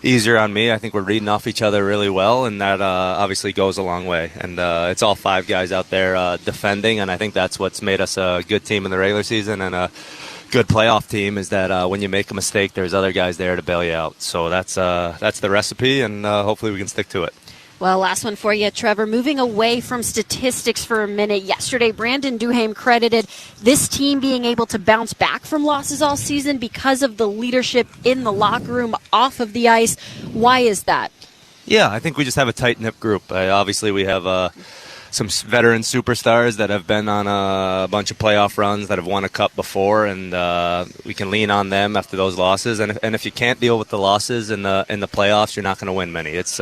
easier on me. I think we're reading off each other really well, and that obviously goes a long way. And it's all 5 guys out there defending, and I think that's what's made us a good team in the regular season and a good playoff team is that when you make a mistake, there's other guys there to bail you out. So that's the recipe, and hopefully we can stick to it. Well, last one for you, Trevor. Moving away from statistics for a minute, yesterday Brandon Duhaime credited this team being able to bounce back from losses all season because of the leadership in the locker room, off of the ice. Why is that? Yeah, I think we just have a tight-knit group. Obviously, we have some veteran superstars that have been on a bunch of playoff runs that have won a cup before, and we can lean on them after those losses. And if you can't deal with the losses in the playoffs, you're not going to win many. It's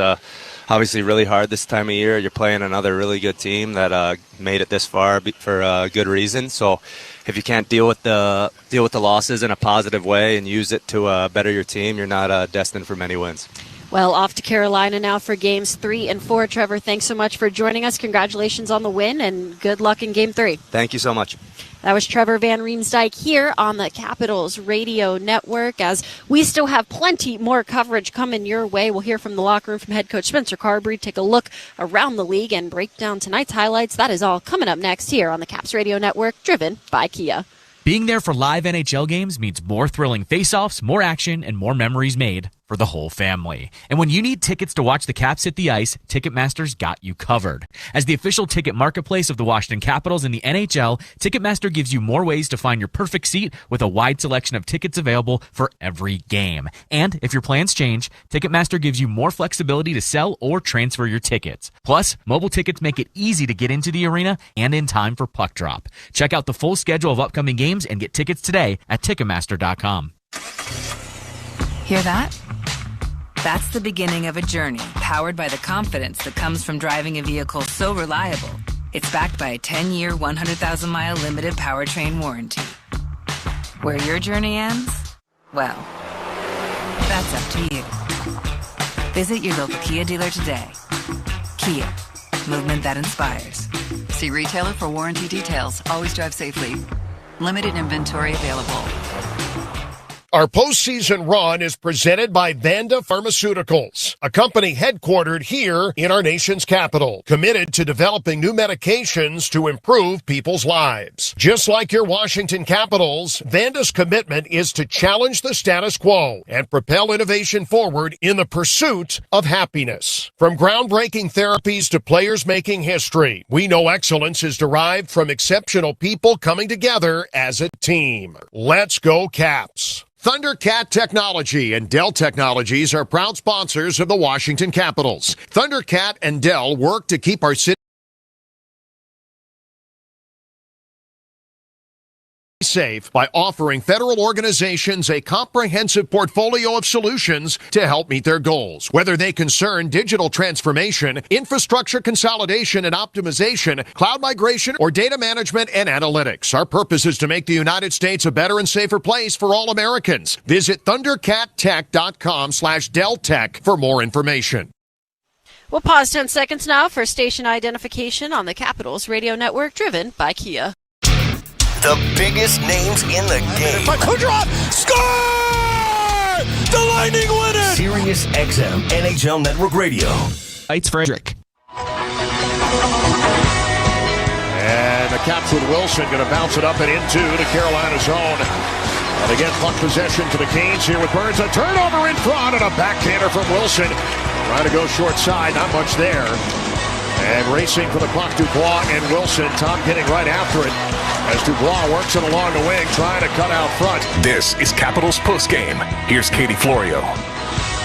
obviously really hard this time of year. You're playing another really good team that made it this far for a good reason. So if you can't deal with the losses in a positive way and use it to better your team, you're not destined for many wins. Well, off to Carolina now for games 3 and 4. Trevor, thanks so much for joining us. Congratulations on the win, and good luck in game 3. Thank you so much. That was Trevor Van Riemsdyk here on the Capitals Radio Network. As we still have plenty more coverage coming your way, we'll hear from the locker room from head coach Spencer Carberry, take a look around the league, and break down tonight's highlights. That is all coming up next here on the Caps Radio Network, driven by Kia. Being there for live NHL games means more thrilling face-offs, more action, and more memories made for the whole family. And when you need tickets to watch the Caps hit the ice, Ticketmaster's got you covered. As the official ticket marketplace of the Washington Capitals and the NHL, Ticketmaster gives you more ways to find your perfect seat with a wide selection of tickets available for every game. And if your plans change, Ticketmaster gives you more flexibility to sell or transfer your tickets. Plus, mobile tickets make it easy to get into the arena and in time for puck drop. Check out the full schedule of upcoming games and get tickets today at Ticketmaster.com. Hear that? That's the beginning of a journey powered by the confidence that comes from driving a vehicle so reliable, it's backed by a 10-year, 100,000-mile limited powertrain warranty. Where your journey ends? Well, that's up to you. Visit your local Kia dealer today. Kia, movement that inspires. See retailer for warranty details. Always drive safely. Limited inventory available. Our postseason run is presented by Vanda Pharmaceuticals, a company headquartered here in our nation's capital, committed to developing new medications to improve people's lives. Just like your Washington Capitals, Vanda's commitment is to challenge the status quo and propel innovation forward in the pursuit of happiness. From groundbreaking therapies to players making history, we know excellence is derived from exceptional people coming together as a team. Let's go Caps! Thundercat Technology and Dell Technologies are proud sponsors of the Washington Capitals. Thundercat and Dell work to keep our city safe by offering federal organizations a comprehensive portfolio of solutions to help meet their goals. Whether they concern digital transformation, infrastructure consolidation and optimization, cloud migration, or data management and analytics, our purpose is to make the United States a better and safer place for all Americans. Visit thundercattech.com/DellTech for more information. We'll pause 10 seconds now for station identification on the Capitals Radio Network, driven by Kia. The biggest names in the game. By Kudrov, score! The Lightning win it! Sirius XM NHL Network Radio. It's Frederick. And the Caps with Wilson going to bounce it up and into the Carolina zone. And again, puck possession to the Canes here with Burns. A turnover in front and a backhander from Wilson. Trying to go short side, not much there. And racing for the puck, Dubois and Wilson. Tom getting right after it as Dubois works it along the wing, trying to cut out front. This is Capitals Postgame. Here's Katie Florio.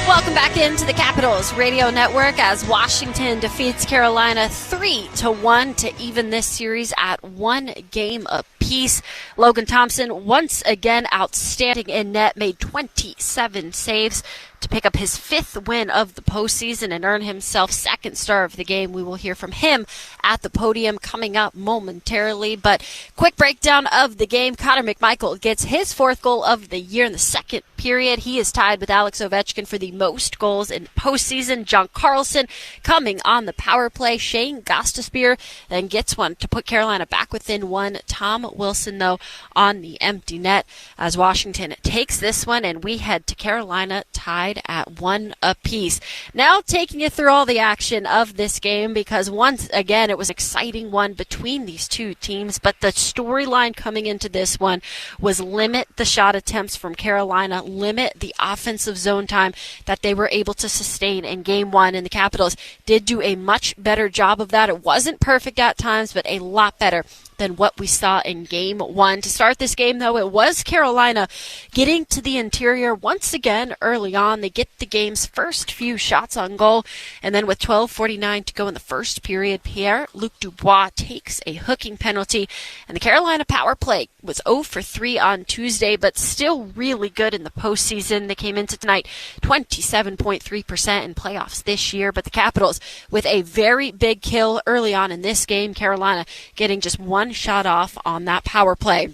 Welcome back into the Capitals Radio Network as Washington defeats Carolina 3-1 to even this series at 1 game apiece. Logan Thompson, once again outstanding in net, made 27 saves to pick up his 5th win of the postseason and earn himself second star of the game. We will hear from him at the podium coming up momentarily. But quick breakdown of the game. Connor McMichael gets his 4th goal of the year in the second period. He is tied with Alex Ovechkin for the most goals in postseason. John Carlson coming on the power play. Shane Gostisbehere then gets one to put Carolina back within 1. Tom Wilson, though, on the empty net as Washington takes this one, and we head to Carolina tied tied at 1 apiece. Now taking you through all the action of this game, because once again it was an exciting one between these two teams, but the storyline coming into this one was limit the shot attempts from Carolina, limit the offensive zone time that they were able to sustain in Game 1, and the Capitals did do a much better job of that. It wasn't perfect at times, but a lot better than what we saw in Game 1. To start this game, though, it was Carolina getting to the interior once again early on. They get the game's first few shots on goal, and then with 12:49 to go in the first period, Pierre-Luc Dubois takes a hooking penalty, and the Carolina power play was 0 for 3 on Tuesday, but still really good in the postseason. They came into tonight 27.3% in playoffs this year, but the Capitals with a very big kill early on in this game, Carolina getting just one shot off on that power play.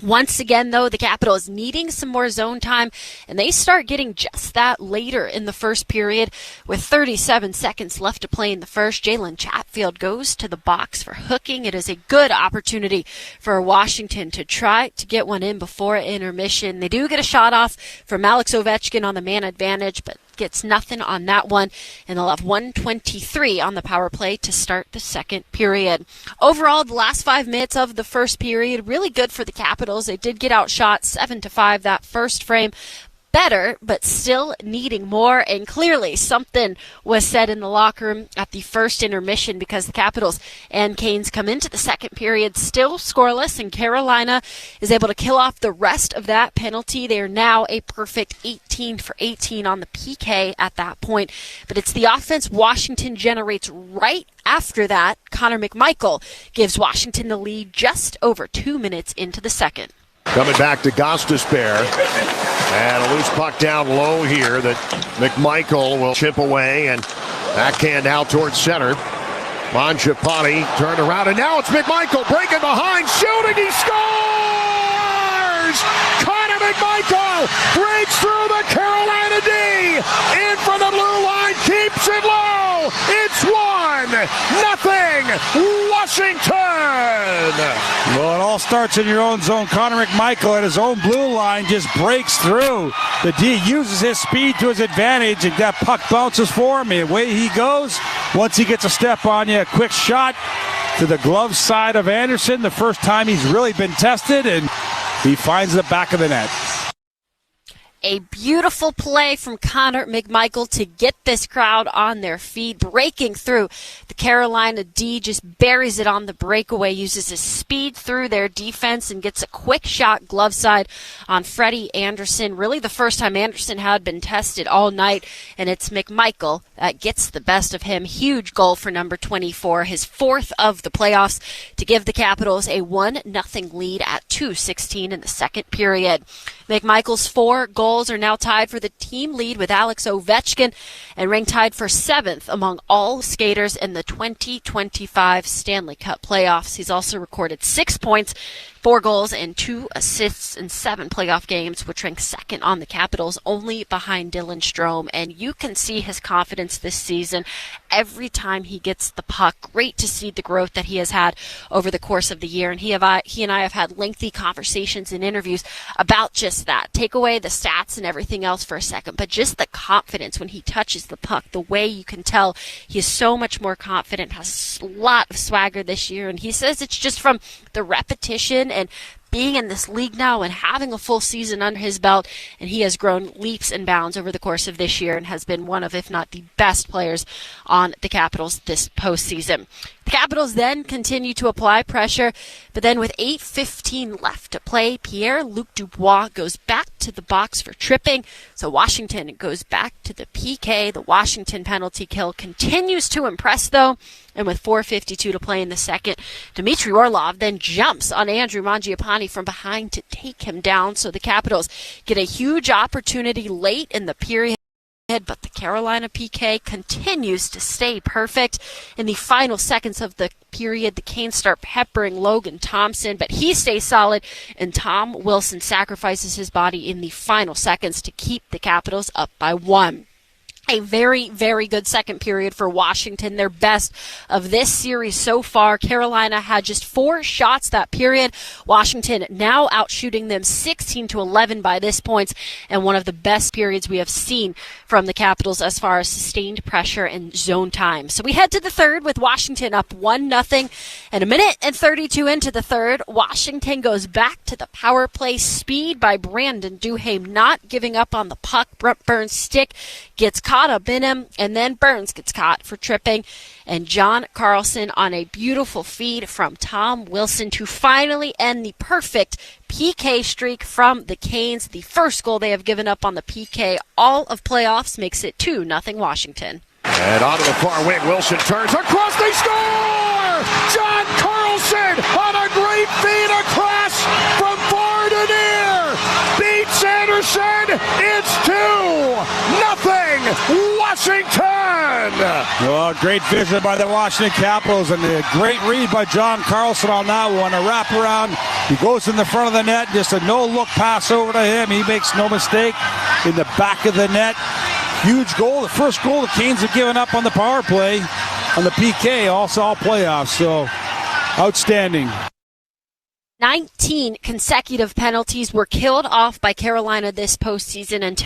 Once again, though, the Capitals needing some more zone time, and they start getting just that later in the first period. With 37 seconds left to play in the first, Jalen Chatfield goes to the box for hooking. It is a good opportunity for Washington to try to get one in before intermission. They do get a shot off from Alex Ovechkin on the man advantage, but gets nothing on that one, and they'll have 1:23 on the power play to start the second period. Overall, the last 5 minutes of the first period, really good for the Capitals. They did get outshot 7-5 that first frame. Better, but still needing more, and clearly something was said in the locker room at the first intermission, because the Capitals and Canes come into the second period still scoreless, and Carolina is able to kill off the rest of that penalty. They are now a perfect 18 for 18 on the PK at that point, but it's the offense Washington generates right after that. Connor McMichael gives Washington the lead just over 2 minutes into the second. Coming back to Gostisbehere. And a loose puck down low here that McMichael will chip away, and backhand out towards center. Mangiapane turned around, and now it's McMichael breaking behind, shooting, he scores! Connor McMichael breaks through the Carolina D, in from the blue line, keeps it low. It's 1-0 Washington. Well, it all starts in your own zone. Connor McMichael at his own blue line just breaks through. The D uses his speed to his advantage, and that puck bounces for him, and away he goes. Once he gets a step on you, a quick shot to the glove side of Anderson, the first time he's really been tested, and he finds the back of the net. A beautiful play from Connor McMichael to get this crowd on their feet, breaking through. The Carolina D just buries it on the breakaway, uses his speed through their defense, and gets a quick shot glove side on Freddie Anderson. Really the first time Anderson had been tested all night, and it's McMichael that gets the best of him. Huge goal for number 24, his fourth of the playoffs, to give the Capitals a 1-0 lead at 2:16 in the second period. McMichael's 4 goals are now tied for the team lead with Alex Ovechkin, and ranked tied for 7th among all skaters in the 2025 Stanley Cup playoffs. He's also recorded 6 points, 4 goals, and 2 assists in 7 playoff games, which ranks second on the Capitals, only behind Dylan Strome. And you can see his confidence this season every time he gets the puck. Great to see the growth that he has had over the course of the year. And he and I have had lengthy conversations and interviews about just that. Take away the stats and everything else for a second, but just the confidence when he touches the puck, the way you can tell he is so much more confident, has a lot of swagger this year. And he says it's just from the repetition and being in this league now and having a full season under his belt, and he has grown leaps and bounds over the course of this year and has been one of, if not the best players on the Capitals this postseason. The Capitals then continue to apply pressure, but then with 8:15 left to play, Pierre-Luc Dubois goes back to the box for tripping, so Washington goes back to the PK. The Washington penalty kill continues to impress, though, and with 4:52 to play in the second, Dmitry Orlov then jumps on Andrew Mangiapane from behind to take him down, so the Capitals get a huge opportunity late in the period. But the Carolina PK continues to stay perfect. In the final seconds of the period, the Canes start peppering Logan Thompson, but he stays solid, and Tom Wilson sacrifices his body in the final seconds to keep the Capitals up by 1. A very, very good second period for Washington, their best of this series so far. Carolina had just 4 shots that period. Washington now outshooting them 16-11 by this point, and one of the best periods we have seen from the Capitals as far as sustained pressure and zone time. So we head to the third with Washington up 1-0, and 1:32 into the third, Washington goes back to the power play. Speed by Brandon Duhaime, not giving up on the puck. Brent Burns' stick gets caught up in him, and then Burns gets caught for tripping, and John Carlson on a beautiful feed from Tom Wilson to finally end the perfect PK streak from the Canes. The first goal they have given up on the PK all of playoffs makes it 2-0 Washington. And onto the far wing, Wilson turns across, they score! John Carlson on a great feed across from far to near, beats Anderson. It's 2-0 Washington. Well, great vision by the Washington Capitals, and a great read by John Carlson on that one. A wraparound. He goes in the front of the net, just a no-look pass over to him. He makes no mistake in the back of the net. Huge goal. The first goal the Canes have given up on the power play, on the PK, also all playoffs. So, outstanding. 19 consecutive penalties were killed off by Carolina this postseason until